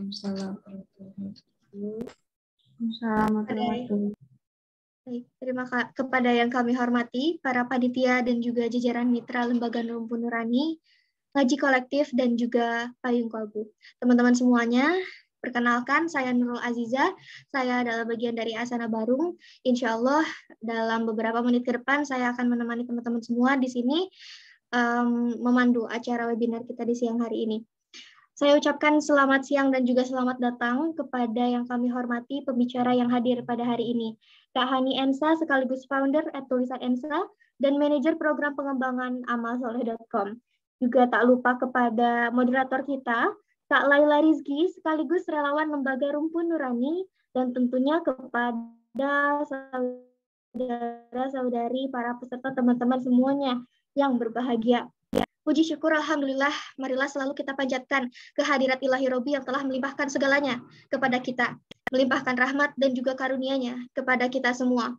Waalaikumsalam warahmatullahi wabarakatuh. Baik, terima kasih kepada yang kami hormati, para panitia dan juga jajaran mitra Lembaga Nurul Nurani, Ngaji Kolektif, dan juga Payung Kolbu. Teman-teman semuanya, perkenalkan saya Nurul Aziza, saya adalah bagian dari Asana Barung. Insya Allah dalam beberapa menit ke depan saya akan menemani teman-teman semua di sini memandu acara webinar kita di siang hari ini. Saya ucapkan selamat siang dan juga selamat datang kepada yang kami hormati pembicara yang hadir pada hari ini. Kak Hani Ensa sekaligus founder @tulisan Ensa dan manajer program pengembangan amalsoleh.com. Juga tak lupa kepada moderator kita, Kak Laila Rizky sekaligus relawan Lembaga Rumpun Nurani, dan tentunya kepada saudara-saudari para peserta teman-teman semuanya yang berbahagia. Puji syukur Alhamdulillah, marilah selalu kita panjatkan kehadirat ilahi Robi yang telah melimpahkan segalanya kepada kita, melimpahkan rahmat dan juga karunia-Nya kepada kita semua.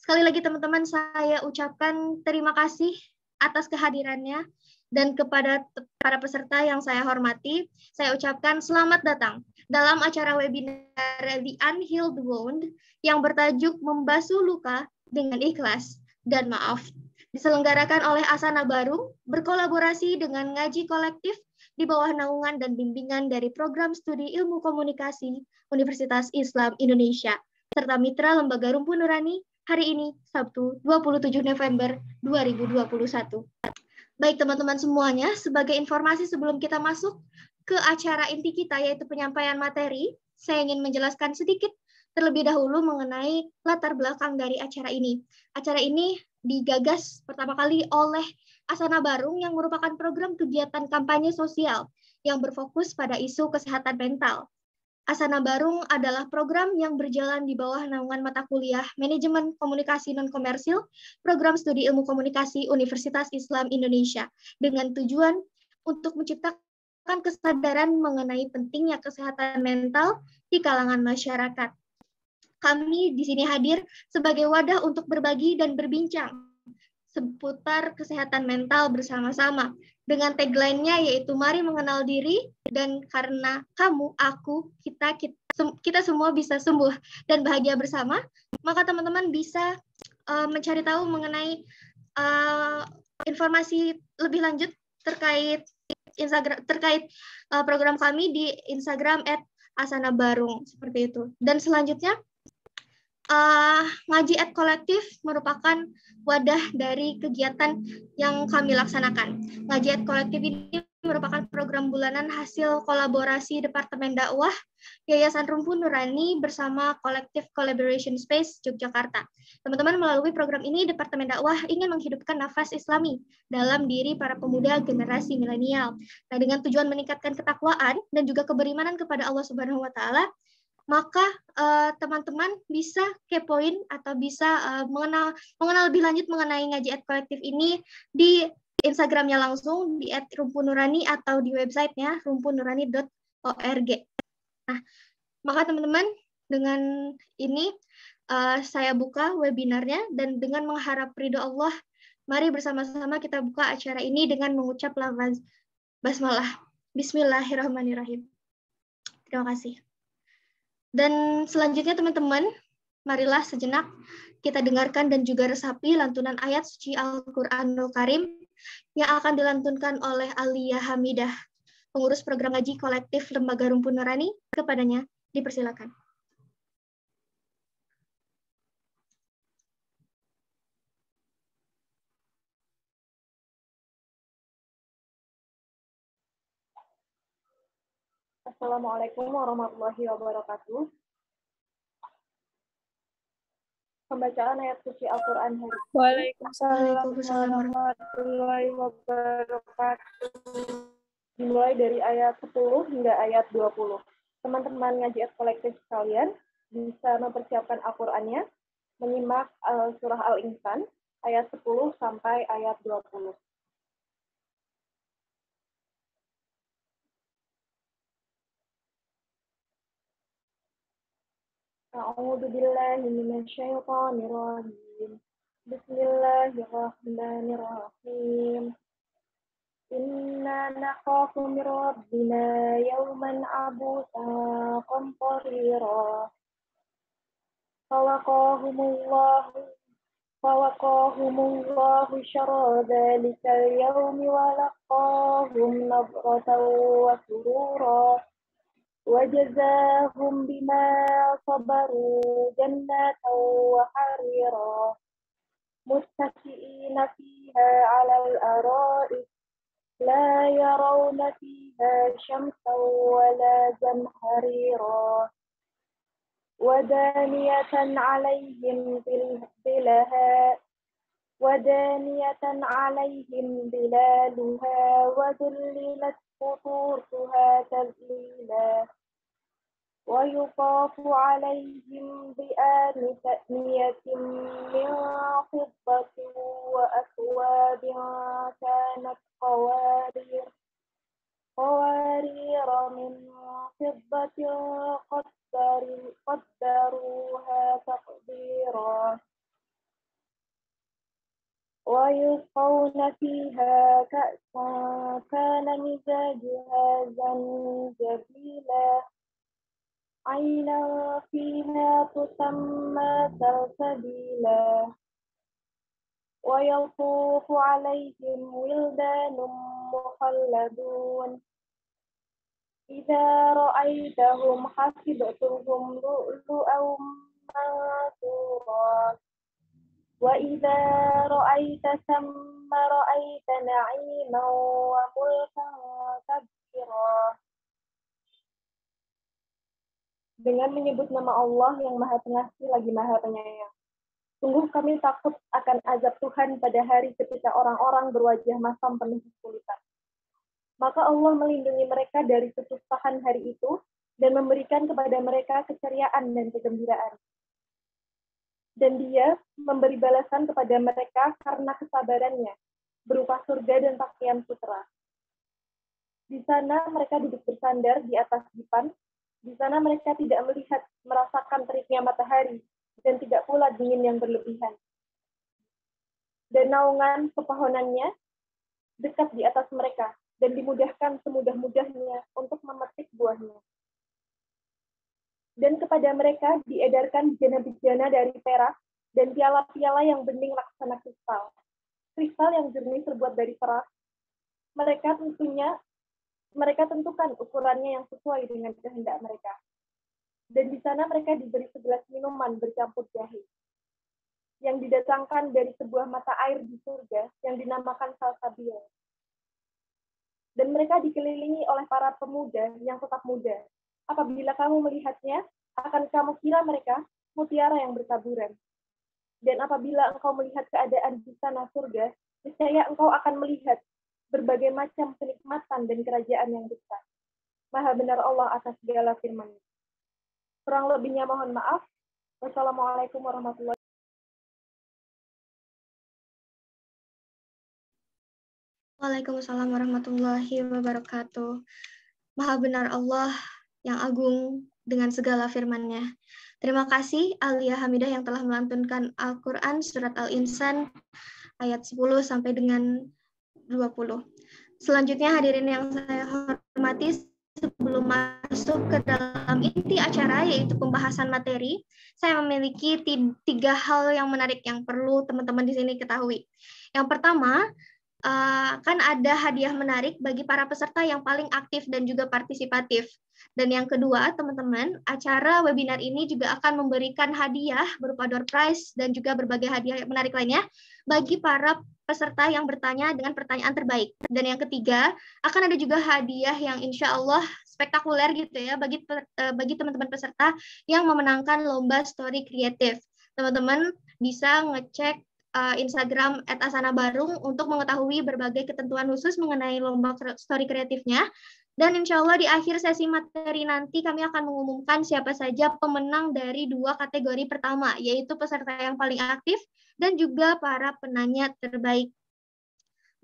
Sekali lagi teman-teman, saya ucapkan terima kasih atas kehadirannya, dan kepada para peserta yang saya hormati, saya ucapkan selamat datang dalam acara webinar The Unhealed Wound yang bertajuk Membasuh Luka dengan Ikhlas dan Maaf, diselenggarakan oleh Asana Barung berkolaborasi dengan Ngaji Kolektif di bawah naungan dan bimbingan dari Program Studi Ilmu Komunikasi Universitas Islam Indonesia serta mitra Lembaga Rumpun Nurani hari ini Sabtu 27 November 2021. Baik teman-teman semuanya, sebagai informasi sebelum kita masuk ke acara inti kita yaitu penyampaian materi, saya ingin menjelaskan sedikit terlebih dahulu mengenai latar belakang dari acara ini. Acara ini digagas pertama kali oleh Asana Barung yang merupakan program kegiatan kampanye sosial yang berfokus pada isu kesehatan mental. Asana Barung adalah program yang berjalan di bawah naungan mata kuliah Manajemen Komunikasi Non-Komersil, Program Studi Ilmu Komunikasi Universitas Islam Indonesia, dengan tujuan untuk menciptakan kesadaran mengenai pentingnya kesehatan mental di kalangan masyarakat. Kami di sini hadir sebagai wadah untuk berbagi dan berbincang seputar kesehatan mental bersama-sama. Dengan tagline-nya yaitu mari mengenal diri, dan karena kamu, aku, kita semua bisa sembuh dan bahagia bersama, maka teman-teman bisa mencari tahu mengenai informasi lebih lanjut terkait program kami di Instagram @asanabarung seperti itu. Dan selanjutnya Ngaji Kolektif merupakan wadah dari kegiatan yang kami laksanakan. Ngaji Kolektif ini merupakan program bulanan hasil kolaborasi Departemen Dakwah Yayasan Rumpun Nurani bersama Kolektif Collaboration Space Yogyakarta. Teman-teman, melalui program ini Departemen Dakwah ingin menghidupkan nafas Islami dalam diri para pemuda generasi milenial. Nah, dengan tujuan meningkatkan ketakwaan dan juga keberimanan kepada Allah Subhanahu wa taala, maka teman-teman bisa kepoin atau bisa mengenal lebih lanjut mengenai Ngaji Kolektif ini di Instagramnya langsung di @rumpunnurani atau di websitenya rumpunnurani.org. Nah, maka teman-teman, dengan ini saya buka webinarnya, dan dengan mengharap ridho Allah, mari bersama-sama kita buka acara ini dengan mengucap lafaz basmalah. Bismillahirrahmanirrahim. Terima kasih. Dan selanjutnya teman-teman, marilah sejenak kita dengarkan dan juga resapi lantunan ayat suci Al-Quranul Karim yang akan dilantunkan oleh Aliyah Hamidah, pengurus program Ngaji Kolektif Lembaga Rumpun Nurani. Kepadanya dipersilakan. Assalamualaikum warahmatullahi wabarakatuh. Pembacaan ayat suci Al-Quran hari ini. Waalaikumsalam warahmatullahi wabarakatuh. Dimulai dari ayat 10 hingga ayat 20. Teman-teman Ngaji Kolektif sekalian bisa mempersiapkan Al-Qurannya, menyimak surah Al-Insan ayat 10 sampai ayat 20. A'udzu billahi minasyaitonir rajim. Bismillahirrahmanirrahim. Inna nakhafu min rabbina yawman abusan qamtarira. Fawaqahumullahu syarra dhalikal yawmi wa laqahum nadratan wa surura. وجزاهم بما صبروا جنة وحريرا متكئين فيها على الأرائك لا يرون فيها شمسا ولا زمهريرا ودانية عليهم ظلالها وذللت قطوفها تذليلا ويطاف عليهم بآنية من فضة وأكواب كانت قوارير من فضة قدروها تقديرا ويسقون فيها كأسا كان مزاجها زنجبيلا عينا فيها تسمى سلسبيلا ويطوف عليهم ولدان مخلدون إذا رأيتهم حسبتهم لؤلؤا منثورا وإذا رأيت ثم رأيت نعيما وملكا كبيرا. Dengan menyebut nama Allah yang Maha Pengasih lagi Maha Penyayang. Sungguh kami takut akan azab Tuhan pada hari ketika orang-orang berwajah masam penuh kesulitan. Maka Allah melindungi mereka dari kesusahan hari itu dan memberikan kepada mereka keceriaan dan kegembiraan. Dan Dia memberi balasan kepada mereka karena kesabarannya, berupa surga dan pakaian sutra. Di sana mereka duduk bersandar di atas dipan. Di sana mereka tidak merasakan teriknya matahari dan tidak pula dingin yang berlebihan. Dan naungan pepohonannya dekat di atas mereka dan dimudahkan semudah-mudahnya untuk memetik buahnya. Dan kepada mereka diedarkan bejana-bejana dari perak dan piala-piala yang bening laksana kristal. Kristal yang jernih terbuat dari perak. Mereka tentukan ukurannya yang sesuai dengan kehendak mereka. Dan di sana mereka diberi segelas minuman bercampur jahe, yang didatangkan dari sebuah mata air di surga yang dinamakan salsabil. Dan mereka dikelilingi oleh para pemuda yang tetap muda. Apabila kamu melihatnya, akan kamu kira mereka mutiara yang bertaburan. Dan apabila engkau melihat keadaan di sana surga, niscaya engkau akan melihat berbagai macam kenikmatan dan kerajaan yang besar. Maha benar Allah atas segala firman-Nya. Kurang lebihnya mohon maaf. Wassalamualaikum warahmatullahi wabarakatuh. Waalaikumsalam warahmatullahi wabarakatuh. Maha benar Allah yang agung dengan segala firman-Nya. Terima kasih Alia Hamidah yang telah melantunkan Al-Quran Surat Al-Insan ayat 10 sampai dengan 20. Selanjutnya hadirin yang saya hormati, sebelum masuk ke dalam inti acara yaitu pembahasan materi, saya memiliki 3 hal yang menarik yang perlu teman-teman di sini ketahui. Yang pertama, kan ada hadiah menarik bagi para peserta yang paling aktif dan juga partisipatif. Dan yang kedua, teman-teman, acara webinar ini juga akan memberikan hadiah berupa door prize dan juga berbagai hadiah yang menarik lainnya bagi para peserta yang bertanya dengan pertanyaan terbaik. Dan yang ketiga, akan ada juga hadiah yang insya Allah spektakuler gitu ya bagi teman-teman peserta yang memenangkan lomba story kreatif. Teman-teman bisa ngecek Instagram @asanabarung untuk mengetahui berbagai ketentuan khusus mengenai lomba story kreatifnya. Dan insya Allah di akhir sesi materi nanti kami akan mengumumkan siapa saja pemenang dari 2 kategori pertama, yaitu peserta yang paling aktif dan juga para penanya terbaik.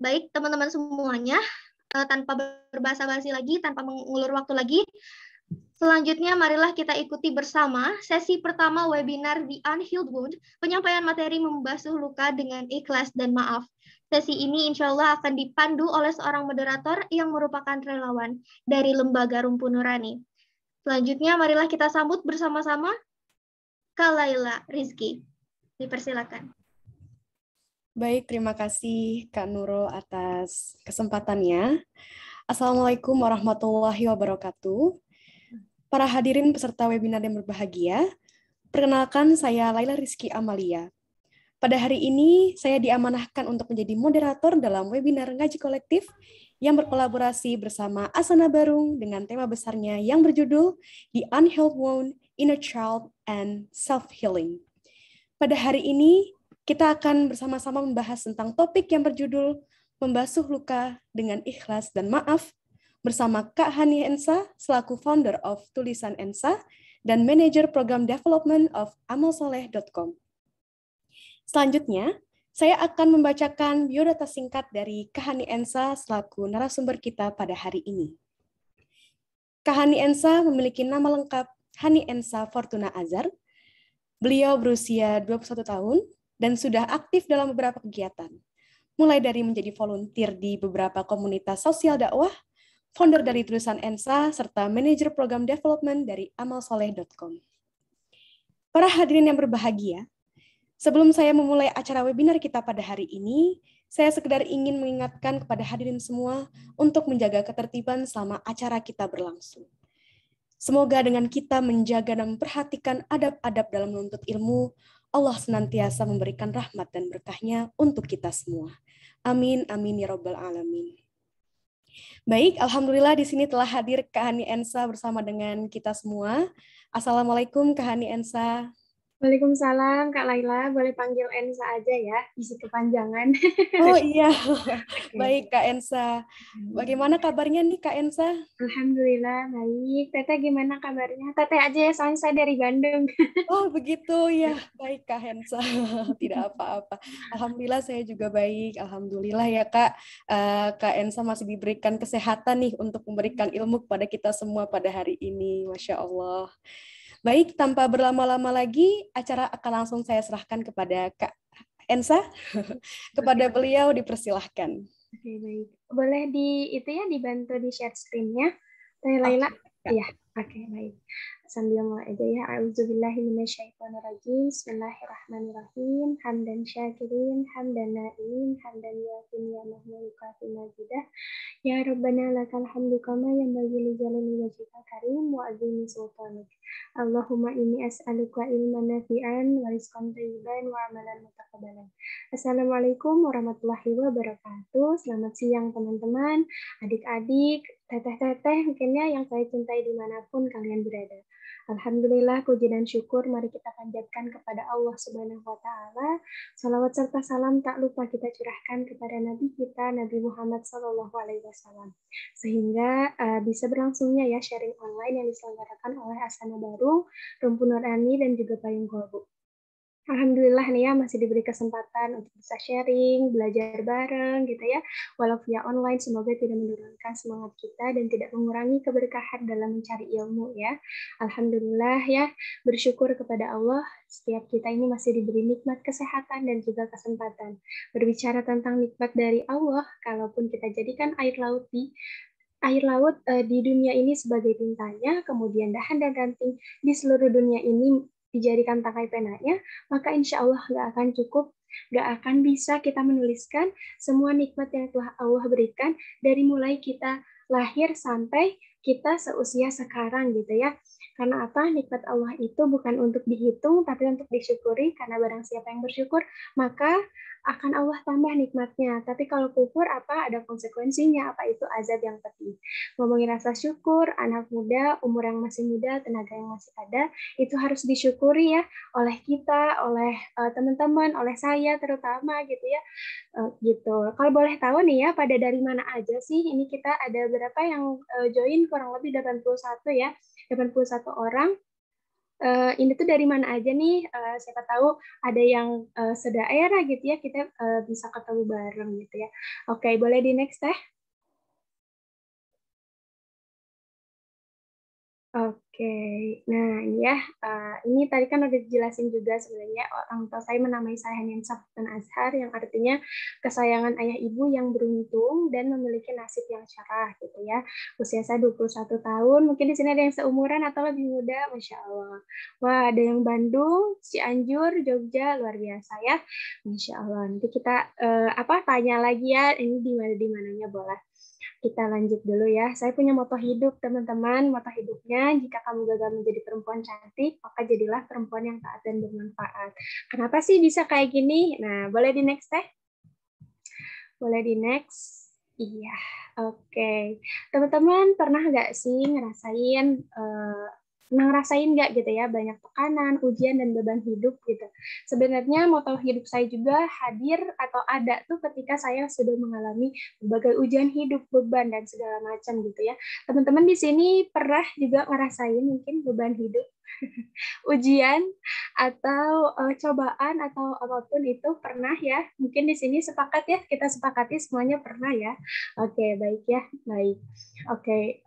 Baik teman-teman semuanya, tanpa berbasa-basi lagi, tanpa mengulur waktu lagi, selanjutnya marilah kita ikuti bersama sesi pertama webinar The Unhealed Wound, penyampaian materi membasuh luka dengan ikhlas dan maaf. Sesi ini insya Allah akan dipandu oleh seorang moderator yang merupakan relawan dari Lembaga Rumpun Nurani. Selanjutnya, marilah kita sambut bersama-sama Kak Laila Rizky. Dipersilakan. Baik, terima kasih Kak Nurul atas kesempatannya. Assalamualaikum warahmatullahi wabarakatuh. Para hadirin peserta webinar yang berbahagia, perkenalkan saya Laila Rizky Amalia. Pada hari ini, saya diamanahkan untuk menjadi moderator dalam webinar Ngaji Kolektif yang berkolaborasi bersama Asana Barung dengan tema besarnya yang berjudul The Unhealed Wound, Inner Child, and Self-Healing. Pada hari ini, kita akan bersama-sama membahas tentang topik yang berjudul Membasuh Luka dengan Ikhlas dan Maaf bersama Kak Hani Ensa selaku founder of Tulisan Ensa dan manajer program development of amalsoleh.com. Selanjutnya, saya akan membacakan biodata singkat dari Kak Hani Ensa selaku narasumber kita pada hari ini. Kak Hani Ensa memiliki nama lengkap Hani Ensa Fortuna Azhar. Beliau berusia 21 tahun dan sudah aktif dalam beberapa kegiatan, mulai dari menjadi volunteer di beberapa komunitas sosial dakwah, founder dari Tulisan Ensa, serta manajer program development dari amalsoleh.com. Para hadirin yang berbahagia, sebelum saya memulai acara webinar kita pada hari ini, saya sekedar ingin mengingatkan kepada hadirin semua untuk menjaga ketertiban selama acara kita berlangsung. Semoga dengan kita menjaga dan memperhatikan adab-adab dalam menuntut ilmu, Allah senantiasa memberikan rahmat dan berkahnya untuk kita semua. Amin, amin, ya Rabbal Alamin. Baik, Alhamdulillah di sini telah hadir Kak Hani Ensa bersama dengan kita semua. Assalamualaikum Kak Hani Ensa. Waalaikumsalam, Kak Laila. Boleh panggil Ensa aja ya, isi kepanjangan. Oh iya, Oke. baik Kak Ensa. Bagaimana kabarnya nih Kak Ensa? Alhamdulillah, baik. Teteh gimana kabarnya? Teteh aja ya, soalnya saya dari Bandung. Oh begitu ya, baik Kak Hensa, tidak apa-apa. Alhamdulillah saya juga baik, Alhamdulillah ya Kak. Kak Hensa masih diberikan kesehatan nih untuk memberikan ilmu kepada kita semua pada hari ini, Masya Allah. Baik, tanpa berlama-lama lagi, acara akan langsung saya serahkan kepada Kak Ensa. Kepada beliau dipersilahkan. Oke, baik. Boleh dibantu di share screen-nya, Teh Laila? Iya, oke, baik. Sambil mulai aja ya. A'udzubillahi minasyaitonirrajim. Bismillahirrahmanirrahim. Hamdan syakirin, hamdan na'imin, hamdan yaqin ya mahmudukati majidah. Ya Rabbana lakal hamdu kama yanbaghi li jalali wajhika karim wa azimi sultanik. Allahumma inni as'aluka ilman nafi'an wa rizqan thayyiban wa amalan mutaqabbalan. Assalamualaikum warahmatullahi wabarakatuh. Selamat siang teman-teman, adik-adik, teteh-teteh mungkinnya yang saya cintai dimanapun kalian berada. Alhamdulillah, puji dan syukur mari kita panjatkan kepada Allah Subhanahu wa Ta'ala. Salawat serta salam tak lupa kita curahkan kepada Nabi kita, Nabi Muhammad SAW. Sehingga bisa berlangsungnya ya sharing online yang diselenggarakan oleh Asana Barung, Rumpun Nurani, dan juga Payung Kolbu. Alhamdulillah nih ya masih diberi kesempatan untuk bisa sharing, belajar bareng gitu ya. Walau via online, semoga tidak menurunkan semangat kita dan tidak mengurangi keberkahan dalam mencari ilmu ya. Alhamdulillah ya, bersyukur kepada Allah setiap kita ini masih diberi nikmat kesehatan dan juga kesempatan. Berbicara tentang nikmat dari Allah, kalaupun kita jadikan air laut di dunia ini sebagai tintanya, kemudian dahan dan ranting di seluruh dunia ini dijadikan tangkai penanya, maka insya Allah nggak akan cukup, nggak akan bisa kita menuliskan semua nikmat yang telah Allah berikan dari mulai kita lahir sampai kita seusia sekarang gitu ya. Karena apa? Nikmat Allah itu bukan untuk dihitung, tapi untuk disyukuri, karena barang siapa yang bersyukur, maka akan Allah tambah nikmatnya. Tapi kalau kufur, ada konsekuensinya, itu azab yang pedih. Ngomongin rasa syukur, anak muda, umur yang masih muda, tenaga yang masih ada, itu harus disyukuri ya, oleh kita, oleh teman-teman, oleh saya terutama gitu ya. Gitu. Kalau boleh tahu nih ya, pada dari mana aja sih? Ini kita ada berapa yang join, kurang lebih 81 ya, 81 orang. Ini tuh dari mana aja nih? Siapa tahu ada yang sedaerah gitu ya, kita bisa ketemu bareng gitu ya. Oke, boleh di next teh? Oke. Oke, nah ya, ini tadi kan udah dijelasin juga sebenarnya orang tua saya menamai saya Ninsaf dan Azhar, yang artinya kesayangan ayah ibu yang beruntung dan memiliki nasib yang cerah gitu ya. Usia saya 21 tahun, mungkin di sini ada yang seumuran atau lebih muda, Masya Allah. Wah, ada yang Bandung, Cianjur, Jogja, luar biasa ya. Masya Allah, nanti kita tanya lagi ya, ini di mananya boleh. Kita lanjut dulu ya. Saya punya moto hidup, teman-teman. Moto hidupnya, jika kamu gagal menjadi perempuan cantik, maka jadilah perempuan yang taat dan bermanfaat. Kenapa sih bisa kayak gini? Nah, boleh di next teh? Boleh di next? Iya, oke. Teman-teman pernah nggak sih ngerasain nggak gitu ya, banyak tekanan, ujian, dan beban hidup gitu. Sebenarnya moto hidup saya juga hadir atau ada tuh ketika saya sudah mengalami berbagai ujian hidup, beban, dan segala macam gitu ya. Teman-teman di sini pernah juga ngerasain mungkin beban hidup, ujian, atau cobaan, atau apapun itu pernah ya. Mungkin di sini sepakat ya, kita sepakati semuanya pernah ya. Oke, baik ya, baik. Oke,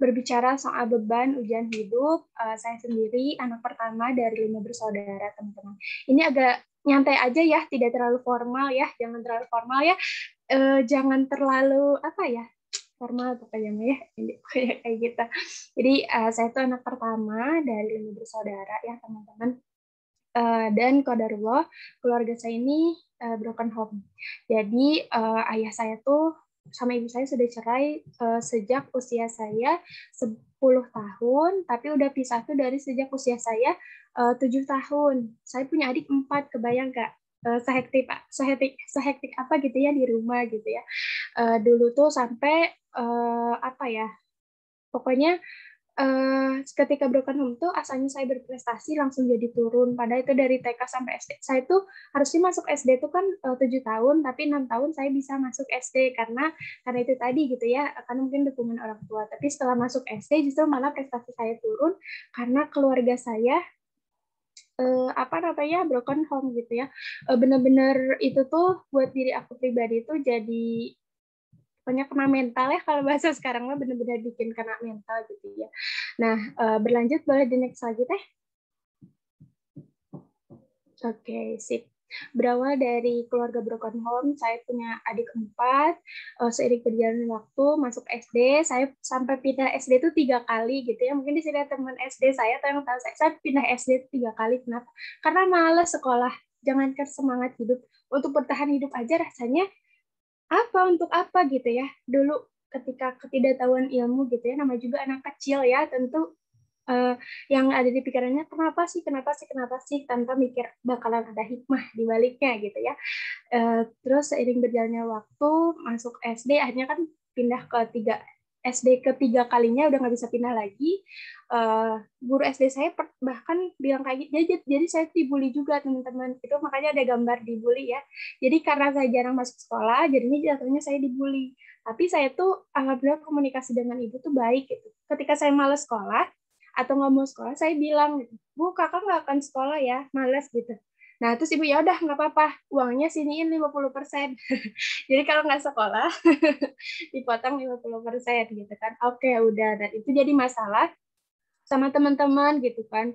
berbicara soal beban ujian hidup, saya sendiri anak pertama dari 5 bersaudara, teman-teman. Ini agak nyantai aja ya, tidak terlalu formal ya, jangan terlalu formal ya, jangan terlalu formal pokoknya ya, kayak gitu. Jadi saya tuh anak pertama dari 5 bersaudara ya, teman-teman. Dan qadarullah keluarga saya ini broken home. Jadi ayah saya tuh sama ibu saya sudah cerai sejak usia saya 10 tahun, tapi udah pisah tuh dari sejak usia saya 7 tahun. Saya punya adik 4, kebayang Kak? Sehektik apa gitu ya di rumah gitu ya. Dulu tuh sampai pokoknya ketika broken home tuh asalnya saya berprestasi langsung jadi turun. Padahal itu dari TK sampai SD. Saya tuh harusnya masuk SD tuh kan 7 tahun, tapi 6 tahun saya bisa masuk SD karena itu tadi gitu ya, karena mungkin dukungan orang tua. Tapi setelah masuk SD justru malah prestasi saya turun karena keluarga saya broken home gitu ya. Benar-benar itu tuh buat diri aku pribadi tuh jadi pokoknya kena mental ya, kalau bahasa sekarang mah benar-benar bikin kena mental gitu ya. Nah, berlanjut boleh di next lagi teh. Oke, sip. Berawal dari keluarga broken home, saya punya adik 4. Seiring berjalannya waktu, masuk SD, saya sampai pindah SD itu 3 kali gitu ya. Mungkin di sini ada teman SD saya atau yang tahu saya pindah SD 3 kali. Kenapa? Karena malas sekolah. Jangankan semangat hidup, untuk bertahan hidup aja rasanya untuk apa gitu ya. Dulu ketika ketidaktahuan ilmu gitu ya, nama juga anak kecil ya, tentu yang ada di pikirannya kenapa sih tanpa mikir bakalan ada hikmah di baliknya gitu ya. Terus seiring berjalannya waktu masuk SD, akhirnya kan pindah ke SD ketiga kalinya udah nggak bisa pindah lagi. Guru SD saya bahkan bilang kayak gitu, jadi saya dibully juga teman-teman. Itu makanya ada gambar dibully ya. Jadi karena saya jarang masuk sekolah, jadinya jatuhnya saya dibully. Tapi saya tuh alhamdulillah komunikasi dengan ibu tuh baik gitu. Ketika saya malas sekolah atau nggak mau sekolah, saya bilang gitu, Bu, kakak nggak akan sekolah ya, malas gitu. Nah, terus ibu, ya udah nggak apa-apa, uangnya siniin 50%. Jadi kalau nggak sekolah, dipotong 50% gitu kan. Oke, udah. Dan itu jadi masalah sama teman-teman gitu kan.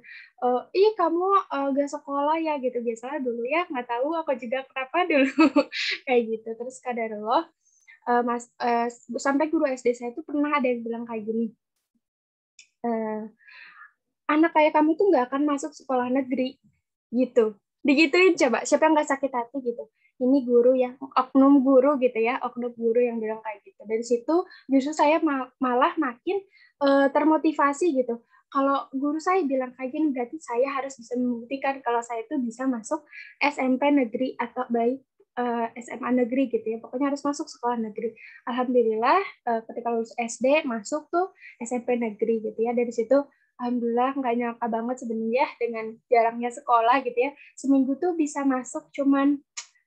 Ih, kamu gak sekolah ya gitu. Biasanya dulu ya, nggak tahu aku juga kenapa dulu. Kayak gitu. Terus kadarullah, sampai guru SD saya tuh pernah ada yang bilang kayak gini, anak kayak kamu tuh nggak akan masuk sekolah negeri gitu. Digituin, coba siapa yang nggak sakit hati gitu. Ini guru ya, oknum guru gitu ya, oknum guru yang bilang kayak gitu. Dari situ justru saya malah makin termotivasi gitu. Kalau guru saya bilang kayak gini, berarti saya harus bisa membuktikan kalau saya itu bisa masuk SMP negeri atau baik SMA negeri gitu ya. Pokoknya harus masuk sekolah negeri. Alhamdulillah ketika lulus SD masuk tuh SMP negeri gitu ya. Dari situ alhamdulillah nggak nyangka banget sebenarnya dengan jarangnya sekolah gitu ya. Seminggu tuh bisa masuk cuman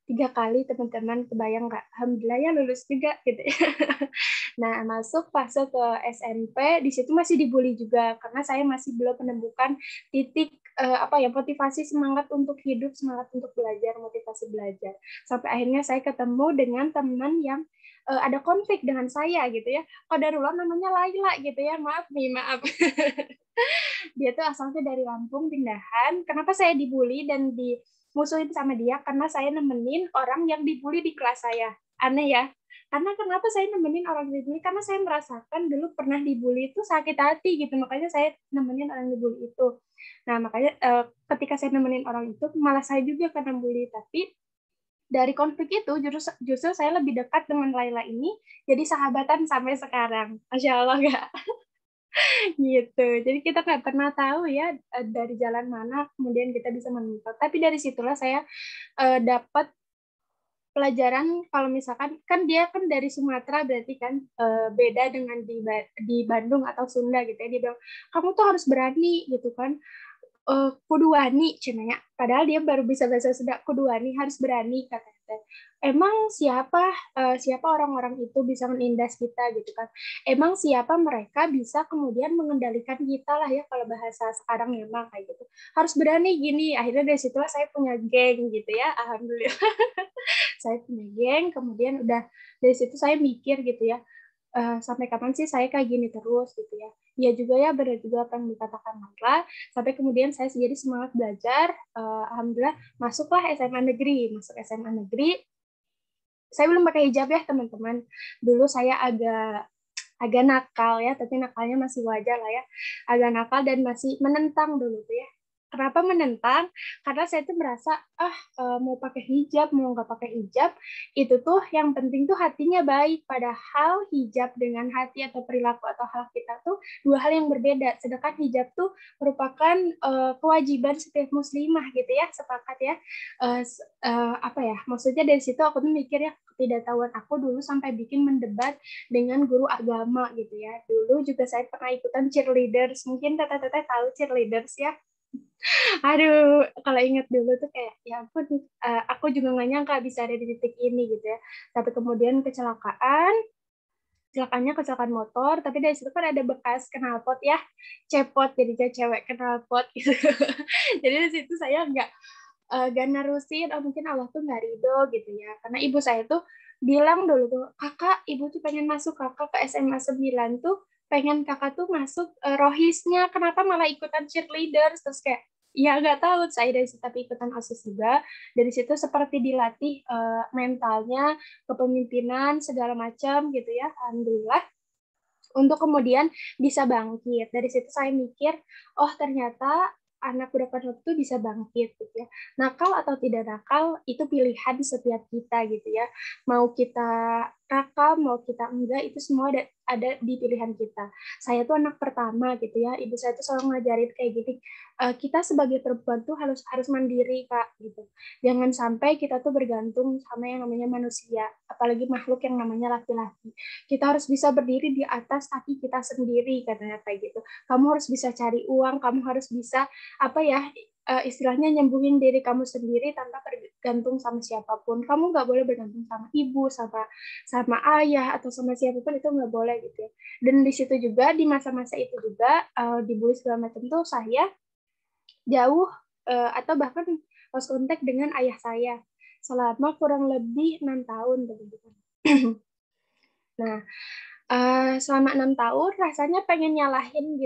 3 kali, teman-teman, kebayang nggak? Alhamdulillah ya lulus juga gitu ya. Nah, masuk fase ke SMP, di situ masih dibully juga karena saya masih belum menemukan titik motivasi, semangat untuk hidup, semangat untuk belajar, motivasi belajar. Sampai akhirnya saya ketemu dengan teman yang ada konflik dengan saya gitu ya. Qadarullah namanya Laila gitu ya, maaf nih, maaf. Dia tuh asalnya dari Lampung, pindahan. Kenapa saya dibully dan dimusuhin sama dia? Karena saya nemenin orang yang dibully di kelas saya. Aneh ya. Karena kenapa saya nemenin orang dibully? Karena saya merasakan dulu pernah dibully itu sakit hati gitu. Makanya saya nemenin orang dibully itu. Nah, makanya ketika saya nemenin orang itu, malah saya juga kena bully. Tapi dari konflik itu justru saya lebih dekat dengan Laila ini, jadi sahabatan sampai sekarang. Masya Allah nggak? Gitu. Jadi kita nggak pernah tahu ya dari jalan mana kemudian kita bisa menemukan. Tapi dari situlah saya dapat pelajaran kalau misalkan kan dia kan dari Sumatera berarti kan beda dengan di Bandung atau Sunda gitu ya. Dia bilang kamu tuh harus berani gitu kan. Kudu wani cenanya. Padahal dia baru bisa bahasa Sunda, kudu wani harus berani katanya. Emang siapa orang-orang itu bisa menindas kita gitu kan? Emang siapa mereka bisa kemudian mengendalikan kita lah ya kalau bahasa sekarang memang kayak gitu. Harus berani gini. Akhirnya dari situlah saya punya geng gitu ya. Alhamdulillah. Saya punya geng, kemudian udah dari situ saya mikir gitu ya. Sampai kapan sih saya kayak gini terus gitu ya. Iya juga ya, benar juga apa yang dikatakan Marla. Sampai kemudian saya jadi semangat belajar. Alhamdulillah masuklah SMA negeri. Masuk SMA negeri. Saya belum pakai hijab ya teman-teman. Dulu saya agak nakal ya, tapi nakalnya masih wajar lah ya. Agak nakal dan masih menentang dulu tuh ya. Kenapa menentang? Karena saya tuh merasa mau pakai hijab, mau nggak pakai hijab, itu tuh yang penting tuh hatinya baik. Padahal hijab dengan hati atau perilaku atau hal kita tuh dua hal yang berbeda. Sedangkan hijab tuh merupakan kewajiban setiap muslimah gitu ya, sepakat ya. Apa ya? Maksudnya dari situ aku tuh mikir ya, ketidaktahuan aku dulu sampai bikin mendebat dengan guru agama gitu ya. Dulu juga saya pernah ikutan cheerleaders. Mungkin teteh-teteh tahu cheerleaders ya. Aduh, kalau ingat dulu tuh kayak, ya ampun, aku juga nggak nyangka bisa ada di titik ini gitu ya. Tapi kemudian kecelakaannya kecelakaan motor, tapi dari situ kan ada bekas knalpot ya, cepot jadinya cewek knalpot gitu. Jadi dari situ saya nggak nerusin, mungkin Allah tuh nggak ridho gitu ya. Karena ibu saya tuh bilang dulu tuh, kakak, ibu tuh pengen masuk kakak ke SMA 9 tuh, pengen kakak tuh masuk rohisnya, kenapa malah ikutan cheerleaders? Terus kayak, ya nggak tahu, saya dari situ tapi ikutan OSIS juga. Dari situ seperti dilatih mentalnya, kepemimpinan, segala macam gitu ya, alhamdulillah. Untuk kemudian bisa bangkit. Dari situ saya mikir, oh ternyata anak berbakat waktu bisa bangkit gitu ya. Nakal atau tidak nakal itu pilihan setiap kita gitu ya. Mau kita nakal, mau kita enggak, itu semua ada di pilihan kita. Saya tuh anak pertama gitu ya. Ibu saya tuh selalu ngajarin kayak gini, kita sebagai perempuan tuh harus mandiri Kak gitu. Jangan sampai kita tuh bergantung sama yang namanya manusia, apalagi makhluk yang namanya laki-laki. Kita harus bisa berdiri di atas kaki kita sendiri katanya kayak gitu. Kamu harus bisa cari uang, kamu harus bisa apa ya istilahnya nyembuhin diri kamu sendiri tanpa bergantung sama siapapun. Kamu nggak boleh bergantung sama ibu, sama ayah atau sama siapapun, itu nggak boleh gitu ya. Dan di situ juga di masa-masa itu juga dibully segala macam tuh saya jauh atau bahkan lost contact dengan ayah saya selama kurang lebih 6 tahun teman-teman. Nah, selama 6 tahun rasanya pengen nyalahin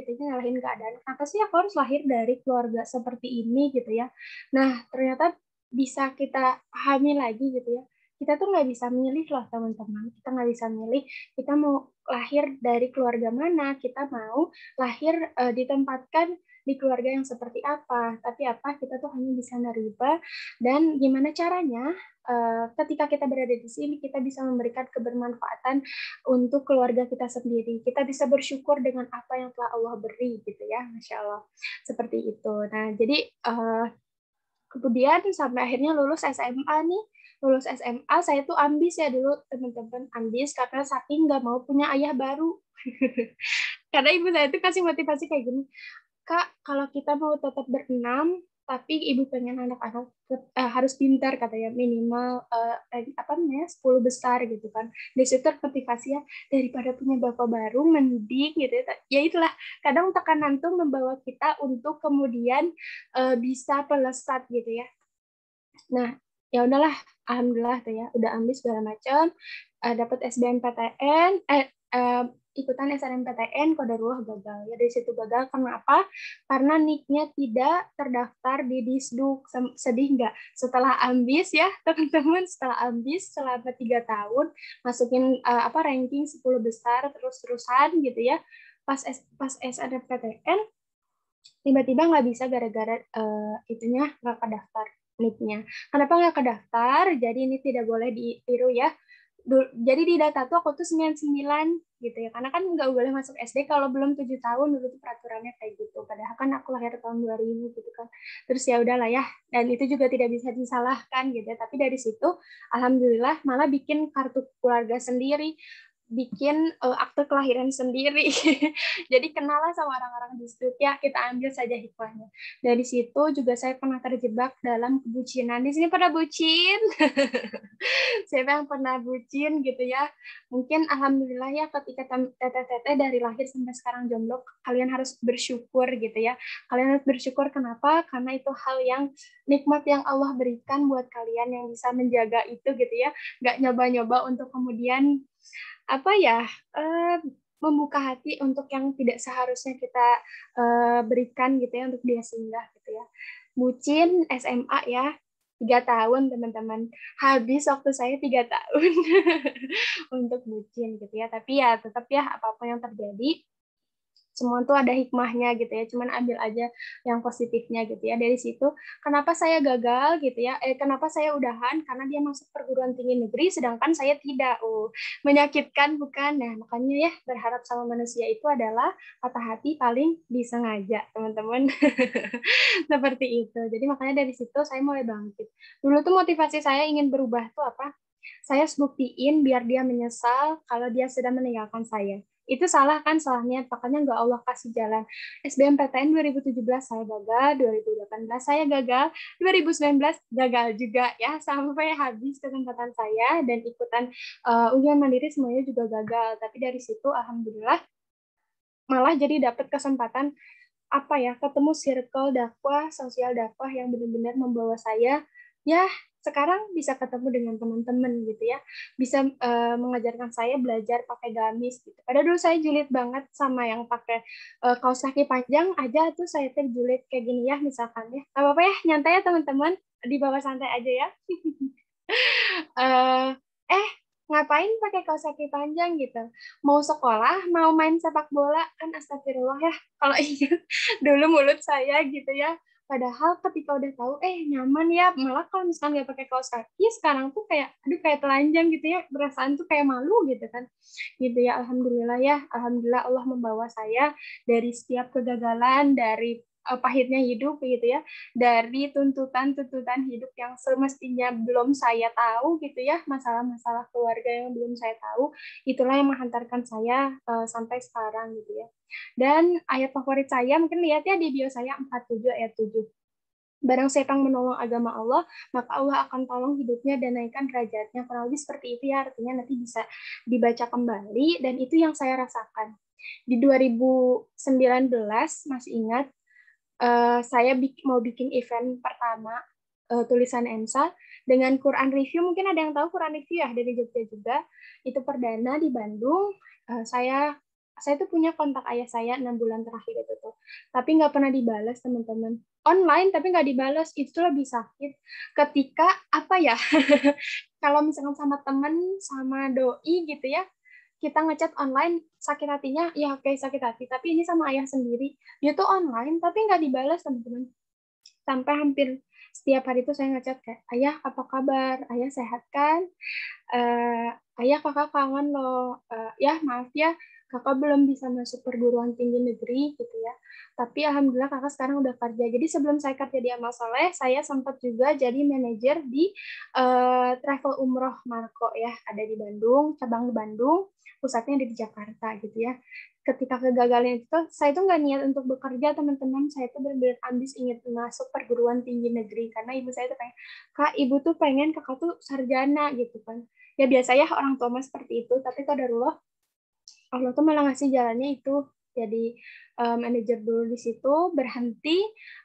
keadaan. Kenapa sih aku harus lahir dari keluarga seperti ini gitu ya? Nah, ternyata bisa kita pahami lagi gitu ya. Kita tuh nggak bisa milih loh teman-teman. Kita nggak bisa milih kita mau lahir dari keluarga mana. Kita mau lahir ditempatkan di keluarga yang seperti apa. Tapi apa, kita tuh hanya bisa nerima. Dan gimana caranya ketika kita berada di sini, kita bisa memberikan kebermanfaatan untuk keluarga kita sendiri. Kita bisa bersyukur dengan apa yang telah Allah beri, gitu ya, Masya Allah. Seperti itu. Nah, jadi kemudian sampai akhirnya lulus SMA nih. Lulus SMA, saya tuh ambis ya dulu, teman-teman. Ambis karena saking nggak mau punya ayah baru. Karena ibu saya tuh kasih motivasi kayak gini, Kak, kalau kita mau tetap berenam, tapi ibu pengen anak-anak harus pintar katanya, minimal 10 besar gitu kan. Di situ motivasi ya, daripada punya bapak baru mending gitu ya. Ya itulah, kadang tekanan tuh membawa kita untuk kemudian bisa pelesat gitu ya. Nah, ya udahlah, alhamdulillah tuh ya, udah ambis segala macam. dapat SBMPTN, ikutan SNMPTN, qadarullah gagal. Ya dari situ gagal karena apa? Karena NIK-nya tidak terdaftar di Disduk. Sedih nggak? Setelah ambis ya teman-teman, setelah ambis selama 3 tahun masukin ranking 10 besar terus-terusan gitu ya. Pas SNMPTN tiba-tiba nggak bisa gara-gara itunya nggak kedaftar NIK-nya. Kenapa nggak kedaftar? Jadi ini tidak boleh ditiru ya. Jadi di data tuh aku tuh 99 gitu ya, karena kan nggak boleh masuk SD kalau belum 7 tahun, dulu tuh peraturannya kayak gitu, padahal kan aku lahir tahun 2000 gitu kan. Terus ya udahlah ya, dan itu juga tidak bisa disalahkan gitu ya. Tapi dari situ alhamdulillah malah bikin kartu keluarga sendiri, bikin akte kelahiran sendiri. Jadi kenalah sama orang-orang di situ ya, kita ambil saja hikmahnya. Dari situ juga saya pernah terjebak dalam kebucinan. Di sini pada bucin. Siapa yang pernah bucin gitu ya? Mungkin alhamdulillah ya ketika teteh-teteh dari lahir sampai sekarang jomblo, kalian harus bersyukur gitu ya. Kalian harus bersyukur kenapa? Karena itu hal yang nikmat yang Allah berikan buat kalian yang bisa menjaga itu gitu ya. Nggak nyoba-nyoba untuk kemudian membuka hati untuk yang tidak seharusnya kita berikan gitu ya, untuk dia singgah gitu ya. Bucin SMA ya, 3 tahun teman-teman, habis waktu saya 3 tahun untuk bucin gitu ya. Tapi ya tetap ya, apapun yang terjadi semua tuh ada hikmahnya gitu ya, cuman ambil aja yang positifnya gitu ya. Dari situ kenapa saya gagal gitu ya, kenapa saya udahan, karena dia masuk perguruan tinggi negeri sedangkan saya tidak. Menyakitkan bukan? Nah makanya ya, berharap sama manusia itu adalah patah hati paling disengaja teman-teman. Seperti itu. Jadi makanya dari situ saya mulai bangkit. Dulu tuh motivasi saya ingin berubah tuh apa? Saya harus buktiin biar dia menyesal kalau dia sudah meninggalkan saya. Itu salah kan, salahnya, makanya nggak Allah kasih jalan. SBMPTN 2017 saya gagal, 2018 saya gagal, 2019 gagal juga ya, sampai habis kesempatan saya dan ikutan ujian mandiri semuanya juga gagal. Tapi dari situ alhamdulillah malah jadi dapat kesempatan ketemu circle dakwah, sosial dakwah yang benar-benar membawa saya ya sekarang bisa ketemu dengan teman-teman gitu ya, bisa mengajarkan saya belajar pakai gamis gitu. Padahal dulu saya julid banget sama yang pakai kaos kaki panjang aja tuh, saya terjulit kayak gini ya misalkan ya. Gak apa-apa ya, nyantai ya teman-teman, di bawah santai aja ya. uh, ngapain pakai kaos kaki panjang gitu? Mau sekolah, mau main sepak bola, kan astagfirullah ya. Kalau ingat dulu mulut saya gitu ya. Padahal ketika udah tahu, nyaman ya. Malah kalau misalkan nggak pakai kaos kaki, sekarang tuh kayak, aduh kayak telanjang gitu ya. Perasaan tuh kayak malu gitu kan. Gitu ya, alhamdulillah ya. Alhamdulillah Allah membawa saya dari setiap kegagalan, dari pahitnya hidup gitu ya, dari tuntutan-tuntutan hidup yang semestinya belum saya tahu gitu ya, masalah-masalah keluarga yang belum saya tahu, itulah yang menghantarkan saya sampai sekarang gitu ya. Dan ayat favorit saya, mungkin lihat ya di bio saya 47 ayat 7. Barang siapa yang menolong agama Allah, maka Allah akan tolong hidupnya dan naikkan derajatnya. Kurang lebih seperti itu ya, artinya nanti bisa dibaca kembali, dan itu yang saya rasakan. Di 2019, masih ingat, saya mau bikin event pertama tulisan EMSA dengan Quran review. Mungkin ada yang tahu Quran review ya, dari Jogja juga. Itu perdana di Bandung. Saya tuh punya kontak ayah saya 6 bulan terakhir itu tuh, tapi nggak pernah dibalas teman-teman. Online tapi nggak dibalas, itu lebih sakit. Ketika kalau misalkan sama temen, sama doi gitu ya, kita ngechat online, sakit hatinya, ya oke sakit hati. Tapi ini sama ayah sendiri, dia tuh online, tapi nggak dibalas teman-teman. Sampai hampir setiap hari itu saya ngechat kayak, ayah apa kabar? Ayah sehat kan? Ayah kakak kangen loh. Ya maaf ya, kakak belum bisa masuk perguruan tinggi negeri gitu ya. Tapi alhamdulillah kakak sekarang udah kerja. Jadi sebelum saya kerja di Amal Soleh, saya sempat juga jadi manajer di travel umroh Marco ya, ada di Bandung, cabang di Bandung, pusatnya ada di Jakarta gitu ya. Ketika kegagalan itu, saya tuh nggak niat untuk bekerja teman-teman, saya tuh benar-benar ambis ingin masuk perguruan tinggi negeri, karena ibu saya tuh pengen, kak ibu tuh pengen kakak tuh sarjana gitu kan. Ya biasa ya orang tua mah seperti itu, tapi qadarullah Allah tuh malah ngasih jalannya itu jadi manajer dulu di situ, berhenti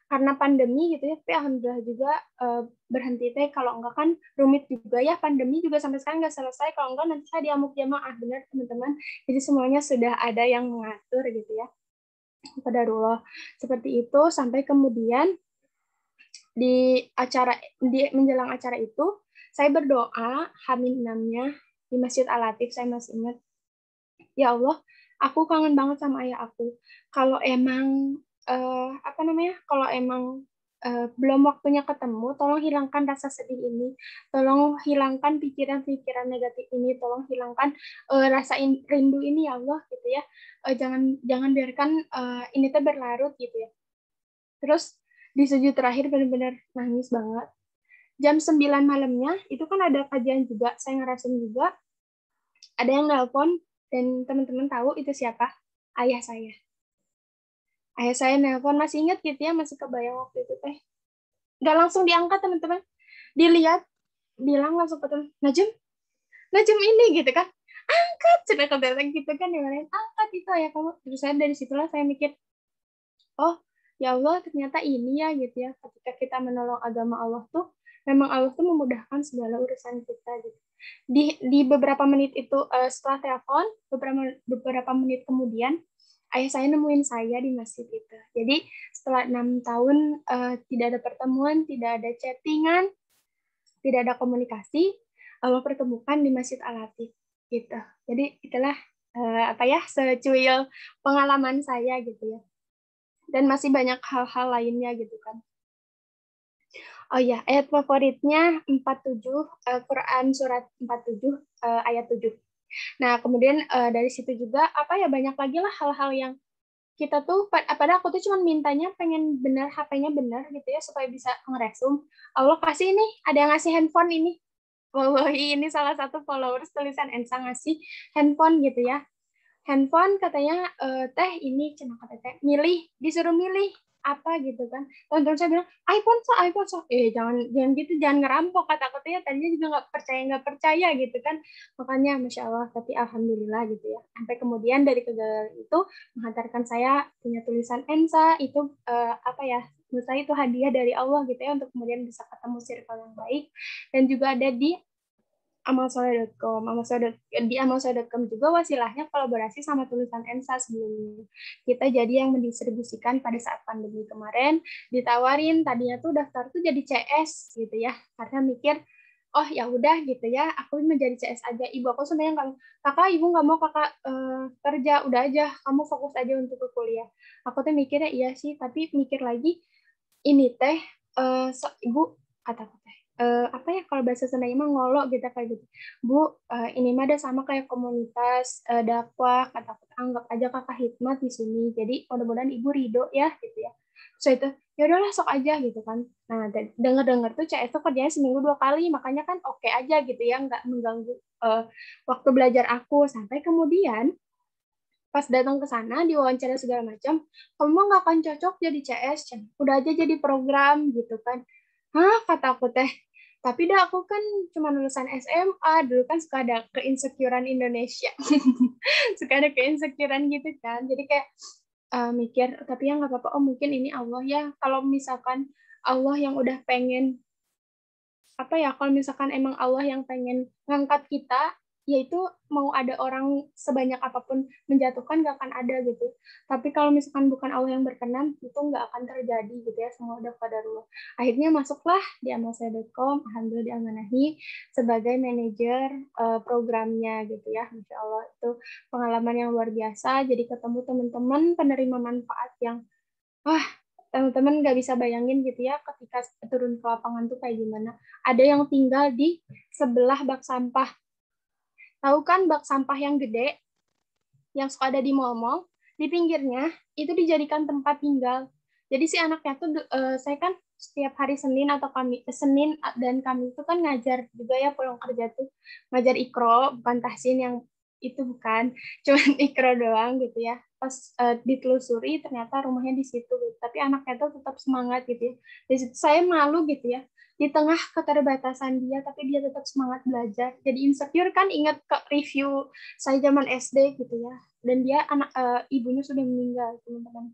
karena pandemi gitu ya, tapi alhamdulillah juga berhenti teh, kalau enggak kan rumit juga ya, pandemi juga sampai sekarang nggak selesai, kalau enggak nanti saya diamuk jamaah, benar teman-teman. Jadi semuanya sudah ada yang mengatur gitu ya, qadarullah seperti itu. Sampai kemudian di menjelang acara itu saya berdoa H-6-nya di Masjid Al-Latif. Saya masih ingat, ya Allah, aku kangen banget sama ayah aku. Kalau emang kalau emang belum waktunya ketemu, tolong hilangkan rasa sedih ini, tolong hilangkan pikiran-pikiran negatif ini, tolong hilangkan rasa rindu ini ya Allah gitu ya. Jangan biarkan ini teh berlarut gitu ya. Terus di sujud terakhir benar-benar nangis banget. Jam 9 malamnya itu kan ada kajian juga, saya ngerasain juga ada yang nelpon, dan teman-teman tahu itu siapa? Ayah saya. Ayah saya nelpon, masih ingat gitu ya, masih kebayang waktu itu teh. Nggak langsung diangkat teman-teman. Dilihat, bilang langsung ke teman, Najm ini gitu kan. Angkat, sudah kedatang gitu kan, yang lain angkat itu ayah kamu. Terus saya dari situlah saya mikir, oh ya Allah, ternyata ini ya gitu ya, ketika kita menolong agama Allah tuh, memang Allah tuh memudahkan segala urusan kita gitu. Di beberapa menit itu setelah telepon, beberapa menit kemudian ayah saya nemuin saya di masjid itu. Jadi setelah 6 tahun tidak ada pertemuan, tidak ada chattingan, tidak ada komunikasi, Allah pertemukan di Masjid Al-Latif gitu. Jadi itulah secuil pengalaman saya gitu ya. Dan masih banyak hal-hal lainnya gitu kan. Oh ya, ayat favoritnya 47, Quran surat 47 ayat 7. Nah, kemudian dari situ juga banyak lagi lah hal-hal yang kita tuh, pada aku tuh cuma mintanya pengen bener, HP-nya bener gitu ya, supaya bisa ngeresum. Allah kasih nih, ada yang ngasih handphone ini. Wallahi, ini salah satu followers tulisan Ensa ngasih handphone gitu ya. Handphone katanya, teh ini cina kata teh, disuruh milih apa gitu kan. Teman-teman saya bilang, iPhone so. Jangan gitu, jangan ngerampok, kata katanya tadinya juga nggak percaya gitu kan. Makanya Masya Allah, tapi Alhamdulillah gitu ya. Sampai kemudian dari kegagalan itu menghantarkan saya punya tulisan Ensa, itu menurut saya itu hadiah dari Allah gitu ya, untuk kemudian bisa ketemu circle yang baik. Dan juga ada di amalsoleh.com. Di amalsoleh.com juga wasilahnya kolaborasi sama tulisan Ensa sebelumnya. Kita jadi yang mendistribusikan pada saat pandemi kemarin, ditawarin tadinya tuh daftar tuh jadi CS gitu ya, karena mikir, oh ya udah gitu ya, aku menjadi CS aja. Ibu aku sebenarnya kakak, ibu nggak mau kakak kerja, udah aja kamu fokus aja untuk ke kuliah. Aku tuh mikirnya iya sih, tapi mikir lagi, ini teh ibu kata teh kalau bahasa Sundanya mah ngolo gitu kayak gitu. Bu, ini mah ada sama kayak komunitas dakwah, kata anggap aja kakak hikmat di sini. Jadi mudah-mudahan ibu ridho ya gitu ya. So itu ya udahlah sok aja gitu kan. Nah, denger tuh CS tuh kerjanya seminggu 2 kali, makanya kan oke aja gitu ya, nggak mengganggu waktu belajar aku. Sampai kemudian pas datang ke sana diwawancara segala macam, kamu mah nggak akan cocok jadi CS, udah aja jadi program gitu kan. Hah, kata aku teh. Tapi dah aku kan cuma lulusan SMA, dulu kan suka ada keinsecurean Indonesia. Suka ada keinsecurean gitu kan. Jadi kayak mikir, tapi ya nggak apa-apa, oh mungkin ini Allah ya. Kalau misalkan Allah yang udah pengen, kalau misalkan emang Allah yang pengen ngangkat kita, yaitu mau ada orang sebanyak apapun menjatuhkan, gak akan ada gitu. Tapi kalau misalkan bukan Allah yang berkenan, itu nggak akan terjadi gitu ya, semua udah qadarullah. Akhirnya masuklah di amalsoleh.com, alhamdulillah diamanahi sebagai manajer programnya gitu ya. Masya Allah, itu pengalaman yang luar biasa, jadi ketemu teman-teman penerima manfaat yang teman-teman nggak bisa bayangin gitu ya, ketika turun ke lapangan tuh kayak gimana. Ada yang tinggal di sebelah bak sampah. Tahu kan bak sampah yang gede, yang suka ada di mall-mall, di pinggirnya itu dijadikan tempat tinggal. Jadi si anaknya tuh, saya kan setiap hari Senin dan Kamis itu kan ngajar juga ya, pulang kerja tuh ngajar Iqro, bukan tahsin yang itu, bukan, cuman Iqro doang gitu ya. Pas ditelusuri ternyata rumahnya di situ gitu. Tapi anaknya tuh tetap semangat gitu ya. Di situ saya malu gitu ya, di tengah keterbatasan dia, tapi dia tetap semangat belajar. Jadi insecure kan, ingat ke review saya zaman SD gitu ya. Dan dia ibunya sudah meninggal, teman-teman.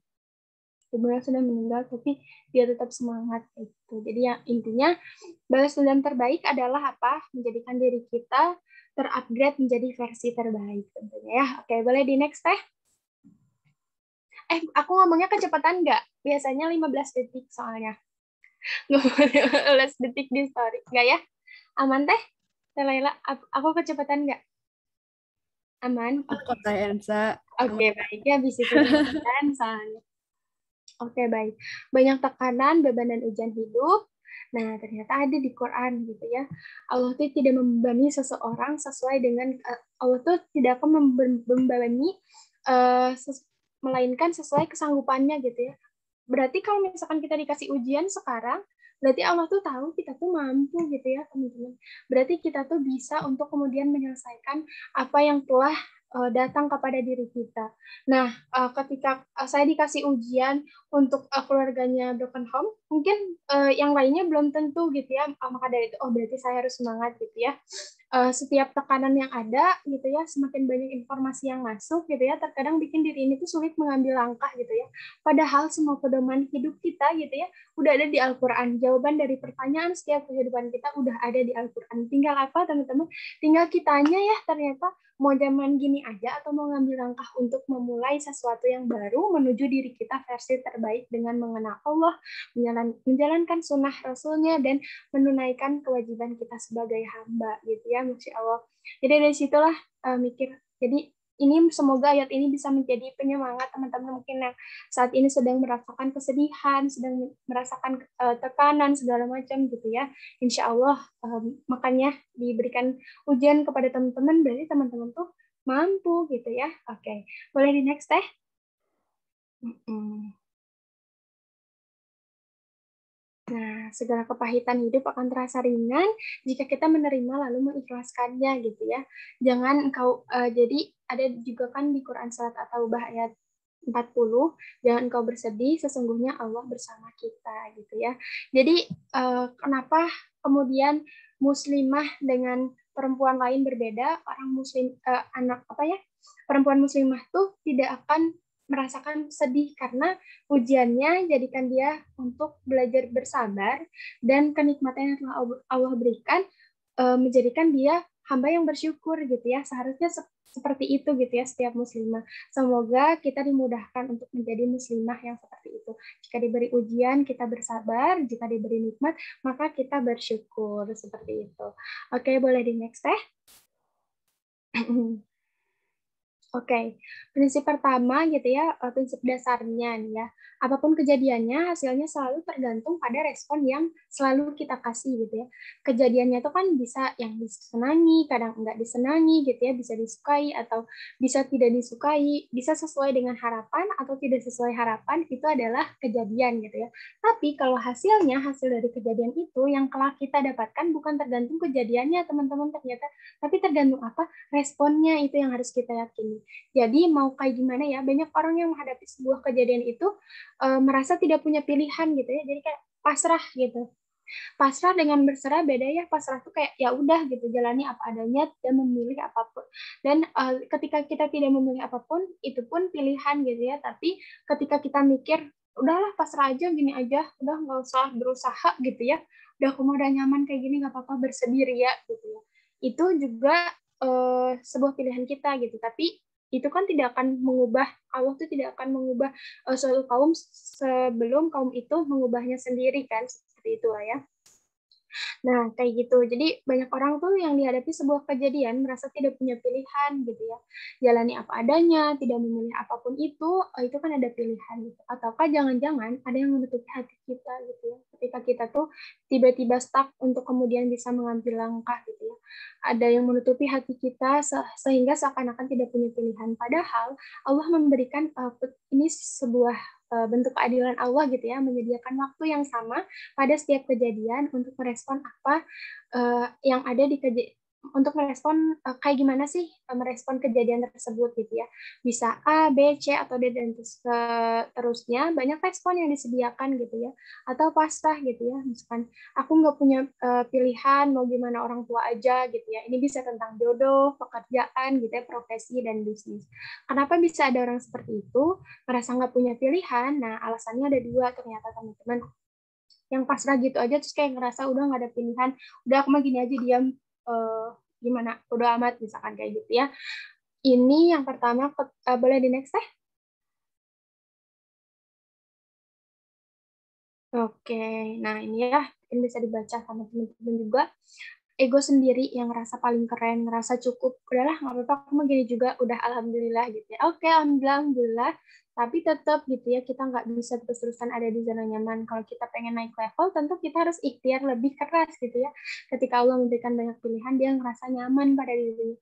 Ibunya sudah meninggal, tapi dia tetap semangat itu. Jadi yang intinya balas dendam terbaik adalah apa? Menjadikan diri kita terupgrade menjadi versi terbaik tentunya ya. Oke, boleh di next teh. Aku ngomongnya kecepatan nggak? Biasanya 15 detik soalnya. 15 detik di story. Nggak ya? Aman teh? Teh Laila, aku kecepatan nggak? Aman? Kok Teh Ensa? Oke, baik. Ya, habis itu kecepatan soalnya. Oke, baik. Banyak tekanan, beban, dan ujian hidup. Nah, ternyata ada di Quran gitu ya. Allah itu tidak membebani seseorang sesuai dengan Allah itu tidak akan membebani melainkan sesuai kesanggupannya gitu ya. Berarti kalau misalkan kita dikasih ujian sekarang, berarti Allah tuh tahu kita tuh mampu gitu ya, teman-teman. Berarti kita tuh bisa untuk kemudian menyelesaikan apa yang telah datang kepada diri kita. Nah, ketika saya dikasih ujian untuk keluarganya broken home, mungkin yang lainnya belum tentu gitu ya. Maka dari itu, oh berarti saya harus semangat gitu ya. Setiap tekanan yang ada gitu ya, semakin banyak informasi yang masuk gitu ya, terkadang bikin diri ini tuh sulit mengambil langkah gitu ya. Padahal semua pedoman hidup kita gitu ya, udah ada di Al-Quran. Jawaban dari pertanyaan setiap kehidupan kita udah ada di Al-Quran. Tinggal apa teman-teman? Tinggal kitanya ya, ternyata mau zaman gini aja atau mau ngambil langkah untuk memulai sesuatu yang baru menuju diri kita versi terbaik dengan mengenal Allah, menjalankan sunnah Rasulnya, dan menunaikan kewajiban kita sebagai hamba gitu ya, Masya Allah. Jadi dari situlah mikir, jadi ini semoga ayat ini bisa menjadi penyemangat teman-teman mungkin yang saat ini sedang merasakan kesedihan, sedang merasakan tekanan segala macam gitu ya. Insya Allah makanya diberikan ujian kepada teman-teman, berarti teman-teman tuh mampu gitu ya. Oke, boleh di next teh. Nah, segala kepahitan hidup akan terasa ringan jika kita menerima lalu mengikhlaskannya gitu ya. Jangan engkau jadi ada juga kan di Quran surat At-Taubah ayat 40, jangan engkau bersedih, sesungguhnya Allah bersama kita gitu ya. Jadi kenapa kemudian muslimah dengan perempuan lain berbeda, orang muslim anak apa ya? Perempuan muslimah tuh tidak akan merasakan sedih karena ujiannya jadikan dia untuk belajar bersabar dan kenikmatan yang telah Allah berikan menjadikan dia hamba yang bersyukur gitu ya. Seharusnya seperti itu gitu ya setiap muslimah. Semoga kita dimudahkan untuk menjadi muslimah yang seperti itu. Jika diberi ujian kita bersabar, jika diberi nikmat maka kita bersyukur seperti itu. Oke, boleh di next teh. Oke, prinsip pertama gitu ya, prinsip dasarnya nih ya. Apapun kejadiannya, hasilnya selalu tergantung pada respon yang selalu kita kasih gitu ya. Kejadiannya itu kan bisa yang disenangi, kadang enggak disenangi gitu ya, bisa disukai atau bisa tidak disukai, bisa sesuai dengan harapan atau tidak sesuai harapan, itu adalah kejadian gitu ya. Tapi kalau hasilnya, hasil dari kejadian itu yang kelak kita dapatkan bukan tergantung kejadiannya teman-teman ternyata, tapi tergantung apa? Responnya itu yang harus kita yakini. Jadi mau kayak gimana ya, banyak orang yang menghadapi sebuah kejadian itu merasa tidak punya pilihan gitu ya, jadi kayak pasrah gitu. Pasrah dengan berserah beda ya. Pasrah tuh kayak ya udah gitu, jalani apa adanya dan memilih apapun. Dan ketika kita tidak memilih apapun, itu pun pilihan gitu ya. Tapi ketika kita mikir, udahlah pasrah aja gini aja, udah nggak usah berusaha gitu ya. Udah aku udah nyaman kayak gini nggak apa-apa bersedih ya gitu ya. Itu juga sebuah pilihan kita gitu. Tapi itu kan tidak akan mengubah, Allah tuh tidak akan mengubah suatu kaum sebelum kaum itu mengubahnya sendiri kan, seperti itulah ya. Nah, kayak gitu. Jadi banyak orang tuh yang dihadapi sebuah kejadian merasa tidak punya pilihan gitu ya. Jalani apa adanya, tidak memilih apapun itu kan ada pilihan gitu. Ataukah jangan-jangan ada yang menutupi hati kita gitu ya. Ketika kita tuh tiba-tiba stuck untuk kemudian bisa mengambil langkah gitu ya. Ada yang menutupi hati kita sehingga seakan-akan tidak punya pilihan. Padahal Allah memberikan ini sebuah bentuk keadilan Allah gitu ya, menyediakan waktu yang sama pada setiap kejadian untuk merespon apa yang ada di untuk merespon kayak gimana sih merespon kejadian tersebut gitu ya. Bisa A, B, C atau D dan seterusnya. Banyak respon yang disediakan gitu ya. Atau pasrah gitu ya. Misalkan aku nggak punya pilihan mau gimana orang tua aja gitu ya. Ini bisa tentang jodoh, pekerjaan gitu ya, profesi dan bisnis. Kenapa bisa ada orang seperti itu? Merasa nggak punya pilihan. Nah, alasannya ada dua ternyata teman-teman. Yang pasrah gitu aja terus kayak ngerasa udah nggak ada pilihan, udah aku mah gini aja diam, gimana udah amat misalkan kayak gitu ya. Ini yang pertama, boleh di next teh. Oke, nah ini ya mungkin bisa dibaca sama teman-teman juga. Ego sendiri yang ngerasa paling keren, ngerasa cukup, udahlah nggak apa-apa, aku mah gini juga, udah alhamdulillah gitu ya. Oke, alhamdulillah, tapi tetap gitu ya, kita nggak bisa terus-terusan ada di zona nyaman. Kalau kita pengen naik level, tentu kita harus ikhtiar lebih keras gitu ya. Ketika Allah memberikan banyak pilihan, dia ngerasa nyaman pada dirinya.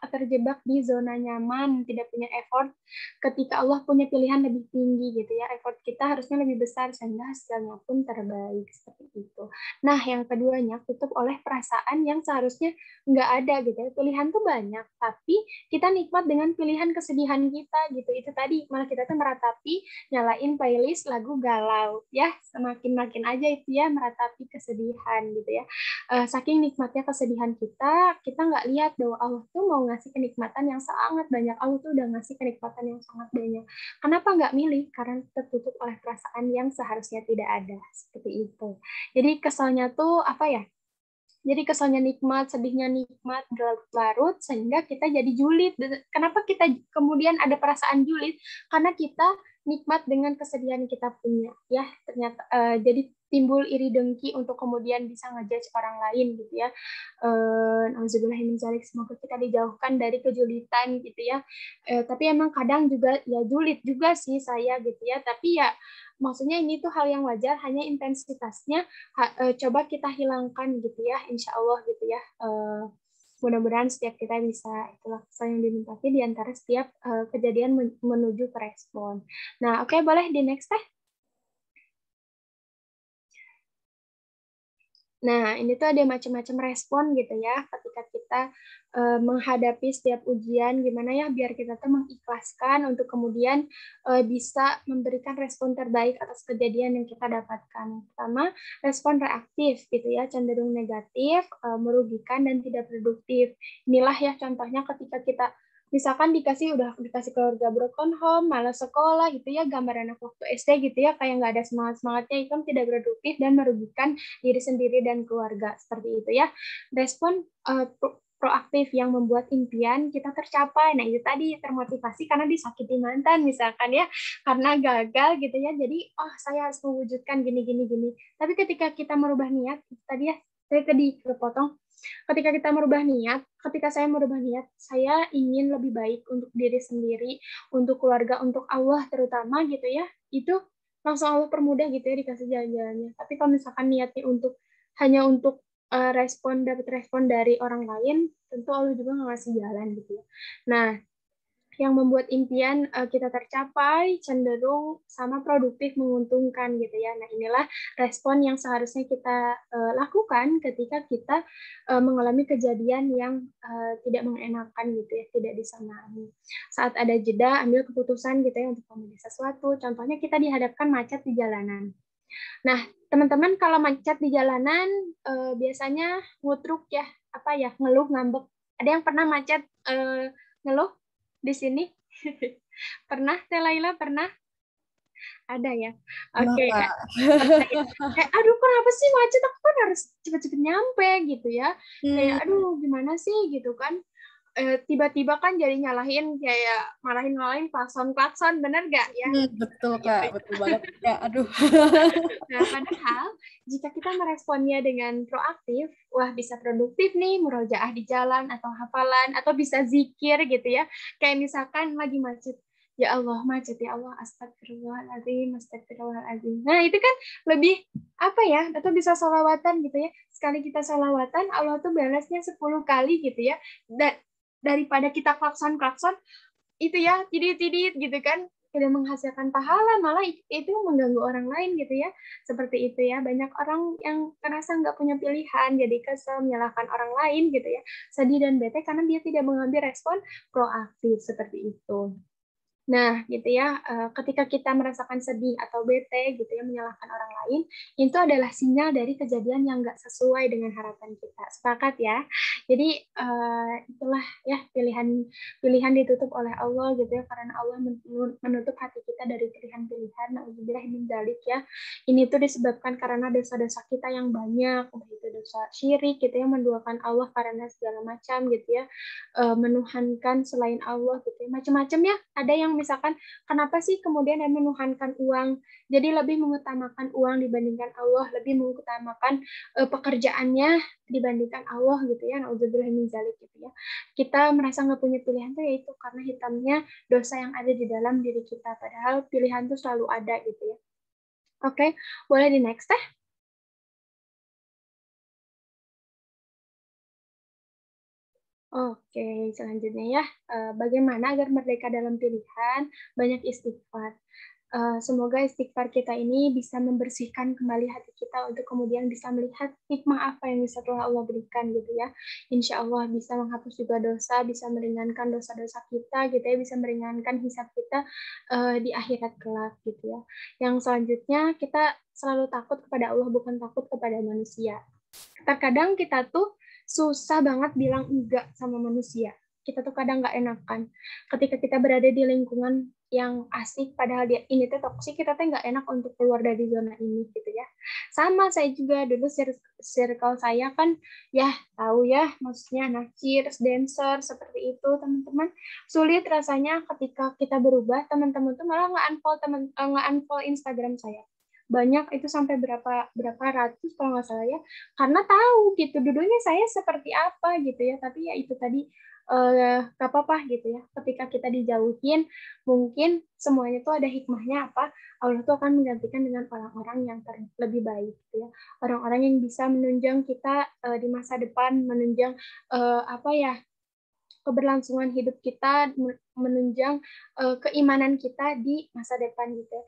Terjebak di zona nyaman, tidak punya effort. Ketika Allah punya pilihan lebih tinggi gitu ya, effort kita harusnya lebih besar, sehingga hasilnya pun terbaik, seperti itu. Nah, yang keduanya, tutup oleh perasaan yang seharusnya nggak ada gitu ya. Pilihan tuh banyak, tapi kita nikmat dengan pilihan kesedihan kita gitu. Itu tadi, malah kita tuh meratapi, nyalain playlist lagu galau. Ya, semakin-makin aja itu ya, meratapi kesedihan gitu ya. Saking nikmatnya kesedihan kita nggak lihat bahwa Allah tuh mau ngasih kenikmatan yang sangat banyak. Allah tuh udah ngasih kenikmatan yang sangat banyak. Kenapa nggak milih? Karena tertutup oleh perasaan yang seharusnya tidak ada. Seperti itu. Jadi kesalnya tuh apa ya? Jadi kesalnya nikmat, sedihnya nikmat, berlarut-larut, sehingga kita jadi julid. Kenapa kita kemudian ada perasaan julid? Karena kita nikmat dengan kesedihan kita punya. Ya, ternyata jadi timbul iri dengki untuk kemudian bisa ngejudge orang lain gitu ya. Semoga kita dijauhkan dari kejulitan gitu ya. Tapi emang kadang juga ya julid juga sih saya gitu ya. Tapi ya maksudnya ini tuh hal yang wajar, hanya intensitasnya coba kita hilangkan gitu ya, insya Allah gitu ya. Mudah-mudahan setiap kita bisa itulah yang dinikmati di antara setiap kejadian menuju ke respon. Nah, oke, boleh di next teh. Nah, ini tuh ada macam-macam respon gitu ya ketika kita menghadapi setiap ujian, gimana ya biar kita tuh mengikhlaskan untuk kemudian bisa memberikan respon terbaik atas kejadian yang kita dapatkan. Pertama, respon reaktif gitu ya, cenderung negatif, merugikan dan tidak produktif. Inilah ya contohnya ketika kita misalkan dikasih keluarga broken home, malas sekolah gitu ya, gambaran anak waktu SD gitu ya, kayak nggak ada semangat-semangatnya, itu tidak produktif dan merugikan diri sendiri dan keluarga, seperti itu ya. Respon proaktif yang membuat impian kita tercapai. Nah, itu tadi termotivasi karena disakiti mantan misalkan ya, karena gagal gitu ya. Jadi, saya harus mewujudkan gini. Tapi ketika kita merubah niat, tadi ya, saya tadi kepotong. Ketika saya merubah niat, saya ingin lebih baik untuk diri sendiri, untuk keluarga, untuk Allah terutama gitu ya. Itu langsung Allah permudah gitu ya, dikasih jalan-jalannya. Tapi kalau misalkan niatnya hanya untuk dapat respon dari orang lain, tentu Allah juga nggak ngasih jalan gitu ya. Nah, yang membuat impian kita tercapai cenderung sama produktif, menguntungkan gitu ya. Nah, inilah respon yang seharusnya kita lakukan ketika kita mengalami kejadian yang tidak mengenakan gitu ya, tidak disenangi. Saat ada jeda, ambil keputusan gitu ya untuk memilih sesuatu. Contohnya kita dihadapkan macet di jalanan. Nah, teman-teman kalau macet di jalanan biasanya ngutruk ya, ngeluh, ngambek. Ada yang pernah macet ngeluh di sini? Pernah, Teh Laila? Pernah? Ada ya? Oke. Kayak, aduh kenapa sih macet? Aku kan harus cepet-cepet nyampe gitu ya. Kayak, aduh gimana sih gitu kan. Tiba-tiba kan jadi nyalahin, kayak marahin klakson, bener gak ya? Betul Kak, betul banget. Ya, aduh. Nah, padahal jika kita meresponnya dengan proaktif, wah bisa produktif nih, murojaah di jalan atau hafalan, atau bisa zikir gitu ya. Kayak misalkan lagi macet, ya Allah macet, ya Allah, astagfirullahaladzim. Nah itu kan lebih atau bisa sholawatan gitu ya. Sekali kita sholawatan, Allah tuh balasnya 10 kali gitu ya. Daripada kita klakson itu ya, tidit gitu kan. tidak menghasilkan pahala, malah itu mengganggu orang lain gitu ya. Seperti itu ya, banyak orang yang merasa nggak punya pilihan, jadi kesel, menyalahkan orang lain gitu ya, sedih dan bete karena dia tidak mengambil respon proaktif seperti itu. Nah, gitu ya, ketika kita merasakan sedih atau bete gitu ya, menyalahkan orang lain, itu adalah sinyal dari kejadian yang nggak sesuai dengan harapan kita. Sepakat ya? Jadi, itulah ya pilihan ditutup oleh Allah gitu ya, karena Allah menutup hati kita dari pilihan-pilihan. Nauzubillah min dzalik ya. Ini tuh disebabkan karena dosa-dosa kita yang banyak, itu dosa syirik gitu ya, menduakan Allah karena segala macam gitu ya, menuhankan selain Allah gitu ya, macam-macam ya. Ada yang misalkan kenapa sih kemudian yang menuhankan uang, jadi lebih mengutamakan uang dibandingkan Allah, lebih mengutamakan pekerjaannya dibandingkan Allah gitu ya, nauzubillah min dzalik gitu ya. Kita merasa nggak punya pilihan tuh yaitu karena hitamnya dosa yang ada di dalam diri kita, padahal pilihan tuh selalu ada gitu ya. Oke, boleh di next teh. Oke, selanjutnya ya, bagaimana agar merdeka dalam pilihan, banyak istighfar. Semoga istighfar kita ini bisa membersihkan kembali hati kita untuk kemudian bisa melihat hikmah apa yang bisa Tuhan Allah berikan gitu ya. Insya Allah bisa menghapus juga dosa, bisa meringankan dosa-dosa kita gitu ya, bisa meringankan hisab kita di akhirat kelak gitu ya. Yang selanjutnya kita selalu takut kepada Allah, bukan takut kepada manusia. Terkadang kita tuh susah banget bilang enggak sama manusia. Kita tuh kadang nggak enakan. Ketika kita berada di lingkungan yang asik, padahal dia ini tuh toksik, kita tuh nggak enak untuk keluar dari zona ini gitu ya. Sama saya juga dulu circle saya kan ya tahu ya, maksudnya anak cheers, dancer seperti itu teman-teman. Sulit rasanya ketika kita berubah, teman-teman tuh malah nge-unfollow Instagram saya. Banyak itu sampai berapa ratus kalau nggak salah ya, karena tahu gitu dulunya saya seperti apa gitu ya, tapi ya itu tadi gak apa-apa gitu ya, ketika kita dijauhin mungkin semuanya tuh ada hikmahnya apa, Allah tuh akan menggantikan dengan orang-orang yang lebih baik gitu ya, orang-orang yang bisa menunjang kita di masa depan, menunjang apa ya, keberlangsungan hidup kita, menunjang keimanan kita di masa depan gitu.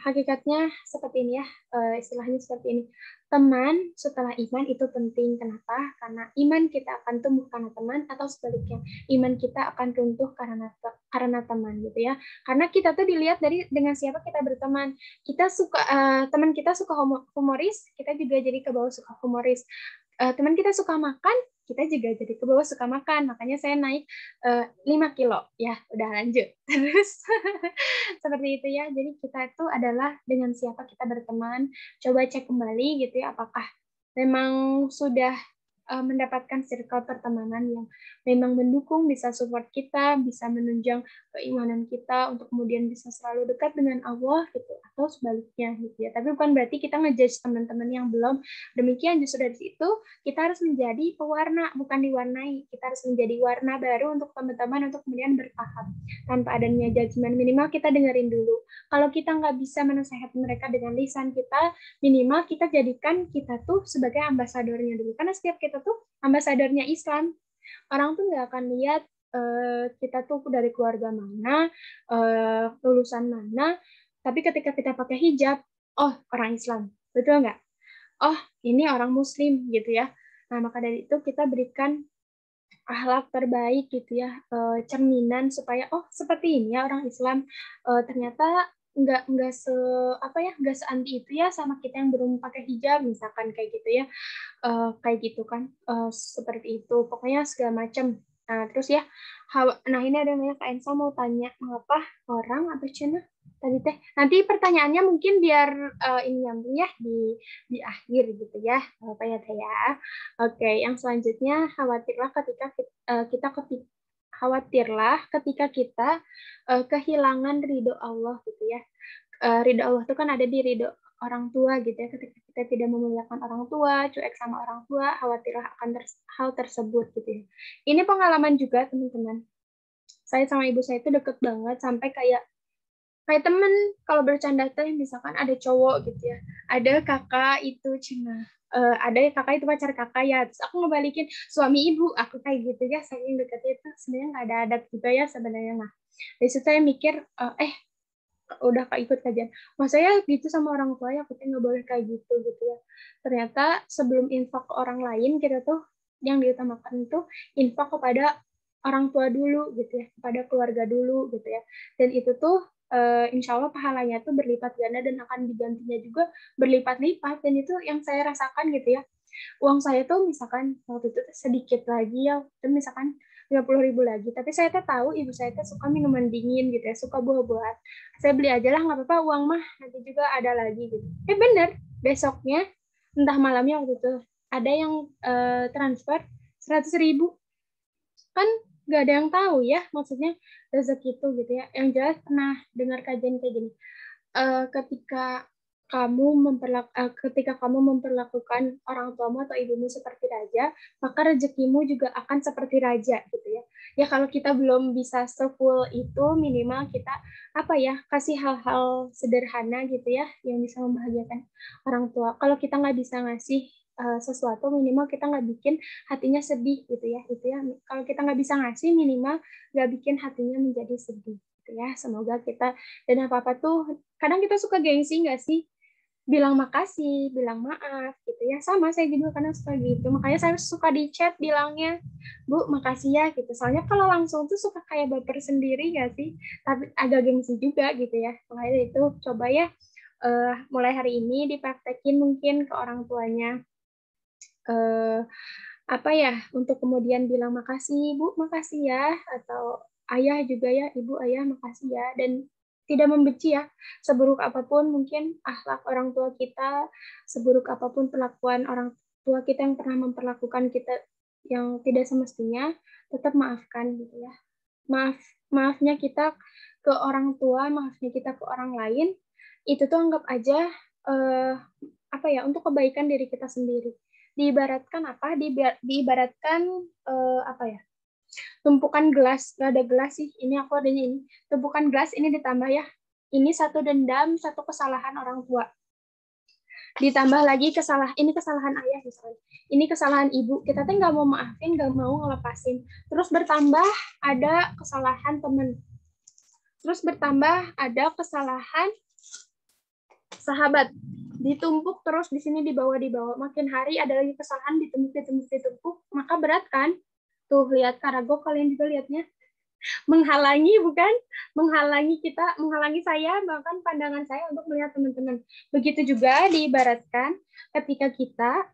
Hakikatnya seperti ini ya, istilahnya seperti ini. Teman setelah iman itu penting. Kenapa? Karena iman kita akan tumbuh karena teman, atau sebaliknya, iman kita akan runtuh karena teman gitu ya. Karena kita tuh dilihat dari dengan siapa kita berteman. Kita suka teman kita suka humoris, kita juga jadi ke bawah suka humoris. Teman kita suka makan, kita juga jadi ke bawah suka makan. Makanya saya naik 5 kilo. Ya, udah lanjut. Terus seperti itu ya. Jadi kita itu adalah dengan siapa kita berteman. Coba cek kembali gitu ya, apakah memang sudah mendapatkan circle pertemanan yang memang mendukung, bisa support kita, bisa menunjang keimanan kita untuk kemudian bisa selalu dekat dengan Allah gitu, atau sebaliknya gitu ya. Tapi bukan berarti kita ngejudge teman-teman yang belum demikian, justru dari situ kita harus menjadi pewarna, bukan diwarnai. Kita harus menjadi warna baru untuk teman-teman untuk kemudian bertahap tanpa adanya judgement. Minimal kita dengerin dulu. Kalau kita nggak bisa menasehati mereka dengan lisan kita, minimal kita jadikan kita tuh sebagai ambasadornya dulu. Karena setiap kita tuh ambasadornya Islam. Orang tuh nggak akan lihat kita tuh dari keluarga mana, lulusan mana, tapi ketika kita pakai hijab, oh orang Islam, betul nggak? Oh ini orang Muslim gitu ya. Nah maka dari itu kita berikan akhlak terbaik gitu ya, cerminan supaya oh seperti ini ya orang Islam, ternyata nggak nggak seanti itu ya sama kita yang belum pakai hijab misalkan kayak gitu ya, kayak gitu kan, seperti itu pokoknya segala macam. Nah terus ya, nah ini ada namanya Kak Ensa mau tanya, mengapa orang atau Cina tadi teh, nanti pertanyaannya mungkin biar ini nyambung ya di akhir gitu ya, apa ya teh ya. Oke, yang selanjutnya khawatirlah ketika kita kehilangan ridho Allah gitu ya. Ridho Allah itu kan ada di ridho orang tua gitu ya. Ketika kita tidak memuliakan orang tua, cuek sama orang tua, khawatirlah akan hal tersebut gitu ya. Ini pengalaman juga teman-teman. Saya sama ibu saya itu deket banget sampai kayak temen kalau bercanda tuh misalkan ada cowok gitu ya, ada kakak itu Cina, ada kakak itu pacar kakak ya, terus aku ngebalikin suami ibu aku kayak gitu ya, saking dekatnya itu sebenarnya nggak ada adat juga ya sebenarnya. Nah Dari situ saya mikir, udah ikut kajian. Mas saya gitu sama orang tua ya, aku nggak boleh kayak gitu ya. Ternyata sebelum infak ke orang lain, kita tuh yang diutamakan itu infak kepada orang tua dulu gitu ya, kepada keluarga dulu gitu ya. Dan itu tuh insya Allah pahalanya tuh berlipat ganda dan akan digantinya juga berlipat-lipat. Dan itu yang saya rasakan gitu ya. Uang saya tuh misalkan waktu itu sedikit lagi ya, itu misalkan 50.000 lagi. Tapi saya tuh tahu ibu saya tuh suka minuman dingin gitu ya, suka buah-buahan. Saya beli aja lah, nggak apa-apa, uang mah nanti juga ada lagi gitu. Bener, besoknya entah malamnya waktu itu ada yang transfer 100.000. Kan nggak ada yang tahu ya, maksudnya rezeki itu gitu ya. Yang jelas pernah dengar kajian kayak gini. Ketika kamu memperlakukan orang tuamu atau ibumu seperti raja, maka rezekimu juga akan seperti raja gitu ya. Ya kalau kita belum bisa sefull itu, minimal kita kasih hal-hal sederhana gitu ya yang bisa membahagiakan orang tua. Kalau kita nggak bisa ngasih sesuatu, minimal kita nggak bikin hatinya sedih gitu ya. Itu ya. Kalau kita nggak bisa ngasih, minimal nggak bikin hatinya menjadi sedih. Ya, semoga kita dan apa-apa tuh kadang kita suka gengsi nggak sih, bilang makasih, bilang maaf gitu ya. Sama saya juga kadang suka gitu, makanya saya suka di chat bilangnya, Bu makasih ya gitu. Soalnya kalau langsung tuh suka kayak baper sendiri nggak sih, tapi agak gengsi juga gitu ya. Makanya itu coba ya mulai hari ini dipraktekin mungkin ke orang tuanya, untuk kemudian bilang makasih Bu, makasih ya, atau ayah juga ya, ibu ayah makasih ya, dan tidak membenci ya, seburuk apapun mungkin akhlak orang tua kita, seburuk apapun perlakuan orang tua kita yang pernah memperlakukan kita yang tidak semestinya, tetap maafkan gitu ya. Maafnya kita ke orang tua, maafnya kita ke orang lain, itu tuh anggap aja untuk kebaikan diri kita sendiri. Diibaratkan diibaratkan tumpukan gelas, nggak ada gelas sih, ini aku adanya ini, tumpukan gelas ini ditambah ya, ini satu dendam, satu kesalahan orang tua, ditambah lagi ini kesalahan ayah misalnya, ini kesalahan ibu, kita tuh nggak mau maafin, nggak mau ngelepasin, terus bertambah ada kesalahan teman, terus bertambah ada kesalahan sahabat, ditumpuk terus di sini di bawah, makin hari ada lagi kesalahan, ditumpuk, maka berat kan? Tuh lihat karago, kalian juga lihatnya menghalangi, bukan menghalangi saya, bahkan pandangan saya untuk melihat teman-teman. Begitu juga diibaratkan ketika kita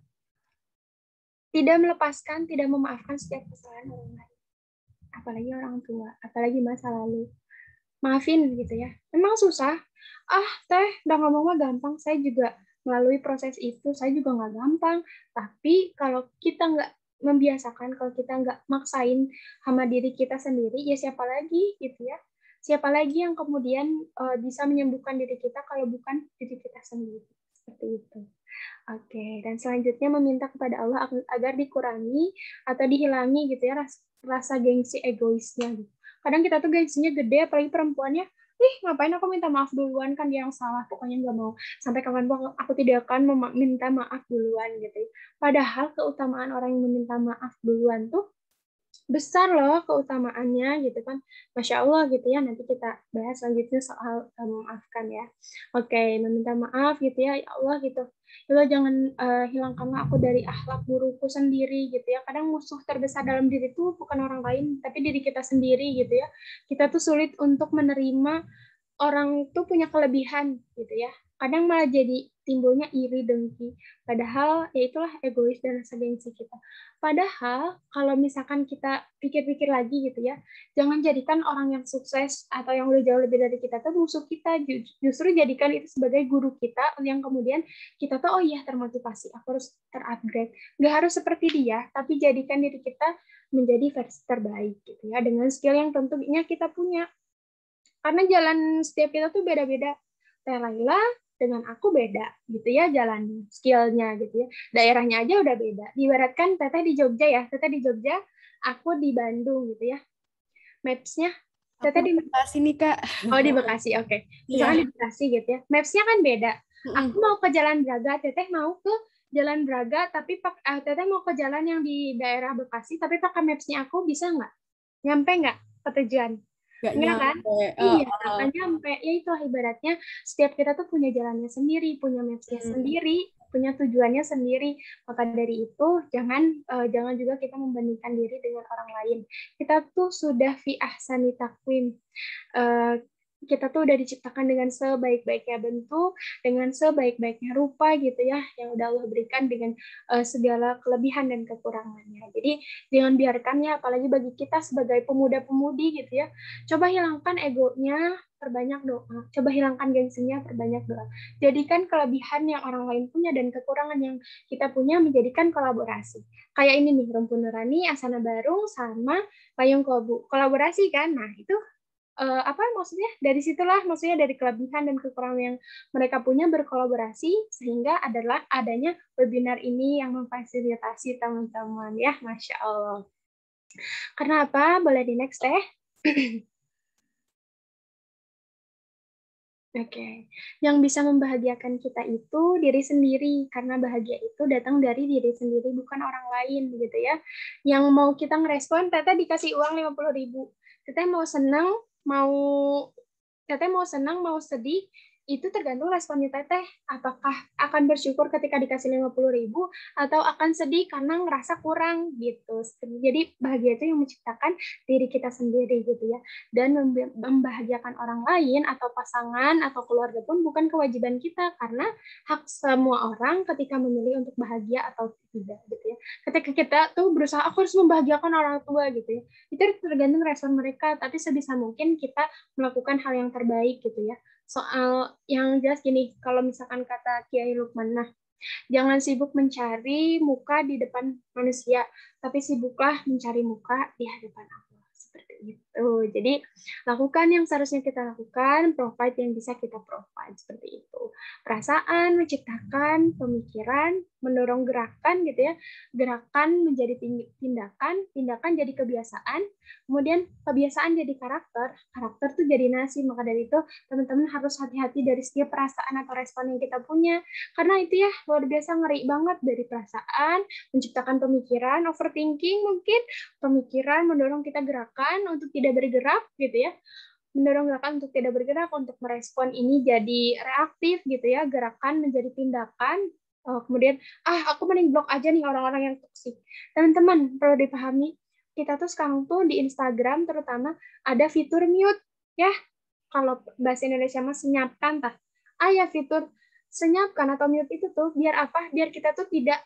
tidak melepaskan, tidak memaafkan setiap kesalahan orang lain, apalagi orang tua, apalagi masa lalu. Maafin gitu ya, memang susah. Teh udah ngomong mah gampang, saya juga melalui proses itu, saya juga nggak gampang. Tapi kalau kita nggak membiasakan, kalau kita nggak maksain sama diri kita sendiri, ya siapa lagi gitu ya? Siapa lagi yang kemudian bisa menyembuhkan diri kita kalau bukan diri kita sendiri? Seperti itu. Oke, dan selanjutnya meminta kepada Allah agar dikurangi atau dihilangi gitu ya rasa gengsi egoisnya gitu. Kadang kita tuh gengsinya gede, apalagi perempuannya, ngapain aku minta maaf duluan, kan dia yang salah, pokoknya nggak mau. Sampai kapanpun aku tidak akan meminta maaf duluan gitu. Padahal keutamaan orang yang meminta maaf duluan tuh besar loh keutamaannya gitu kan. Masya Allah gitu ya, nanti kita bahas selanjutnya soal memaafkan ya. Oke, meminta maaf gitu ya Allah gitu. Ya Allah jangan hilangkanlah aku dari akhlak burukku sendiri gitu ya. Kadang musuh terbesar dalam diri itu bukan orang lain, tapi diri kita sendiri gitu ya. Kita tuh sulit untuk menerima orang tuh punya kelebihan gitu ya. Kadang malah jadi timbulnya iri, dengki. Padahal ya itulah egois dan rasa gengsi kita. Padahal kalau misalkan kita pikir-pikir lagi gitu ya, jangan jadikan orang yang sukses atau yang udah jauh lebih dari kita tuh musuh kita. Justru jadikan itu sebagai guru kita yang kemudian kita tuh termotivasi, aku harus terupgrade. Nggak harus seperti dia, tapi jadikan diri kita menjadi versi terbaik gitu ya, dengan skill yang tentunya kita punya. Karena jalan setiap kita tuh beda-beda. Teh Laila dengan aku beda gitu ya jalannya, skillnya gitu ya. Daerahnya aja udah beda. Diibaratkan Teteh di Jogja ya, Teteh di Jogja, aku di Bandung gitu ya. Maps-nya Teteh di Bekasi nih, Kak. Oh, di Bekasi, oke. Misalkan di Bekasi gitu ya. Maps-nya kan beda. Aku mau ke Jalan Braga, Teteh mau ke Jalan Braga, tapi Teteh mau ke jalan yang di daerah Bekasi, tapi pakai Maps-nya aku bisa nggak? Nyampe nggak ke tujuan? nggak Enggak kan? nyampe. Iya, nggak nyampe. Ya itulah ibaratnya setiap kita tuh punya jalannya sendiri, punya mapsnya sendiri, punya tujuannya sendiri. Maka dari itu jangan juga kita membandingkan diri dengan orang lain. Kita tuh sudah fi ahsani taqwim. Kita tuh udah diciptakan dengan sebaik-baiknya bentuk, dengan sebaik-baiknya rupa gitu ya, yang udah Allah berikan dengan segala kelebihan dan kekurangannya. Jadi jangan biarkan ya, apalagi bagi kita sebagai pemuda-pemudi gitu ya, coba hilangkan egonya, perbanyak doa. Coba hilangkan gengsinya, perbanyak doa. Jadikan kelebihan yang orang lain punya dan kekurangan yang kita punya menjadikan kolaborasi. Kayak ini nih, Rumpun Nurani, Asana Barung, sama Payung Kolbu. Kolaborasi kan? Nah, itu apa maksudnya dari situlah maksudnya dari kelebihan dan kekurangan yang mereka punya berkolaborasi sehingga adanya webinar ini yang memfasilitasi teman-teman ya, Masya Allah. Kenapa? Boleh di next deh. Oke, yang bisa membahagiakan kita itu diri sendiri, karena bahagia itu datang dari diri sendiri, bukan orang lain, gitu ya. Yang mau kita ngerespon, Teteh dikasih uang 50.000, Teteh mau senang, mau sedih, itu tergantung responnya Teteh. Apakah akan bersyukur ketika dikasih 50.000 atau akan sedih karena ngerasa kurang gitu. Jadi bahagia itu yang menciptakan diri kita sendiri gitu ya. Dan membahagiakan orang lain atau pasangan atau keluarga pun bukan kewajiban kita, karena hak semua orang ketika memilih untuk bahagia atau tidak gitu ya. Ketika kita tuh berusaha aku harus membahagiakan orang tua gitu ya, itu tergantung respon mereka, tapi sebisa mungkin kita melakukan hal yang terbaik gitu ya. Soal yang jelas gini, kalau misalkan kata Kiai Lukman, nah, jangan sibuk mencari muka di depan manusia, tapi sibuklah mencari muka di hadapan Allah. Seperti itu. Jadi, lakukan yang seharusnya kita lakukan, provide yang bisa kita provide. Seperti itu. Perasaan, menciptakan, pemikiran, mendorong gerakan gitu ya. Gerakan menjadi tindakan, tindakan jadi kebiasaan, kemudian kebiasaan jadi karakter, karakter tuh jadi nasib. Maka dari itu, teman-teman harus hati-hati dari setiap perasaan atau respon yang kita punya. Karena itu ya, luar biasa ngeri banget dari perasaan, menciptakan pemikiran, overthinking mungkin, pemikiran mendorong kita gerakan untuk tidak bergerak gitu ya, mendorong gerakan untuk tidak bergerak, untuk merespon ini jadi reaktif gitu ya, gerakan menjadi tindakan, kemudian aku mending blok aja nih orang-orang yang toksik. Teman-teman perlu dipahami, kita tuh sekarang tuh di Instagram terutama ada fitur mute ya, kalau bahasa Indonesia mah senyapkan tah. Ya fitur senyapkan atau mute itu tuh biar apa? Biar kita tuh tidak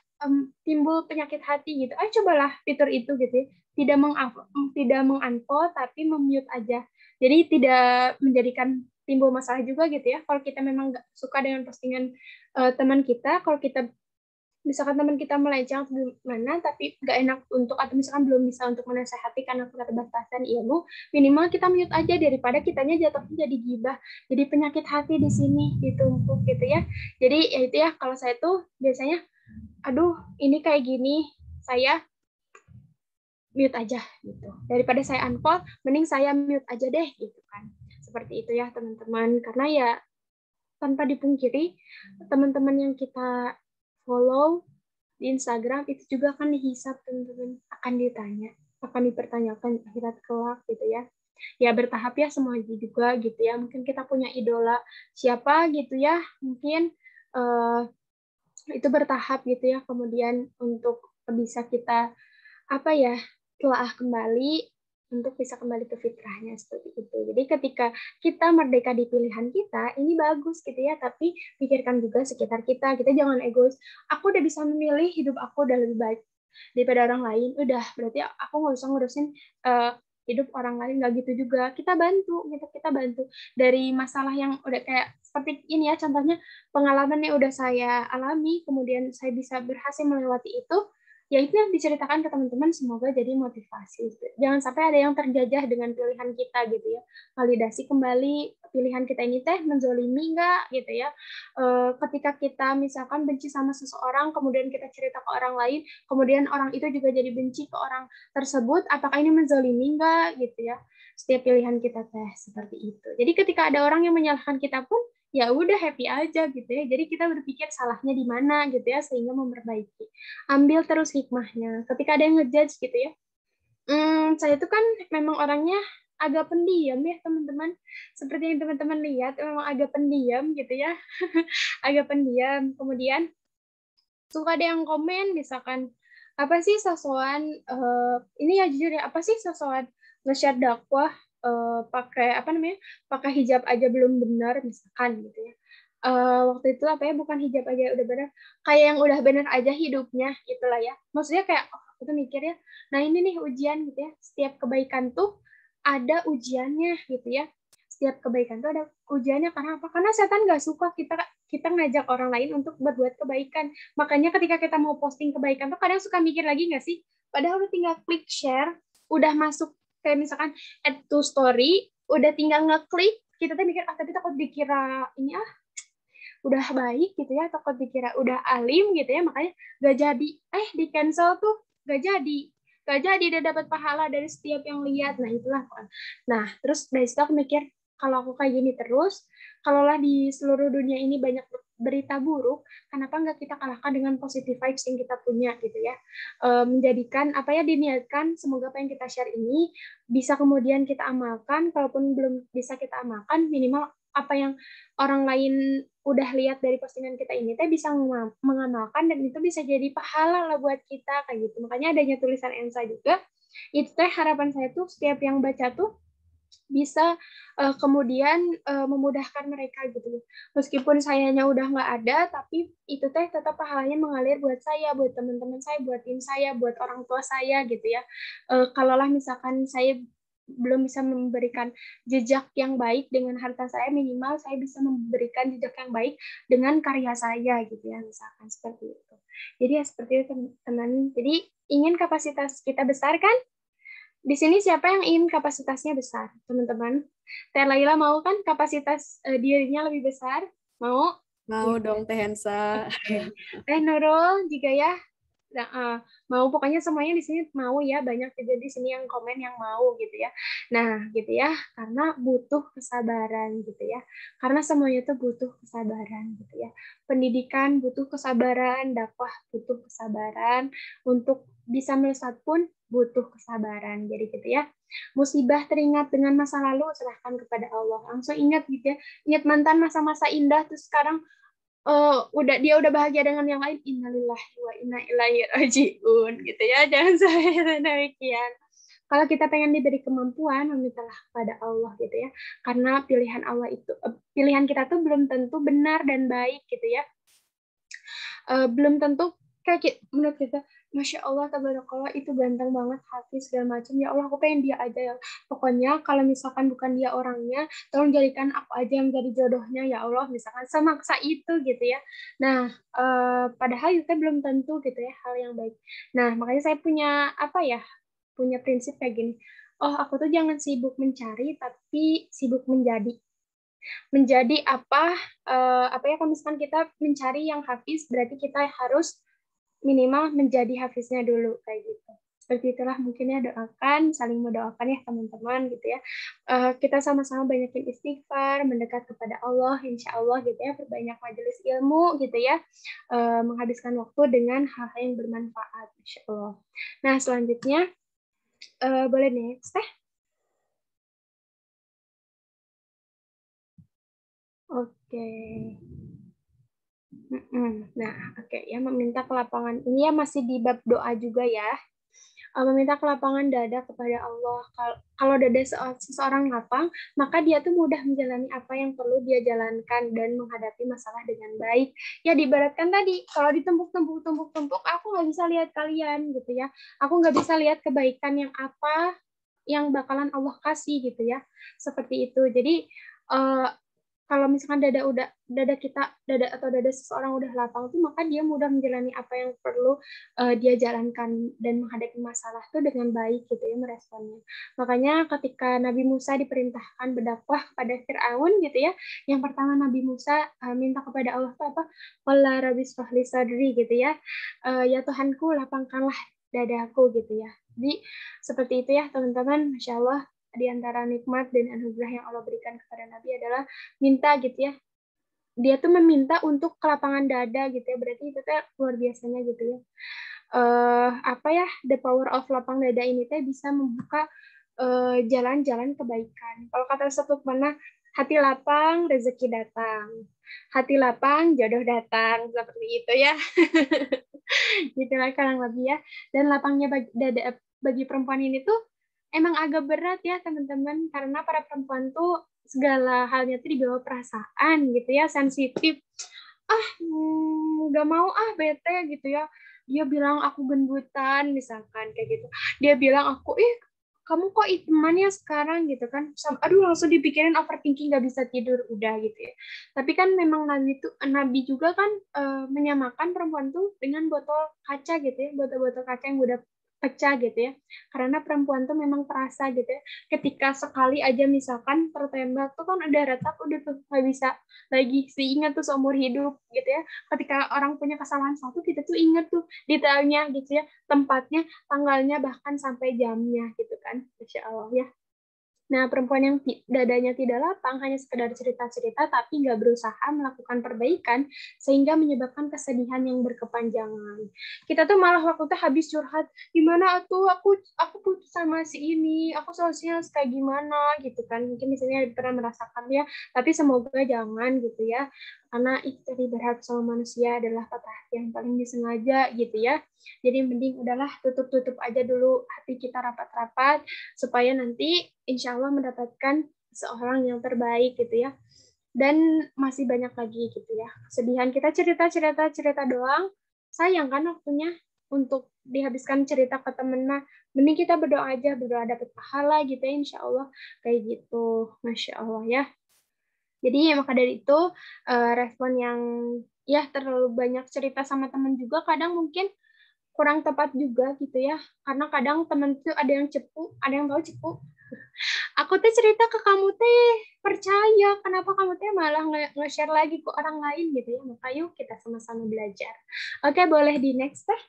timbul penyakit hati gitu. Cobalah fitur itu gitu ya. Tidak mengunfollow tapi memute aja. Jadi tidak menjadikan timbul masalah juga gitu ya. Kalau kita memang nggak suka dengan postingan teman kita, kalau kita misalkan teman kita melenceng atau gimana, tapi nggak enak untuk, atau misalkan belum bisa untuk menasehati karena keterbatasan ilmu, minimal kita mute aja daripada kitanya jatuhnya jadi gibah, jadi penyakit hati di sini ditumpuk gitu ya. Jadi ya itu ya, kalau saya tuh biasanya, aduh ini kayak gini, saya mute aja gitu. Daripada saya unfollow, mending saya mute aja deh gitu kan. Seperti itu ya teman-teman, karena ya tanpa dipungkiri teman-teman yang kita follow di Instagram itu juga akan dihisap teman-teman, akan ditanya, akan dipertanyakan akhirat kelak gitu ya. Ya bertahap ya semuanya juga gitu ya. Mungkin kita punya idola siapa gitu ya, mungkin itu bertahap gitu ya. Kemudian untuk bisa kita telah kembali untuk bisa kembali ke fitrahnya seperti itu. Jadi ketika kita merdeka di pilihan kita, ini bagus gitu ya, tapi pikirkan juga sekitar kita. Kita jangan egois. Aku udah bisa memilih, hidup aku udah lebih baik daripada orang lain. Udah, berarti aku nggak usah ngurusin hidup orang lain. Nggak gitu juga. Kita bantu dari masalah yang udah kayak seperti ini ya, contohnya pengalaman yang udah saya alami, kemudian saya bisa berhasil melewati itu. Ya itu yang diceritakan ke teman-teman, semoga jadi motivasi. Jangan sampai ada yang terjajah dengan pilihan kita gitu ya. Validasi kembali pilihan kita ini teh menzolimi nggak gitu ya. Ketika kita misalkan benci sama seseorang, kemudian kita cerita ke orang lain, kemudian orang itu juga jadi benci ke orang tersebut, apakah ini menzolimi nggak gitu ya. Setiap pilihan kita teh seperti itu. Jadi ketika ada orang yang menyalahkan kita pun, ya udah happy aja gitu ya. Jadi kita berpikir salahnya di mana gitu ya, sehingga memperbaiki. Ambil terus hikmahnya. Ketika ada yang ngejudge gitu ya, saya itu kan memang orangnya agak pendiam ya teman-teman. Seperti yang teman-teman lihat, memang agak pendiam gitu ya. Agak pendiam. Kemudian suka ada yang komen misalkan, apa sih sosokan ini ya jujur ya, apa sih sosokan nge-share dakwah pakai apa namanya, pakai hijab aja belum benar misalkan gitu ya. Waktu itu apa ya, bukan hijab aja udah benar, kayak yang udah benar aja hidupnya itulah ya. Maksudnya kayak aku tuh mikir ya, nah ini nih ujian gitu ya, setiap kebaikan tuh ada ujiannya gitu ya. Setiap kebaikan tuh ada ujiannya, karena apa? Karena setan nggak suka kita kita ngajak orang lain untuk berbuat kebaikan. Makanya ketika kita mau posting kebaikan tuh kadang suka mikir lagi nggak sih? Padahal udah tinggal klik share, udah masuk kayak misalkan add to story, udah tinggal ngeklik, kita tuh mikir, tapi takut dikira ini udah baik gitu ya, takut dikira udah alim gitu ya, makanya gak jadi, di cancel tuh gak jadi dia dapat pahala dari setiap yang lihat. Nah itulah kan. Nah terus dari situ aku mikir, kalau aku kayak gini terus, kalaulah di seluruh dunia ini banyak berita buruk, kenapa nggak kita kalahkan dengan positive vibes yang kita punya gitu ya. Menjadikan apa ya, diniatkan semoga apa yang kita share ini bisa kemudian kita amalkan, kalaupun belum bisa kita amalkan, minimal apa yang orang lain udah lihat dari postingan kita ini teh bisa mengamalkan, dan itu bisa jadi pahala lah buat kita kayak gitu. Makanya adanya tulisan Ensa juga, itu teh harapan saya tuh setiap yang baca tuh bisa kemudian memudahkan mereka gitu. Meskipun sayanya udah nggak ada, tapi itu teh tetap pahalanya mengalir buat saya, buat teman-teman saya, buat tim saya, buat orang tua saya gitu ya. Kalaulah misalkan saya belum bisa memberikan jejak yang baik dengan harta saya, minimal saya bisa memberikan jejak yang baik dengan karya saya gitu ya, misalkan seperti itu. Jadi ya seperti itu teman-teman. Jadi ingin kapasitas kita besar kan? Di sini siapa yang ingin kapasitasnya besar, teman-teman? Teh Laila mau kan kapasitas dirinya lebih besar? Mau? Mau dong Teh Hensa. Okay. Teh Nurul juga ya? Nah, mau, pokoknya semuanya di sini mau ya, banyak juga di sini yang komen yang mau gitu ya. Nah, gitu ya, karena butuh kesabaran gitu ya. Karena semuanya itu butuh kesabaran gitu ya. Pendidikan butuh kesabaran, dakwah butuh kesabaran, untuk bisa melesat pun butuh kesabaran. Jadi gitu ya. Musibah teringat dengan masa lalu, serahkan kepada Allah. Langsung ingat gitu ya. Ingat mantan masa-masa indah, terus sekarang dia udah bahagia dengan yang lain, innalillahi wa inna ilaihi rajiun gitu ya. Jangan sampai demikian. Kalau kita pengen diberi kemampuan, memintalah kepada Allah gitu ya, karena pilihan Allah itu pilihan kita tuh belum tentu benar dan baik gitu ya. Belum tentu kayak menurut kita, Masya Allah, tabarakallah, itu ganteng banget, Hafiz, segala macam. Ya Allah, aku pengen dia aja ya. Pokoknya kalau misalkan bukan dia orangnya, tolong jadikan aku aja yang jadi jodohnya, ya Allah, misalkan semaksa itu gitu ya. Nah, padahal itu belum tentu gitu ya, hal yang baik. Nah, makanya saya punya punya prinsip kayak gini. Oh, aku tuh jangan sibuk mencari, tapi sibuk menjadi. Menjadi apa ya, kalau misalkan kita mencari yang hafiz, berarti kita harus minimal menjadi hafiznya dulu kayak gitu. Seperti itulah mungkin ya, doakan, saling mendoakan ya teman-teman gitu ya. Kita sama-sama banyakin istighfar, mendekat kepada Allah, insya Allah gitu ya, perbanyak majelis ilmu gitu ya, menghabiskan waktu dengan hal-hal yang bermanfaat, insya Allah. Nah selanjutnya boleh next teh. Oke. Nah, oke ya, meminta ke lapangan. Ini ya masih di bab doa juga ya. Meminta ke lapangan dada kepada Allah. Kalau dada seseorang lapang, maka dia tuh mudah menjalani apa yang perlu dia jalankan dan menghadapi masalah dengan baik. Ya diibaratkan tadi, kalau ditumpuk, aku nggak bisa lihat kalian gitu ya. Aku nggak bisa lihat kebaikan yang apa yang bakalan Allah kasih gitu ya. Seperti itu. Jadi kalau misalkan dada seseorang udah lapang tuh, maka dia mudah menjalani apa yang perlu dia jalankan dan menghadapi masalah tuh dengan baik gitu ya, meresponnya. Makanya ketika Nabi Musa diperintahkan berdakwah kepada Fir'aun gitu ya, yang pertama Nabi Musa minta kepada Allah tuh apa? Qala rabbi shrah li sadri gitu ya. Ya Tuhanku, lapangkanlah dadaku gitu ya. Jadi seperti itu ya teman-teman, Masya Allah. Di antara nikmat dan anugerah yang Allah berikan kepada Nabi adalah minta gitu ya. Dia tuh meminta untuk kelapangan dada gitu ya. Berarti itu tuh luar biasanya gitu ya. The power of lapang dada ini tuh bisa membuka jalan-jalan kebaikan. Kalau kata Ustaz Lukman, hati lapang, rezeki datang. Hati lapang, jodoh datang. Seperti itu ya. Gitulah kurang lebih ya. Dan lapangnya bagi perempuan ini tuh emang agak berat ya teman-teman. Karena para perempuan tuh segala halnya tuh dibawa perasaan gitu ya, sensitif. Gak mau bete gitu ya. Dia bilang aku gendutan misalkan kayak gitu. Dia bilang aku kamu kok iteman ya sekarang gitu kan. Aduh langsung dipikirin overthinking, gak bisa tidur udah gitu ya. Tapi kan memang Nabi juga kan menyamakan perempuan tuh dengan botol kaca gitu ya, botol-botol kaca yang udah pecah gitu ya. Karena perempuan tuh memang terasa gitu ya. Ketika sekali aja misalkan tertembak tuh kan udah retak, udah tuh nggak bisa lagi ingat tuh seumur hidup gitu ya. Ketika orang punya kesalahan satu, kita tuh ingat tuh detailnya gitu ya, tempatnya, tanggalnya, bahkan sampai jamnya gitu kan. Masya Allah ya. Nah, perempuan yang dadanya tidak lapang hanya sekedar cerita-cerita tapi nggak berusaha melakukan perbaikan sehingga menyebabkan kesedihan yang berkepanjangan. Kita tuh malah waktu itu habis curhat, gimana tuh aku putus sama si ini, aku solusinya kayak gimana gitu kan. Mungkin misalnya pernah merasakan ya, tapi semoga jangan gitu ya. Karena istri berhak sama manusia adalah patah hati yang paling disengaja gitu ya. Jadi mending udahlah tutup-tutup aja dulu hati kita rapat-rapat supaya nanti insya Allah mendapatkan seorang yang terbaik gitu ya. Dan masih banyak lagi gitu ya. Kesedihan kita cerita doang. Sayang kan waktunya untuk dihabiskan cerita ke temen mah. Mending kita berdoa aja, berdoa dapat pahala gitu ya insya Allah. Kayak gitu. Masya Allah ya. Jadi maka dari itu respon yang ya terlalu banyak cerita sama temen juga kadang mungkin kurang tepat juga gitu ya. Karena kadang temen tuh ada yang cepu, ada yang tahu cepu. Aku tuh cerita ke kamu teh percaya, kenapa kamu teh malah nge-share lagi ke orang lain gitu ya. Maka yuk kita sama-sama belajar. Oke, boleh di next teh.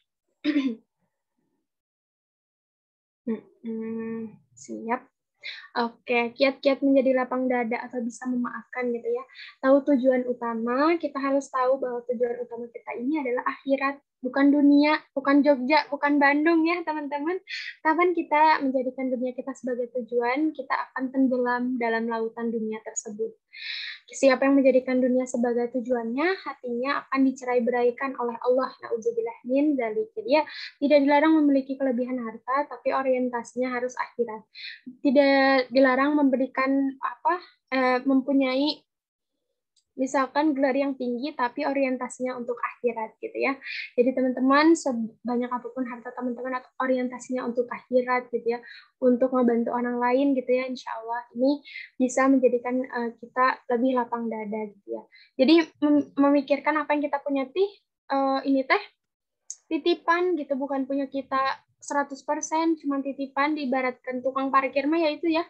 Siap. Oke, kiat-kiat menjadi lapang dada atau bisa memaafkan gitu ya. Tahu tujuan utama, kita harus tahu bahwa tujuan utama kita ini adalah akhirat, bukan dunia, bukan Jogja, bukan Bandung ya teman-teman. Kapan kita menjadikan dunia kita sebagai tujuan, kita akan tenggelam dalam lautan dunia tersebut. Siapa yang menjadikan dunia sebagai tujuannya, hatinya akan dicerai-beraikan oleh Allah. Na'udzubillah min dzalik. Jadi ya, tidak dilarang memiliki kelebihan harta, tapi orientasinya harus akhirat. Tidak dilarang memberikan mempunyai misalkan gelar yang tinggi tapi orientasinya untuk akhirat gitu ya. Jadi teman-teman sebanyak apapun harta teman-teman atau orientasinya untuk akhirat gitu ya, untuk membantu orang lain gitu ya, insya Allah ini bisa menjadikan kita lebih lapang dada gitu ya. Jadi memikirkan apa yang kita punya ini teh titipan gitu, bukan punya kita 100%, cuma titipan. Diibaratkan tukang parkir mah ya itu ya,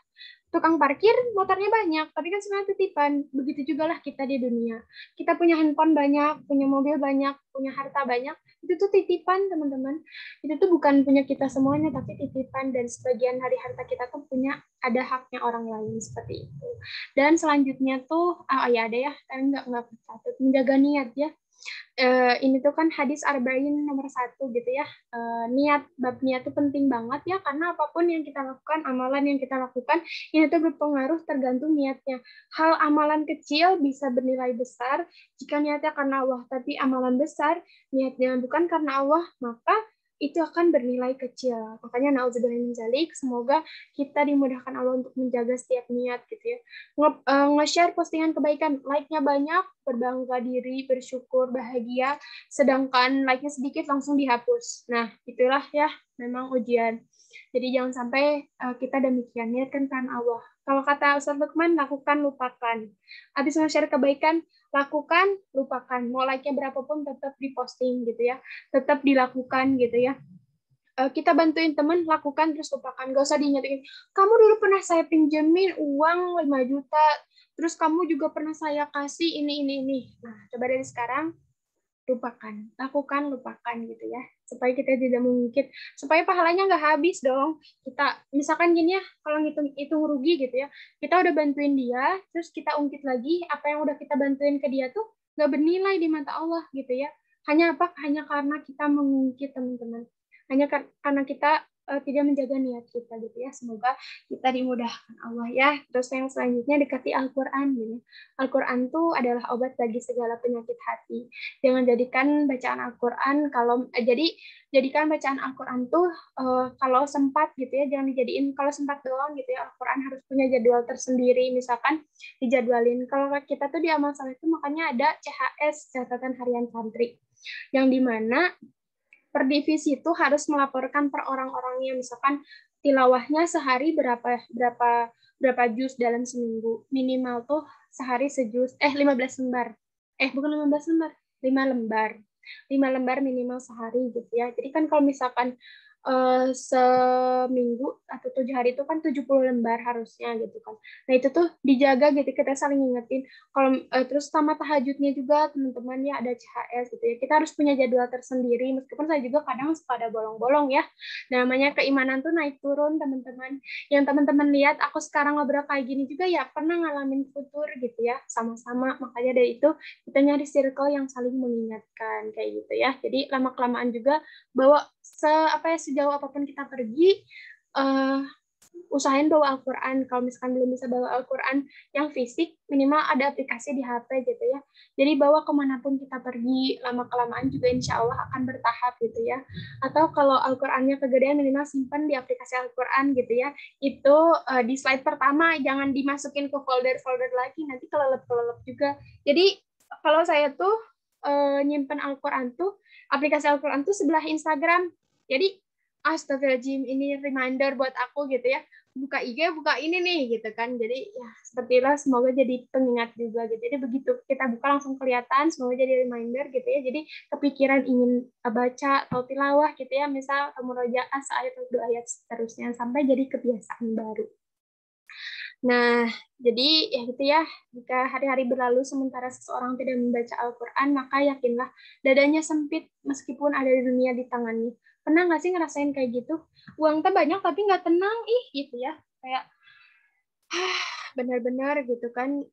tukang parkir motornya banyak, tapi kan sebenarnya titipan. Begitu juga lah kita di dunia. Kita punya handphone banyak, punya mobil banyak, punya harta banyak, itu tuh titipan teman-teman. Itu tuh bukan punya kita semuanya, tapi titipan, dan sebagian hari harta kita tuh ada haknya orang lain seperti itu. Dan selanjutnya tuh, ya ada ya, tapi nggak tercatat, menjaga niat ya. Ini tuh kan hadis arba'in nomor 1 gitu ya. Bab niat itu penting banget ya, karena apapun yang kita lakukan, amalan yang kita lakukan, ini tuh berpengaruh tergantung niatnya. Hal amalan kecil bisa bernilai besar jika niatnya karena Allah, tapi amalan besar niatnya bukan karena Allah, maka itu akan bernilai kecil. Makanya na'udzubillah min dzalik, semoga kita dimudahkan Allah untuk menjaga setiap niat gitu ya. Nge-share postingan kebaikan, like-nya banyak, berbangga diri, bersyukur, bahagia, sedangkan like-nya sedikit langsung dihapus. Nah, itulah ya memang ujian. Jadi jangan sampai kita demikian, niatkan karena Allah. Kalau kata Ustaz Lukman, lakukan, lupakan. Habis nge-share kebaikan, lakukan, lupakan. Mau like-nya berapapun tetap diposting gitu ya. Tetap dilakukan gitu ya. Kita bantuin teman, lakukan, terus lupakan. Gak usah diingetin, kamu dulu pernah saya pinjemin uang 5 juta, terus kamu juga pernah saya kasih ini. Nah, coba dari sekarang, lupakan. Lakukan, lupakan gitu ya. Supaya kita tidak mengungkit, supaya pahalanya nggak habis dong. Kita, misalkan gini ya, kalau hitung rugi gitu ya, kita udah bantuin dia, terus kita ungkit lagi, apa yang udah kita bantuin ke dia tuh nggak bernilai di mata Allah gitu ya. Hanya karena kita mengungkit teman-teman. Hanya karena kita tidak menjaga niat kita gitu ya. Semoga kita dimudahkan Allah ya. Terus yang selanjutnya dekati Al-Qur'an gitu. Al-Qur'an tuh adalah obat bagi segala penyakit hati. Jangan jadikan bacaan Al-Qur'an jadikan bacaan Al-Qur'an tuh kalau sempat gitu ya, jangan dijadiin kalau sempat doang gitu ya. Al-Qur'an harus punya jadwal tersendiri, misalkan dijadwalin. Kalau kita tuh di amal saleh itu makanya ada CHS, catatan harian santri, yang dimana per divisi itu harus melaporkan per orang-orangnya, misalkan tilawahnya sehari berapa juz dalam seminggu, minimal tuh sehari sejuz 15 lembar, bukan 15 lembar, 5 lembar minimal sehari gitu ya. Jadi kan kalau misalkan seminggu atau 7 hari itu kan 70 lembar harusnya gitu kan. Nah itu tuh dijaga gitu, kita saling ngingetin. Kalau terus sama tahajudnya juga teman-teman ya ada CHS gitu ya. Kita harus punya jadwal tersendiri, meskipun saya juga kadang suka ada bolong-bolong ya. Namanya keimanan tuh naik turun teman-teman. Yang teman-teman lihat aku sekarang ngobrol kayak gini juga ya pernah ngalamin futur gitu ya, sama-sama. Makanya dari itu kita nyari circle yang saling mengingatkan kayak gitu ya. Jadi lama-kelamaan juga bawa sejauh apapun kita pergi, usahain bawa Al-Quran. Kalau misalkan belum bisa bawa Al-Quran yang fisik, minimal ada aplikasi di HP gitu ya. Jadi bawa kemanapun kita pergi, lama-kelamaan juga insya Allah akan bertahap gitu ya. Atau kalau Al-Qurannya kegedean, minimal simpan di aplikasi Al-Quran gitu ya. Itu di slide pertama, jangan dimasukin ke folder-folder lagi, nanti kelelep-kelelep juga. Jadi kalau saya tuh nyimpen Al-Quran tuh, aplikasi Al-Quran tuh sebelah Instagram. Jadi astagfirullahaladzim, ini reminder buat aku gitu ya, buka IG, buka ini nih gitu kan. Jadi ya seperti itulah, semoga jadi pengingat juga gitu. Jadi begitu kita buka langsung kelihatan, semoga jadi reminder gitu ya. Jadi kepikiran ingin baca atau tilawah gitu ya, misal murojaah seayat atau 2 ayat seterusnya, sampai jadi kebiasaan baru. Nah, jadi ya gitu ya, jika hari-hari berlalu sementara seseorang tidak membaca Al-Quran, maka yakinlah dadanya sempit meskipun ada di dunia di tangannya. Pernah nggak sih ngerasain kayak gitu? Uang teh banyak tapi nggak tenang, gitu ya. Kayak, benar-benar gitu kan,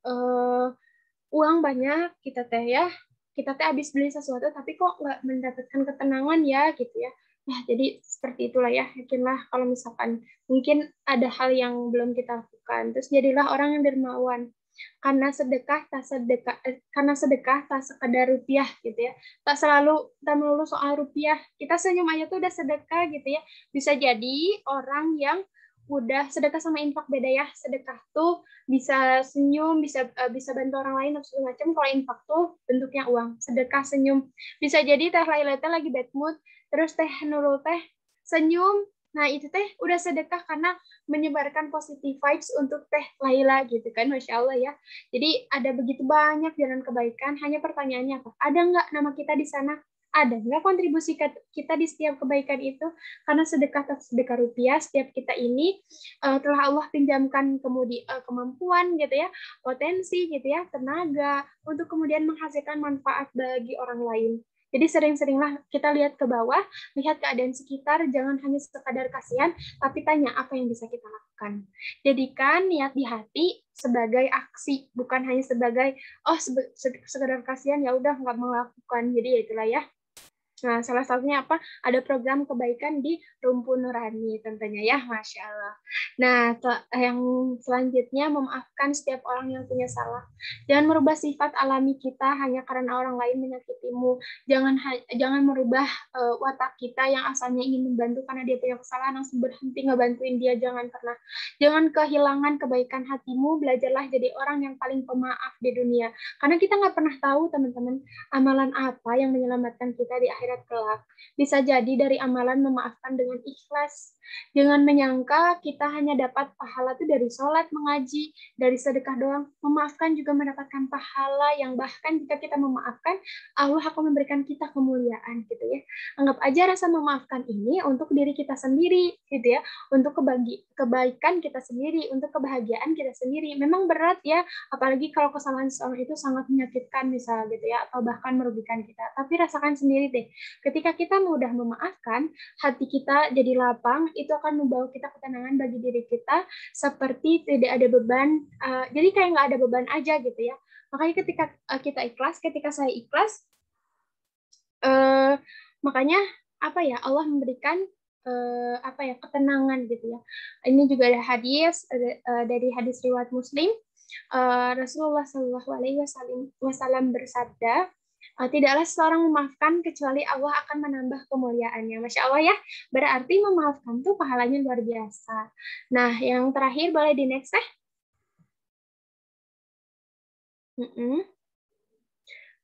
uang banyak kita teh ya, kita teh habis beli sesuatu tapi kok nggak mendapatkan ketenangan ya gitu ya. Nah, jadi seperti itulah ya, yakinlah kalau misalkan mungkin ada hal yang belum kita lakukan, terus jadilah orang yang dermawan. Karena sedekah tak sekadar rupiah gitu ya. Tak melulu soal rupiah. Kita senyum aja tuh udah sedekah gitu ya. Bisa jadi orang yang udah sedekah sama infak beda ya. Sedekah tuh bisa senyum, bisa bantu orang lain dan segala macam. Kalau infak tuh bentuknya uang. Sedekah senyum. Bisa jadi teh Laila teh lagi bad mood, terus teh Nurul teh senyum. Nah, itu teh udah sedekah karena menyebarkan positive vibes untuk teh Laila gitu kan, Masya Allah ya. Jadi ada begitu banyak jalan kebaikan, hanya pertanyaannya apa? Ada nggak nama kita di sana? Ada nggak kontribusi kita di setiap kebaikan itu? Karena sedekah rupiah, setiap kita ini telah Allah pinjamkan kemampuan gitu ya, potensi gitu ya, tenaga, untuk kemudian menghasilkan manfaat bagi orang lain. Jadi sering-seringlah kita lihat ke bawah, lihat keadaan sekitar, jangan hanya sekadar kasihan, tapi tanya apa yang bisa kita lakukan. Jadikan niat di hati sebagai aksi, bukan hanya sebagai sekedar kasihan ya udah nggak melakukan. Jadi ya itulah ya. Nah, salah satunya apa? Ada program kebaikan di Rumpun Nurani tentunya ya, Masya Allah. Nah, yang selanjutnya memaafkan setiap orang yang punya salah. Jangan merubah sifat alami kita hanya karena orang lain menyakitimu. Jangan merubah watak kita yang asalnya ingin membantu karena dia punya kesalahan, langsung berhenti ngebantuin dia. Jangan pernah. Jangan kehilangan kebaikan hatimu. Belajarlah jadi orang yang paling pemaaf di dunia. Karena kita nggak pernah tahu, teman-teman, amalan apa yang menyelamatkan kita di akhirat kelak. Bisa jadi dari amalan memaafkan dengan ikhlas. Jangan menyangka kita hanya dapat pahala itu dari sholat, mengaji, dari sedekah doang. Memaafkan juga mendapatkan pahala yang bahkan jika kita memaafkan, Allah akan memberikan kita kemuliaan gitu ya. Anggap aja rasa memaafkan ini untuk diri kita sendiri gitu ya, untuk kebaikan kita sendiri, untuk kebahagiaan kita sendiri. Memang berat ya, apalagi kalau kesalahan seorang itu sangat menyakitkan misalnya gitu ya, atau bahkan merugikan kita. Tapi rasakan sendiri deh, ketika kita mudah memaafkan, hati kita jadi lapang, itu akan membawa kita ketenangan bagi diri kita, seperti tidak ada beban, jadi kayak nggak ada beban aja gitu ya. Makanya ketika kita ikhlas, ketika saya ikhlas, makanya apa ya, Allah memberikan apa ya, ketenangan gitu ya. Ini juga ada hadis dari hadis riwayat Muslim. Rasulullah Shallallahu Alaihi Wasallam bersabda, tidaklah seorang memaafkan kecuali Allah akan menambah kemuliaannya. Masya Allah ya, berarti memaafkan tuh pahalanya luar biasa. Nah, yang terakhir boleh di next ya.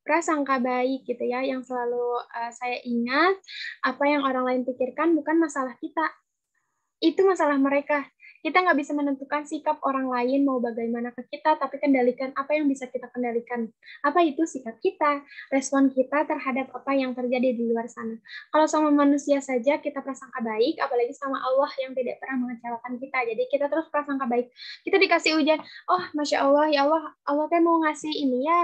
Prasangka baik gitu ya, yang selalu saya ingat, apa yang orang lain pikirkan bukan masalah kita, itu masalah mereka. Kita nggak bisa menentukan sikap orang lain mau bagaimana ke kita, tapi kendalikan apa yang bisa kita kendalikan. Apa itu sikap kita, respon kita terhadap apa yang terjadi di luar sana. Kalau sama manusia saja kita prasangka baik, apalagi sama Allah yang tidak pernah mengecewakan kita. Jadi kita terus prasangka baik. Kita dikasih ujian, oh Masya Allah, ya Allah, Allah teh mau ngasih ini ya,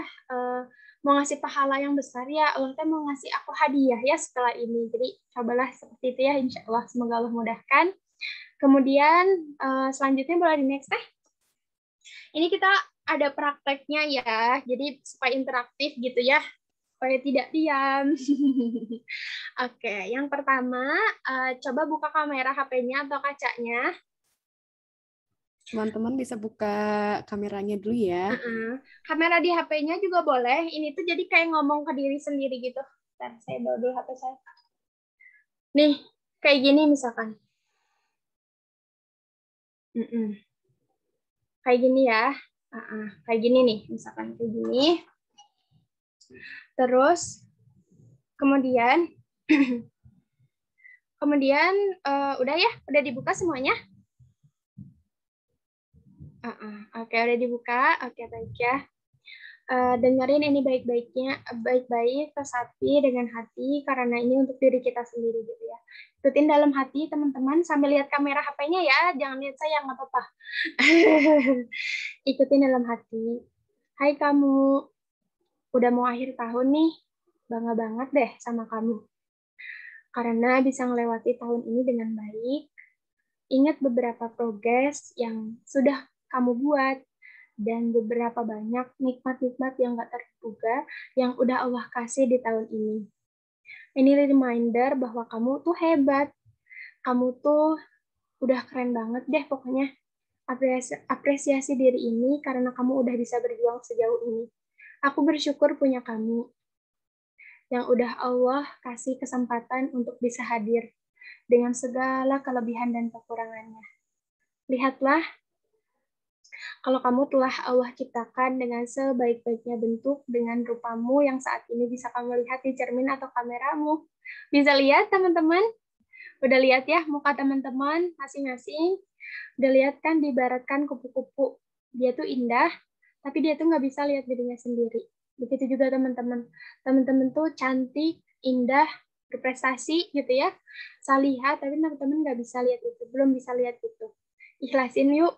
mau ngasih pahala yang besar ya, Allah teh mau ngasih aku hadiah ya setelah ini. Jadi cobalah seperti itu ya, insya Allah, semoga Allah mudahkan. Kemudian selanjutnya boleh di next teh. Ini kita ada prakteknya ya, jadi supaya interaktif gitu ya, supaya tidak diam. Oke, yang pertama coba buka kamera HP-nya atau kacanya. Teman-teman bisa buka kameranya dulu ya. Kamera di HP-nya juga boleh. Ini tuh jadi kayak ngomong ke diri sendiri gitu. Bentar, saya bawa dulu HP saya. Nih, kayak gini misalkan. Kayak gini ya, kayak gini nih, misalkan kayak gini. Terus kemudian udah ya, udah dibuka semuanya. Oke, udah dibuka. Oke, baik ya. Dengerin ini baik-baiknya, baik-baik, resapi dengan hati, karena ini untuk diri kita sendiri gitu ya. Ikutin dalam hati teman-teman sambil lihat kamera HP-nya ya, jangan lihat saya, nggak apa-apa. Ikutin dalam hati. Hai kamu, udah mau akhir tahun nih, bangga banget deh sama kamu. Karena bisa melewati tahun ini dengan baik. Ingat beberapa progres yang sudah kamu buat, dan beberapa banyak nikmat-nikmat yang gak terduga yang udah Allah kasih di tahun ini. Ini reminder bahwa kamu tuh hebat. Kamu tuh udah keren banget deh pokoknya. Apresiasi diri ini karena kamu udah bisa berjuang sejauh ini. Aku bersyukur punya kamu yang udah Allah kasih kesempatan untuk bisa hadir dengan segala kelebihan dan kekurangannya. Lihatlah, kalau kamu telah Allah ciptakan dengan sebaik-baiknya bentuk dengan rupamu yang saat ini bisa kamu lihat di cermin atau kameramu. Bisa lihat teman-teman? Udah lihat ya muka teman-teman masing-masing? Udah lihat kan diibaratkan kupu-kupu. Dia tuh indah, tapi dia tuh nggak bisa lihat dirinya sendiri. Begitu juga teman-teman. Teman-teman tuh cantik, indah, berprestasi gitu ya. Salihah, tapi teman-teman nggak bisa lihat itu, belum bisa lihat itu. Ikhlasin yuk.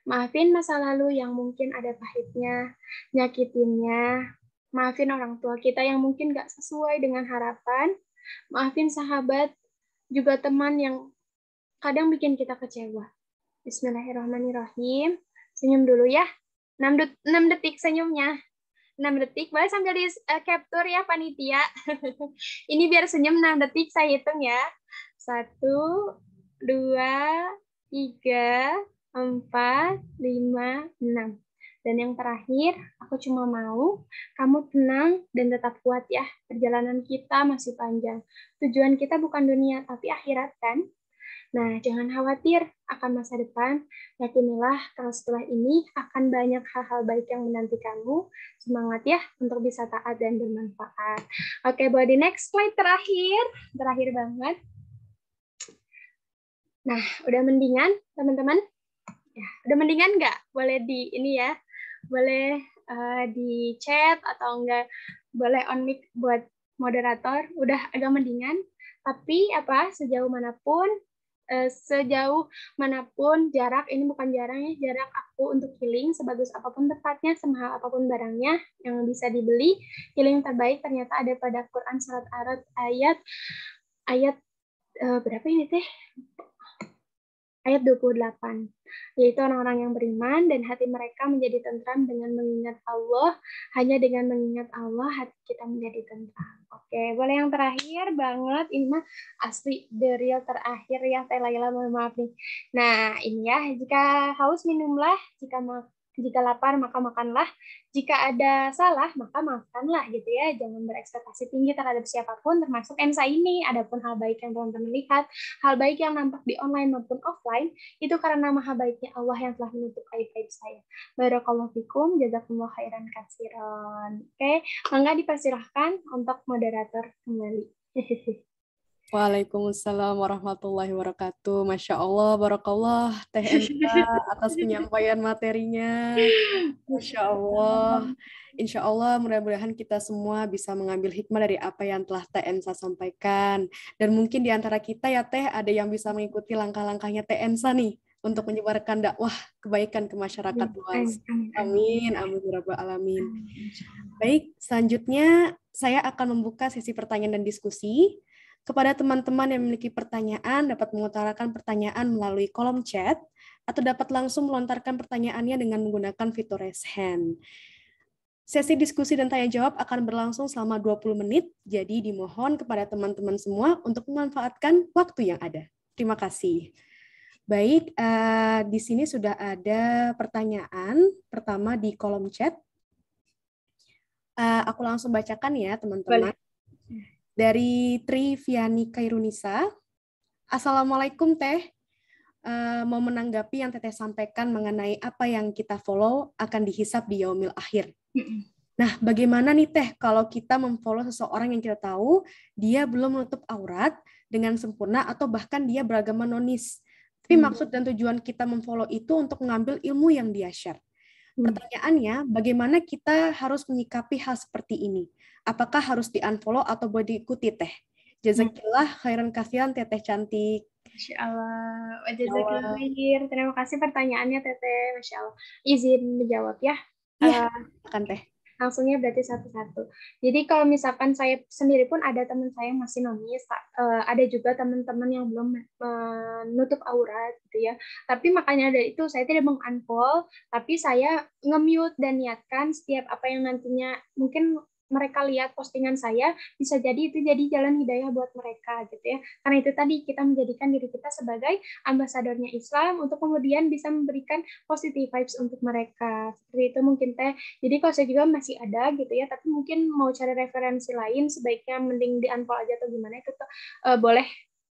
Maafin masa lalu yang mungkin ada pahitnya, nyakitinnya. Maafin orang tua kita yang mungkin gak sesuai dengan harapan. Maafin sahabat, juga teman yang kadang bikin kita kecewa. Bismillahirrahmanirrahim. Senyum dulu ya. 6 detik senyumnya. 6 detik, boleh sambil di capture ya panitia. Ini biar senyum 6 detik, saya hitung ya. 1, 2, 3, 4, 5, 6. Dan yang terakhir, aku cuma mau kamu tenang dan tetap kuat ya. Perjalanan kita masih panjang. Tujuan kita bukan dunia, tapi akhirat kan? Nah, jangan khawatir akan masa depan. Yakinilah kalau setelah ini akan banyak hal-hal baik yang menanti kamu. Semangat ya untuk bisa taat dan bermanfaat. Oke, buat di next slide terakhir. Terakhir banget. Nah, udah mendingan teman-teman? Ya, udah mendingan nggak? Boleh di ini ya, boleh di chat atau enggak, boleh on mic buat moderator. Udah agak mendingan, tapi apa sejauh manapun jarak, ini bukan jarangnya, jarak aku untuk healing sebagus apapun tempatnya, semahal apapun barangnya yang bisa dibeli, healing terbaik ternyata ada pada Quran surat ayat berapa ini teh? ayat 28, yaitu orang-orang yang beriman dan hati mereka menjadi tentram dengan mengingat Allah, hanya dengan mengingat Allah hati kita menjadi tentram. Oke, boleh yang terakhir banget, ini mah asli the real terakhir ya Teh Laila, mohon maaf nih. Nah, ini ya, jika haus minumlah, jika lapar maka makanlah, jika ada salah maka maafkanlah gitu ya, jangan berekspektasi tinggi terhadap siapapun termasuk ENSA ini. Adapun hal baik yang teman-teman lihat, hal baik yang nampak di online maupun offline, itu karena maha baiknya Allah yang telah menutup aib-aib saya. Barakallahu fikum, jazakumullah khairan katsiran. Oke, mangga dipersilahkan untuk moderator kembali. Waalaikumsalam warahmatullahi wabarakatuh. Masya Allah, barakallah Teh Ensa atas penyampaian materinya. Masya Allah. Insya Allah mudah-mudahan kita semua bisa mengambil hikmah dari apa yang telah Teh Ensa sampaikan. Dan mungkin di antara kita ya Teh, ada yang bisa mengikuti langkah-langkahnya Teh Ensa nih untuk menyebarkan dakwah kebaikan ke masyarakat luas. Amin, amin, ya rabbal alamin. Baik, selanjutnya saya akan membuka sesi pertanyaan dan diskusi. Kepada teman-teman yang memiliki pertanyaan, dapat mengutarakan pertanyaan melalui kolom chat, atau dapat langsung melontarkan pertanyaannya dengan menggunakan fitur raise hand. Sesi diskusi dan tanya jawab akan berlangsung selama 20 menit, jadi dimohon kepada teman-teman semua untuk memanfaatkan waktu yang ada. Terima kasih. Baik, di sini sudah ada pertanyaan pertama di kolom chat. Aku langsung bacakan ya, teman-teman. Dari Triviani Kairunisa, Assalamualaikum Teh, mau menanggapi yang Teteh sampaikan mengenai apa yang kita follow akan dihisab di yaumil akhir. Nah, bagaimana nih Teh kalau kita memfollow seseorang yang kita tahu dia belum menutup aurat dengan sempurna atau bahkan dia beragama nonis. Tapi maksud dan tujuan kita memfollow itu untuk mengambil ilmu yang dia share. Pertanyaannya, bagaimana kita harus menyikapi hal seperti ini? Apakah harus di-unfollow atau boleh diikuti Teh? Jazakillah khairan kasihan Teteh cantik. Masya Allah. Jazakillah khair. Terima kasih pertanyaannya Teteh. Masya Allah. Izin menjawab ya. Iya, akan Teh. Langsungnya berarti satu-satu. Jadi kalau misalkan saya sendiri pun ada teman saya yang masih nonis, ada juga teman-teman yang belum menutup aurat gitu ya. Tapi makanya dari itu saya tidak meng-unfollow, tapi saya nge-mute dan niatkan setiap apa yang nantinya mungkin mereka lihat postingan saya, bisa jadi itu jadi jalan hidayah buat mereka gitu ya. Karena itu tadi kita menjadikan diri kita sebagai ambasadornya Islam untuk kemudian bisa memberikan positive vibes untuk mereka. Seperti itu mungkin Teh. Jadi kalau saya juga masih ada gitu ya, tapi mungkin mau cari referensi lain sebaiknya mending di-unfollow aja atau gimana itu tuh,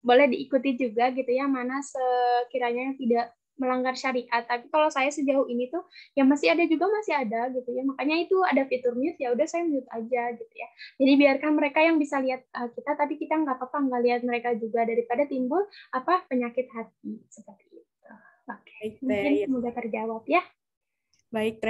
boleh diikuti juga gitu ya, mana sekiranya yang tidak melanggar syariat. Tapi kalau saya sejauh ini tuh yang masih ada gitu ya, makanya itu ada fitur mute, ya udah saya mute aja gitu ya. Jadi biarkan mereka yang bisa lihat kita, tapi kita nggak apa-apa nggak lihat mereka juga, daripada timbul penyakit hati seperti itu. Oke, mungkin semoga terjawab ya. Baik,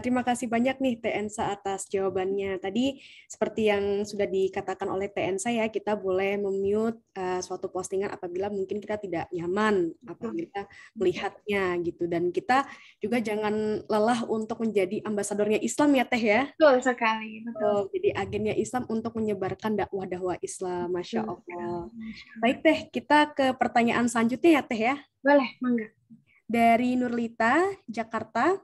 terima kasih banyak nih Teh Ensa atas jawabannya. Tadi seperti yang sudah dikatakan oleh Teh Ensa ya, kita boleh memute suatu postingan apabila mungkin kita tidak nyaman apabila melihatnya gitu. Dan kita juga jangan lelah untuk menjadi ambasadornya Islam ya Teh ya. Betul sekali. Betul. Jadi agennya Islam untuk menyebarkan dakwah-dakwah Islam. Masya Allah. Baik Teh, kita ke pertanyaan selanjutnya ya Teh ya. Boleh, mangga. Dari Nurlita, Jakarta.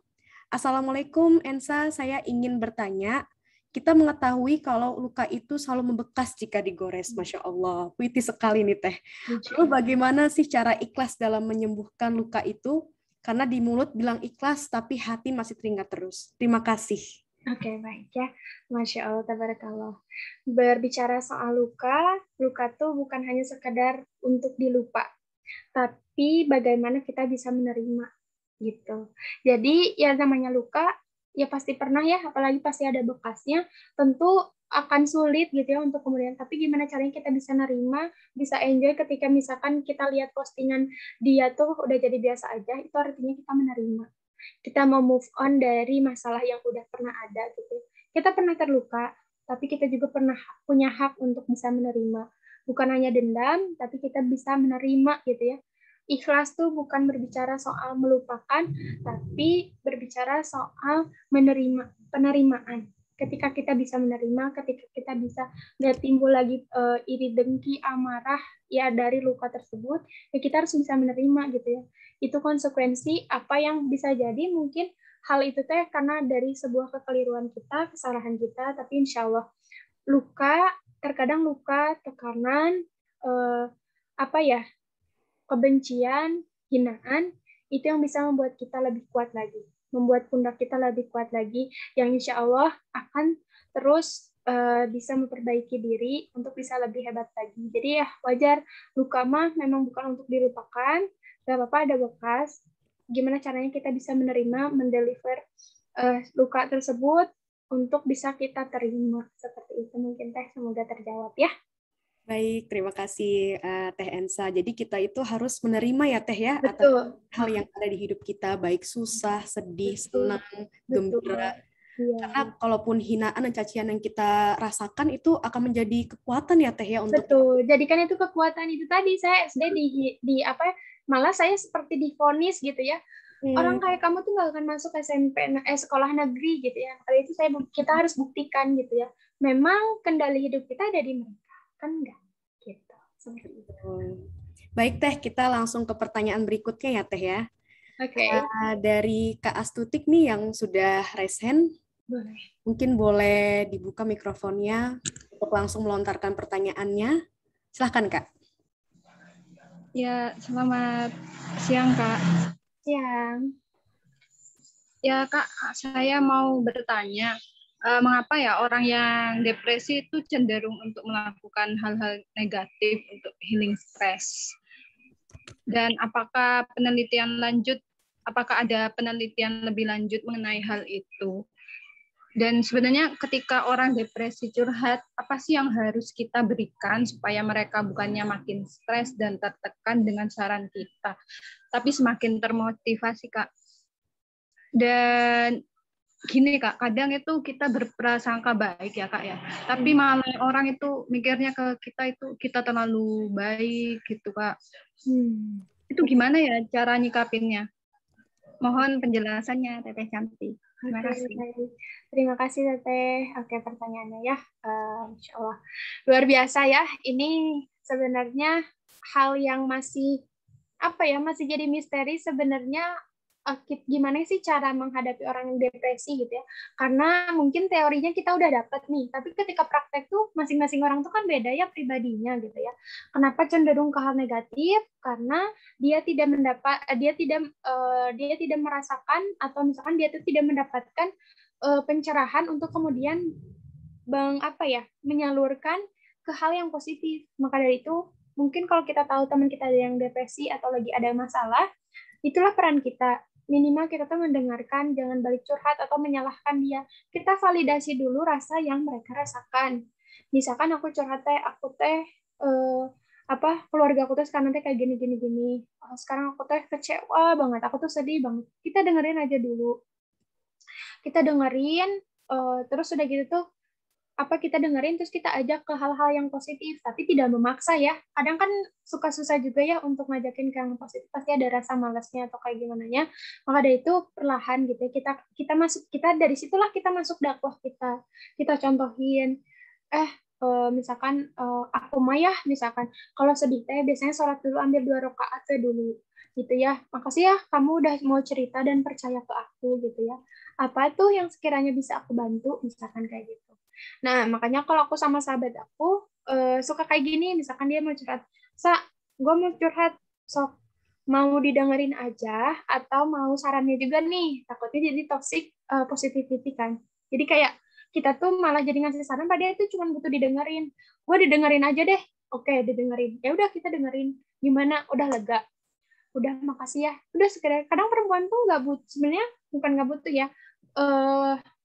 Assalamualaikum Ensa, saya ingin bertanya, kita mengetahui kalau luka itu selalu membekas jika digores, Masya Allah. Puitis sekali nih Teh. Lalu bagaimana sih cara ikhlas dalam menyembuhkan luka itu? Karena di mulut bilang ikhlas, tapi hati masih teringat terus. Terima kasih. Oke, baik ya. Masya Allah, tabarakallah. Berbicara soal luka tuh bukan hanya sekadar untuk dilupa, tapi bagaimana kita bisa menerima gitu. Jadi ya namanya luka ya pasti pernah ya, apalagi pasti ada bekasnya, tentu akan sulit gitu ya untuk kemudian, tapi gimana caranya kita bisa nerima, bisa enjoy ketika misalkan kita lihat postingan dia tuh udah jadi biasa aja, itu artinya kita menerima. Kita mau move on dari masalah yang udah pernah ada gitu. Kita pernah terluka, tapi kita juga pernah punya hak untuk bisa menerima. Bukan hanya dendam, tapi kita bisa menerima gitu ya. Ikhlas tuh bukan berbicara soal melupakan, tapi berbicara soal penerimaan. ketika kita bisa menerima, ketika kita bisa nggak timbul lagi iri, dengki, amarah ya dari luka tersebut, ya kita harus bisa menerima gitu ya. Itu konsekuensi apa yang bisa jadi mungkin hal itu teh karena dari sebuah kekeliruan kita, kesalahan kita, tapi insya Allah terkadang luka, tekanan, kebencian, hinaan, itu yang bisa membuat kita lebih kuat lagi, membuat pundak kita lebih kuat lagi, yang insya Allah akan terus bisa memperbaiki diri untuk bisa lebih hebat lagi. Jadi ya wajar, luka mah memang bukan untuk dilupakan, gak apa-apa ada bekas. Gimana caranya kita bisa menerima, mendeliver luka tersebut untuk bisa kita terima. Seperti itu mungkin Teh, semoga terjawab ya. Baik, terima kasih Teh Ensa. Jadi kita itu harus menerima ya Teh ya, Betul. atas hal yang ada di hidup kita, baik susah, sedih, Betul. senang, gembira. Iya. Karena kalaupun hinaan dan cacian yang kita rasakan itu akan menjadi kekuatan ya Teh ya untuk Betul. Jadikan itu kekuatan itu tadi. Saya SD malah saya seperti divonis gitu ya. Orang kayak kamu tuh nggak akan masuk sekolah negeri gitu ya. Kali itu kita harus buktikan gitu ya. Memang kendali hidup kita ada di mereka. Kan enggak gitu. Seperti itu. Baik Teh, kita langsung ke pertanyaan berikutnya ya Teh ya. Oke. Dari Kak Astutik nih yang sudah raise hand, mungkin boleh dibuka mikrofonnya untuk langsung melontarkan pertanyaannya. Silahkan Kak. Ya, selamat siang Kak. Siang. Ya Kak, saya mau bertanya, mengapa ya orang yang depresi itu cenderung untuk melakukan hal-hal negatif untuk healing stres? Dan apakah ada penelitian lebih lanjut mengenai hal itu? Dan sebenarnya ketika orang depresi curhat, apa sih yang harus kita berikan supaya mereka bukannya makin stres dan tertekan dengan saran kita, tapi semakin termotivasi, Kak? Dan gini Kak, kadang itu kita berprasangka baik ya Kak ya, tapi malah orang itu mikirnya ke kita itu kita terlalu baik gitu Kak. Itu gimana ya cara nyikapinnya? Mohon penjelasannya Teteh Cantik. Terima kasih. Terima kasih Teteh. Oke, pertanyaannya ya. Insya Allah. Luar biasa ya. Ini sebenarnya hal yang masih jadi misteri sebenarnya. Gimana sih cara menghadapi orang yang depresi gitu ya? Karena mungkin teorinya kita udah dapat nih, tapi ketika praktek tuh masing-masing orang tuh kan beda ya pribadinya gitu ya. Kenapa cenderung ke hal negatif? Karena dia tidak merasakan atau misalkan dia tuh tidak mendapatkan pencerahan untuk kemudian menyalurkan ke hal yang positif. Maka dari itu mungkin kalau kita tahu teman kita ada yang depresi atau lagi ada masalah, itulah peran kita. Minimal kita tuh mendengarkan, jangan balik curhat atau menyalahkan dia. Kita validasi dulu rasa yang mereka rasakan. Misalkan aku curhat keluarga aku tuh sekarang kayak gini. Sekarang aku kecewa banget, aku tuh sedih banget. Kita dengerin aja dulu. Kita dengerin, terus udah gitu tuh kita dengerin terus kita ajak ke hal-hal yang positif, tapi tidak memaksa ya. Kadang kan suka susah juga ya untuk ngajakin ke yang positif, pasti ada rasa malasnya atau kayak gimana nya. Maka dari itu perlahan gitu kita dari situlah kita masuk dakwah kita contohin misalkan aku mah ya misalkan kalau sedih teh biasanya sholat dulu, ambil 2 rakaat dulu gitu ya. Makasih ya kamu udah mau cerita dan percaya ke aku gitu ya. Apa tuh yang sekiranya bisa aku bantu, misalkan kayak gitu. Nah, makanya kalau aku sama sahabat aku suka kayak gini, misalkan dia mau curhat, gue mau curhat, sok mau didengerin aja atau mau sarannya juga nih, takutnya jadi toxic positivity kan. Jadi kayak kita tuh malah jadi ngasih saran, padahal itu cuma butuh didengerin. Gue didengerin aja deh, oke didengerin. Ya udah kita dengerin, gimana? Udah lega, udah makasih ya. Udah sekedar. Kadang perempuan tuh nggak butuh, sebenarnya bukan nggak butuh ya.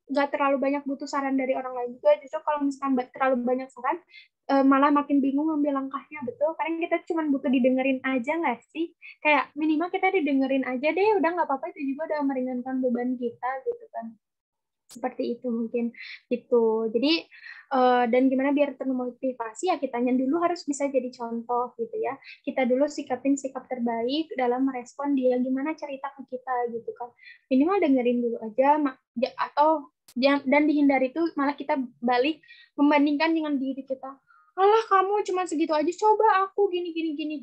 Nggak terlalu banyak butuh saran dari orang lain juga. Justru kalau misalkan terlalu banyak saran, malah makin bingung ngambil langkahnya. Betul, karena kita cuma butuh didengerin aja nggak sih? Kayak minimal kita didengerin aja deh, udah nggak apa-apa, itu juga udah meringankan beban kita gitu kan. Seperti itu mungkin gitu. Jadi dan gimana biar termotivasi ya kitanya dulu harus bisa jadi contoh gitu ya. Kita dulu sikapin sikap terbaik dalam merespon dia gimana cerita ke kita gitu kan. Minimal dengerin dulu aja atau Dan dihindari itu malah kita balik membandingkan dengan diri kita. Alah kamu cuma segitu aja, coba aku gini.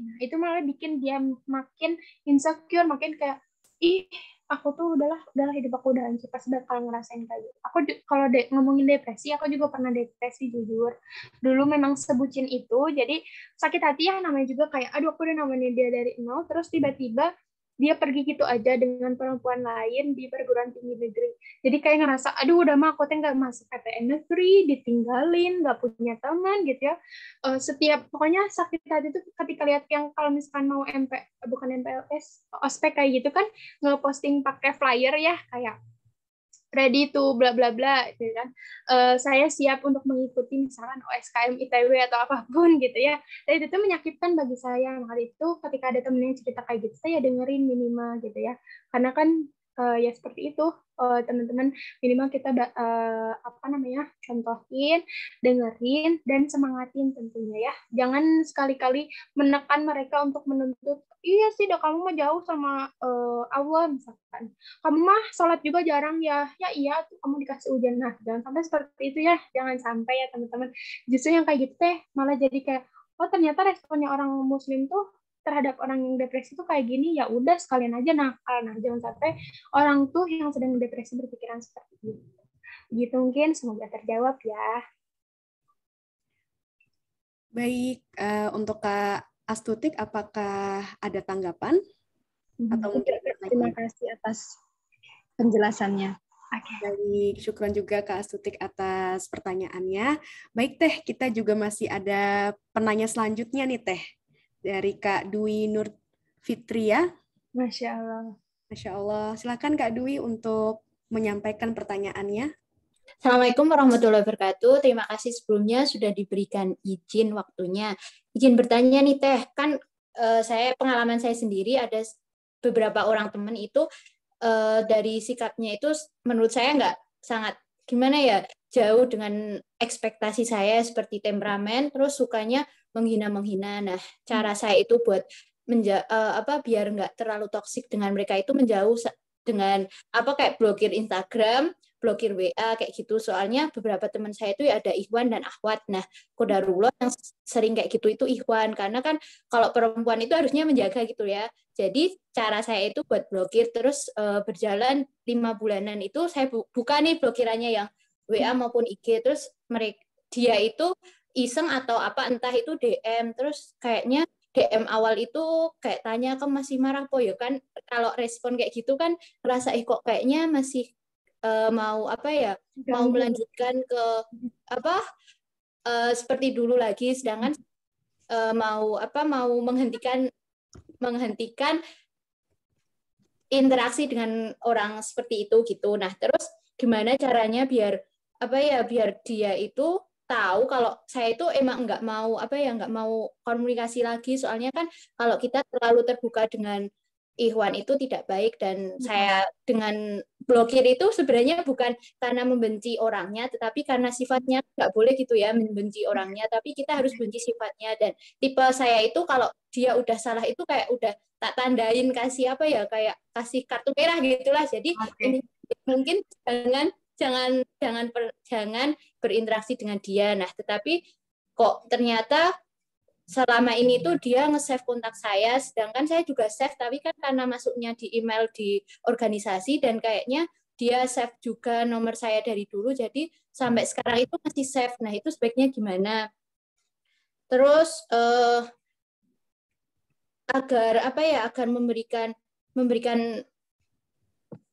Nah, itu malah bikin dia makin insecure, makin kayak, ih aku tuh udahlah hidup aku udah hancur pas bakal ngerasain kayak gitu. Aku kalau ngomongin depresi, aku juga pernah depresi jujur. Dulu memang sebucin itu, jadi sakit hati ya namanya juga kayak, aduh aku udah namanya dia dari nol, terus tiba-tiba dia pergi gitu aja dengan perempuan lain di perguruan tinggi negeri. Jadi kayak ngerasa, aduh udah mah aku teh nggak masuk PTN negeri, ditinggalin, nggak punya teman gitu ya. Setiap pokoknya sakit hati itu ketika lihat yang kalau misalkan mau bukan MPLS, ospek kayak gitu kan ngeposting pakai flyer ya kayak ready to bla bla bla gitu kan. Saya siap untuk mengikuti misalkan OSKM ITW atau apapun gitu ya. Dan itu menyakitkan bagi saya. Maka itu ketika ada temen yang cerita kayak gitu, saya dengerin minimal gitu ya. Karena kan ya seperti itu, teman-teman, minimal kita contohin, dengerin, dan semangatin tentunya ya. Jangan sekali-kali menekan mereka untuk menuntut, iya sih, dah kamu mah jauh sama Allah misalkan. Kamu mah sholat juga jarang ya iya tuh kamu dikasih ujian. Nah, jangan sampai seperti itu ya, jangan sampai ya teman-teman. Justru yang kayak gitu teh malah jadi kayak, oh ternyata responnya orang muslim tuh terhadap orang yang depresi tuh kayak gini, ya udah sekalian aja nakal. Nah, jangan sampai orang tuh yang sedang depresi berpikiran seperti itu. Gitu mungkin, semoga terjawab ya. Baik, untuk Kak Astutik, apakah ada tanggapan? Atau mungkin Terima kasih atas penjelasannya. Baik, syukran juga Kak Astutik atas pertanyaannya. Baik Teh, kita juga masih ada penanya selanjutnya nih Teh. Dari Kak Dwi Nur Fitria. Masya Allah. Masya Allah. Silakan Kak Dwi untuk menyampaikan pertanyaannya. Assalamualaikum warahmatullahi wabarakatuh. Terima kasih sebelumnya sudah diberikan izin waktunya. Izin bertanya nih Teh, kan pengalaman saya sendiri ada beberapa orang teman itu dari sikapnya itu menurut saya nggak sangat gimana ya, jauh dengan ekspektasi saya, seperti temperamen, terus sukanya menghina-menghina. Nah, cara saya itu buat biar nggak terlalu toksik dengan mereka itu menjauh dengan kayak blokir Instagram, blokir WA kayak gitu. Soalnya beberapa teman saya itu ya ada ikhwan dan akhwat. Nah, qadarullah yang sering kayak gitu itu ikhwan, karena kan kalau perempuan itu harusnya menjaga gitu ya. Jadi cara saya itu buat blokir, terus berjalan 5 bulanan itu saya buka nih blokirannya yang WA maupun IG, terus dia itu iseng atau apa entah itu DM, terus kayaknya DM awal itu kayak tanya, kamu masih marah po ya kan, kalau respon kayak gitu kan ngerasa kok kayaknya masih mau melanjutkan ke seperti dulu lagi, sedangkan mau menghentikan interaksi dengan orang seperti itu gitu. Nah, terus gimana caranya biar dia itu tahu kalau saya itu emang nggak mau komunikasi lagi, soalnya kan kalau kita terlalu terbuka dengan ikhwan itu tidak baik. Dan saya dengan blokir itu sebenarnya bukan karena membenci orangnya, tetapi karena sifatnya nggak boleh gitu ya membenci orangnya, tapi kita harus benci sifatnya. Dan tipe saya itu kalau dia udah salah itu kayak udah tak tandain, kasih kayak kasih kartu merah gitulah. Jadi ini mungkin jangan berinteraksi dengan dia. Nah, tetapi kok ternyata selama ini tuh dia nge-save kontak saya, sedangkan saya juga save, tapi kan karena masuknya di email di organisasi, dan kayaknya dia save juga nomor saya dari dulu, jadi sampai sekarang itu masih save. Nah, itu sebaiknya gimana? Terus agar memberikan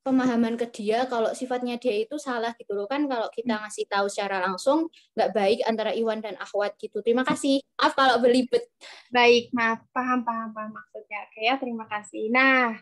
pemahaman ke dia kalau sifatnya dia itu salah gitu loh, kan kalau kita ngasih tahu secara langsung nggak baik antara ikhwan dan akhwat gitu. Terima kasih, maaf kalau belibet. Baik, maaf, paham maksudnya. Oke ya, terima kasih. Nah,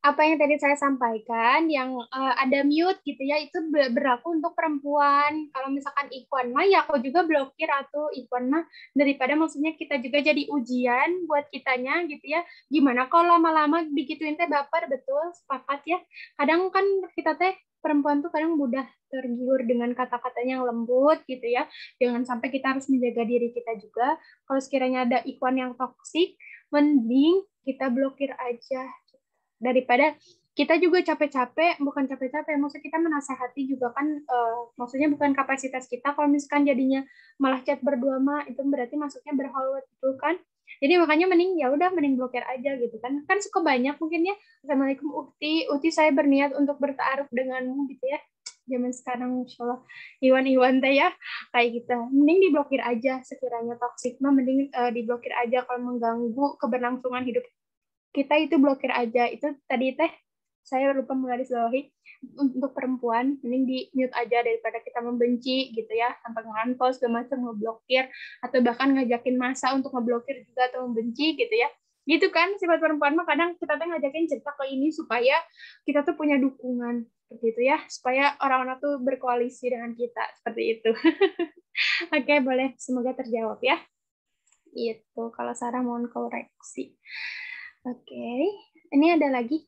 apa yang tadi saya sampaikan, yang ada mute gitu ya, itu berlaku untuk perempuan. Kalau misalkan ikhwan mah, ya aku juga blokir atau ikhwan mah, daripada maksudnya kita juga jadi ujian buat kitanya gitu ya. Gimana kalau lama-lama digituin teh baper, betul, sepakat ya. Kadang kan kita teh perempuan tuh kadang mudah tergiur dengan kata-katanya yang lembut gitu ya. Jangan sampai kita harus menjaga diri kita juga. Kalau sekiranya ada ikhwan yang toksik, mending kita blokir aja daripada kita juga capek-capek, bukan capek-capek, maksudnya kita menasehati juga kan, maksudnya bukan kapasitas kita, kalau misalkan jadinya malah chat berdua mah, itu berarti maksudnya berholwat itu kan. Jadi makanya mending ya udah mending blokir aja gitu kan. Kan suka banyak mungkin ya, Assalamualaikum Ukti saya berniat untuk bertaaruf denganmu gitu ya. Zaman sekarang Masya Allah, Iwan teh ya, kayak gitu. Mending diblokir aja, sekiranya toksik mah mending diblokir aja, kalau mengganggu keberlangsungan hidup kita itu blokir aja. Itu tadi teh saya lupa menggarisbawahi, untuk perempuan mending di mute aja daripada kita membenci gitu ya, sampai nge-unfollow segala macam, ngeblokir, atau bahkan ngajakin masa untuk ngeblokir juga atau membenci gitu ya. Gitu kan sifat perempuan mah, kadang kita tuh ngajakin cerita ke ini supaya kita tuh punya dukungan seperti itu ya, supaya orang-orang tuh berkoalisi dengan kita seperti itu. Oke, boleh, semoga terjawab ya. Itu kalau Sarah mohon koreksi. Oke, ini ada lagi.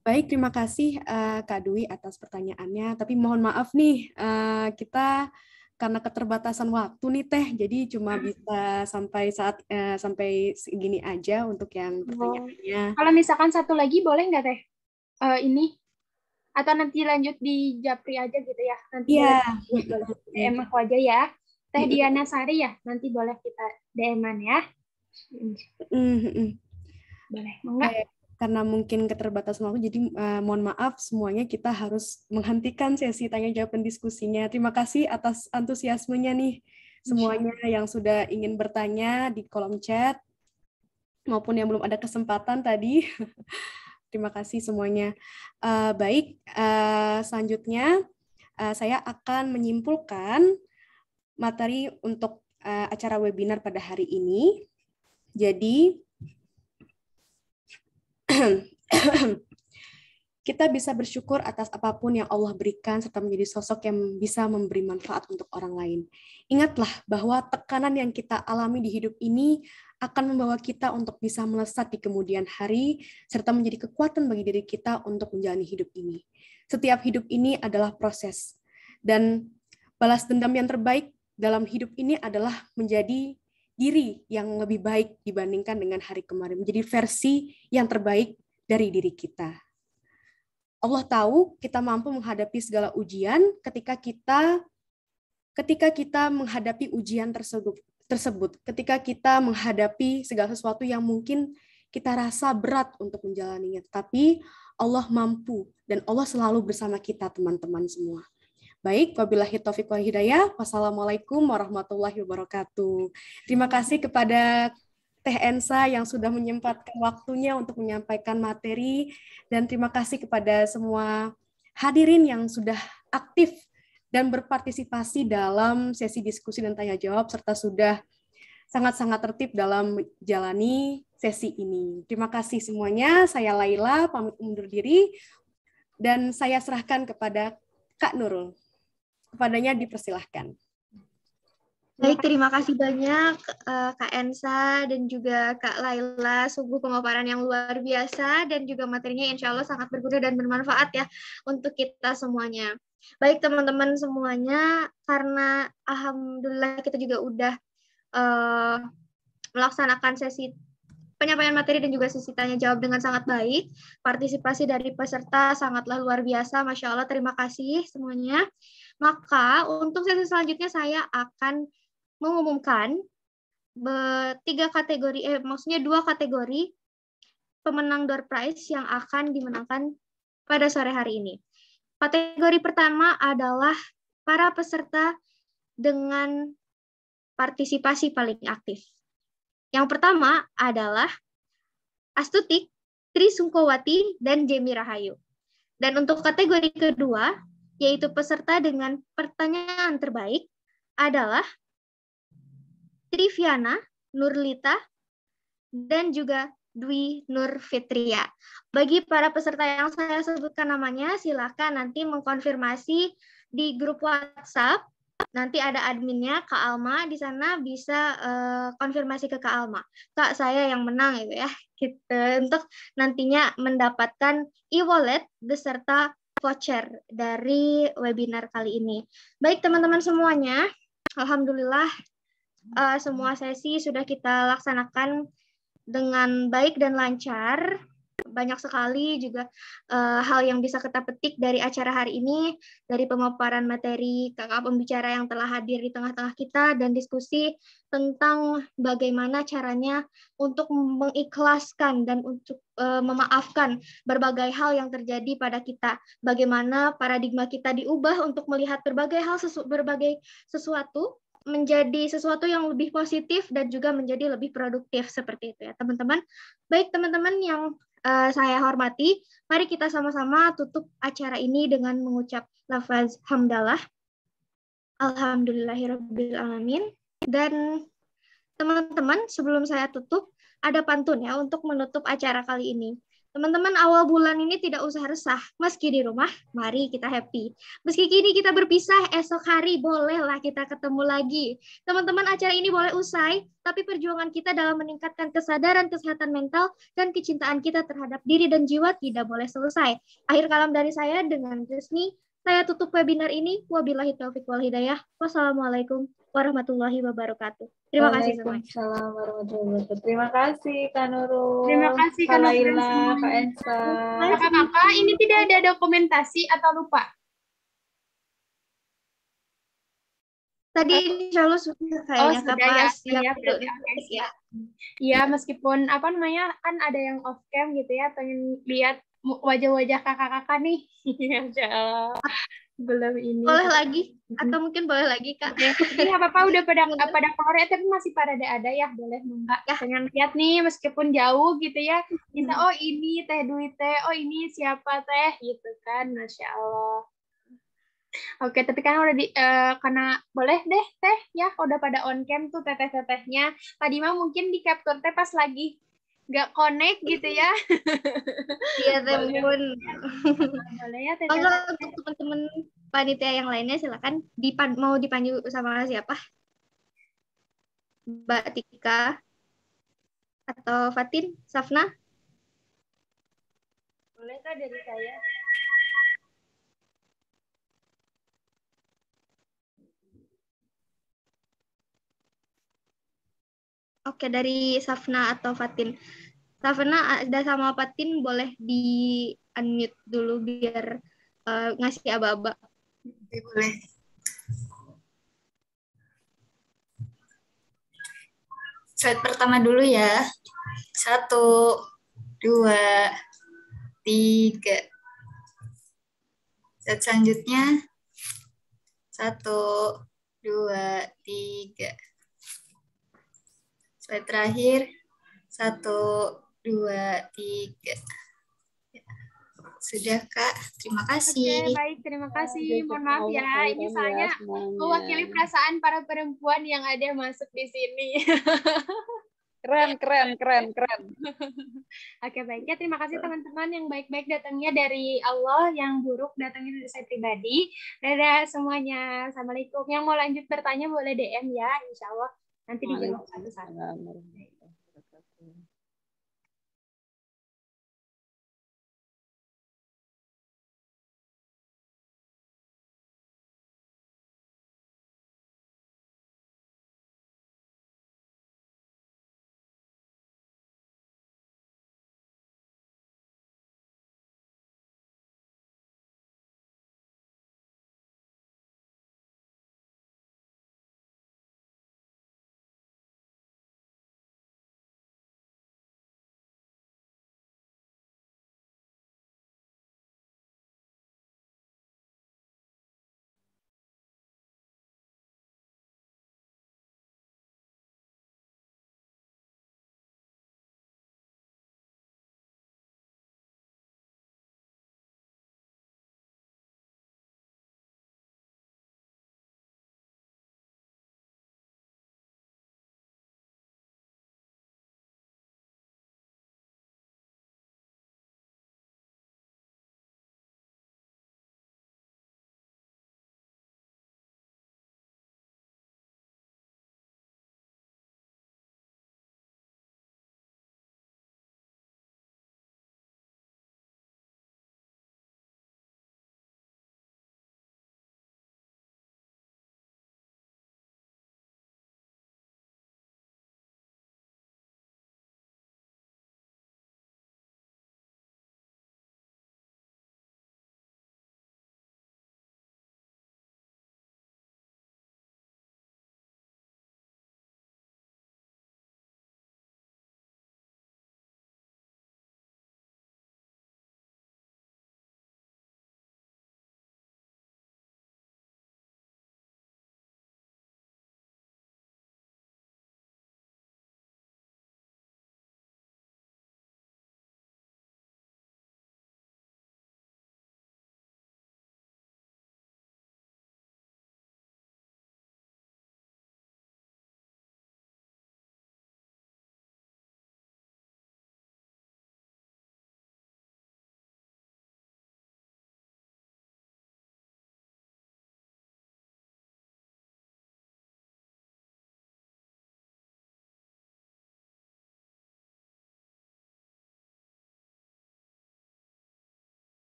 Baik, terima kasih Kak Dwi atas pertanyaannya. Tapi mohon maaf nih, kita karena keterbatasan waktu nih Teh, jadi cuma bisa sampai segini aja untuk yang pertanyaannya. Kalau misalkan satu lagi boleh nggak Teh? Ini atau nanti lanjut di Japri aja gitu ya? Nanti boleh DM aku aja ya. Teh Diana Sari ya, nanti boleh kita DM-an ya. Boleh, enggak? Karena mungkin keterbatasan waktu, jadi mohon maaf semuanya, kita harus menghentikan sesi tanya jawab dan diskusinya. Terima kasih atas antusiasmenya nih semuanya yang sudah ingin bertanya di kolom chat maupun yang belum ada kesempatan tadi. Terima kasih semuanya. Baik, selanjutnya saya akan menyimpulkan materi untuk acara webinar pada hari ini. Jadi kita bisa bersyukur atas apapun yang Allah berikan serta menjadi sosok yang bisa memberi manfaat untuk orang lain. Ingatlah bahwa tekanan yang kita alami di hidup ini akan membawa kita untuk bisa melesat di kemudian hari serta menjadi kekuatan bagi diri kita untuk menjalani hidup ini. Setiap hidup ini adalah proses, dan balas dendam yang terbaik dalam hidup ini adalah menjadi diri yang lebih baik dibandingkan dengan hari kemarin, menjadi versi yang terbaik dari diri kita. Allah tahu kita mampu menghadapi segala ujian ketika kita menghadapi ujian tersebut, ketika kita menghadapi segala sesuatu yang mungkin kita rasa berat untuk menjalaninya, tapi Allah mampu dan Allah selalu bersama kita, teman-teman semua. Baik, wabillahi taufiq wal hidayah. Wassalamualaikum warahmatullahi wabarakatuh. Terima kasih kepada Teh Ensa yang sudah menyempatkan waktunya untuk menyampaikan materi, dan terima kasih kepada semua hadirin yang sudah aktif dan berpartisipasi dalam sesi diskusi dan tanya jawab serta sudah sangat-sangat tertib dalam menjalani sesi ini. Terima kasih semuanya. Saya Laila pamit undur diri dan saya serahkan kepada Kak Nurul. Kepadanya dipersilahkan. Baik, terima kasih banyak Kak Ensa dan juga Kak Laila. Sungguh pemaparan yang luar biasa dan juga materinya insya Allah sangat berguna dan bermanfaat ya untuk kita semuanya. Baik teman-teman semuanya, karena alhamdulillah kita juga udah melaksanakan sesi penyampaian materi dan juga sesi tanya jawab dengan sangat baik. Partisipasi dari peserta sangatlah luar biasa, Masya Allah, terima kasih semuanya. Maka untuk sesi selanjutnya saya akan mengumumkan dua kategori pemenang door prize yang akan dimenangkan pada sore hari ini. Kategori pertama adalah para peserta dengan partisipasi paling aktif. Yang pertama adalah Astutik, Tri Sungkowati, dan Jemi Rahayu. Dan untuk kategori kedua, yaitu peserta dengan pertanyaan terbaik, adalah Triviana, Nurlita, dan juga Dwi Nur Fitria. Bagi para peserta yang saya sebutkan namanya, silakan nanti mengkonfirmasi di grup WhatsApp. Nanti ada adminnya, Kak Alma, di sana bisa konfirmasi ke Kak Alma. Kak, saya yang menang gitu ya. Gitu. Untuk nantinya mendapatkan e-wallet beserta voucher dari webinar kali ini. Baik teman-teman semuanya, alhamdulillah semua sesi sudah kita laksanakan dengan baik dan lancar. Banyak sekali juga hal yang bisa kita petik dari acara hari ini, dari pemaparan materi kakak pembicara yang telah hadir di tengah-tengah kita dan diskusi tentang bagaimana caranya untuk mengikhlaskan dan untuk memaafkan berbagai hal yang terjadi pada kita. Bagaimana paradigma kita diubah untuk melihat berbagai hal, berbagai sesuatu menjadi sesuatu yang lebih positif dan juga menjadi lebih produktif seperti itu ya teman-teman. Baik teman-teman yang saya hormati, mari kita sama-sama tutup acara ini dengan mengucap lafaz hamdalah. Alhamdulillahirabbil alamin. Dan teman-teman, sebelum saya tutup, ada pantun ya untuk menutup acara kali ini. Teman-teman, awal bulan ini tidak usah resah. Meski di rumah, mari kita happy. Meski kini kita berpisah, esok hari bolehlah kita ketemu lagi. Teman-teman, acara ini boleh usai, tapi perjuangan kita dalam meningkatkan kesadaran kesehatan mental dan kecintaan kita terhadap diri dan jiwa tidak boleh selesai. Akhir kalam dari saya dengan resmi, saya tutup webinar ini. Wabillahi taufiq wal hidayah. Wassalamualaikum warahmatullahi wabarakatuh. Terima kasih semuanya. Waalaikumsalam warahmatullahi wabarakatuh. Terima kasih Kak Nurul. Terima kasih Kak Kak Laila, Kak Ensa. Kakak-kakak, ini tidak ada dokumentasi atau lupa? Tadi insya Allah sudah kayaknya sudah ya. ya. Berarti ya. Iya, meskipun apa namanya kan ada yang off cam gitu ya, pengen lihat wajah-wajah kakak-kakak nih. Insya Allah. Belum ini. Boleh lagi atau mungkin boleh lagi Kak. Ini apa-apa udah pada keluar ya, tapi masih pada ada ya, boleh enggak? Ya. Pengen lihat nih meskipun jauh gitu ya. Kita oh ini Teh Dwi Teh, oh ini siapa Teh gitu kan. Masya Allah. Oke, tapi kan udah karena boleh deh Teh ya, udah pada on cam tuh teteh-tetehnya. Tadi mah mungkin di capture Teh pas lagi nggak connect gitu ya. Iya Teh Bun. Boleh ya Teh. Untuk teman-teman panitia yang lainnya silakan mau dipanggil sama siapa? Mbak Tika atau Fatin, Safna? Boleh Kak dari saya. Oke, dari Safna atau Fatin. Safna ada sama Fatin boleh di unmute dulu biar ngasih aba-aba. Boleh. Slide pertama dulu ya. 1, 2, 3. Slide selanjutnya. 1, 2, 3. Slide terakhir. 1, 2, 3. Sudah Kak, terima kasih. Oke, baik, terima kasih. Mohon maaf ya, ini saya mewakili perasaan para perempuan yang ada masuk di sini. Keren. Oke, baik ya. Terima kasih teman-teman yang baik-baik datangnya dari Allah, yang buruk datangnya dari saya pribadi. Dadah semuanya. Assalamualaikum. Yang mau lanjut bertanya boleh DM ya, insya Allah. Nanti dijawab satu-satu.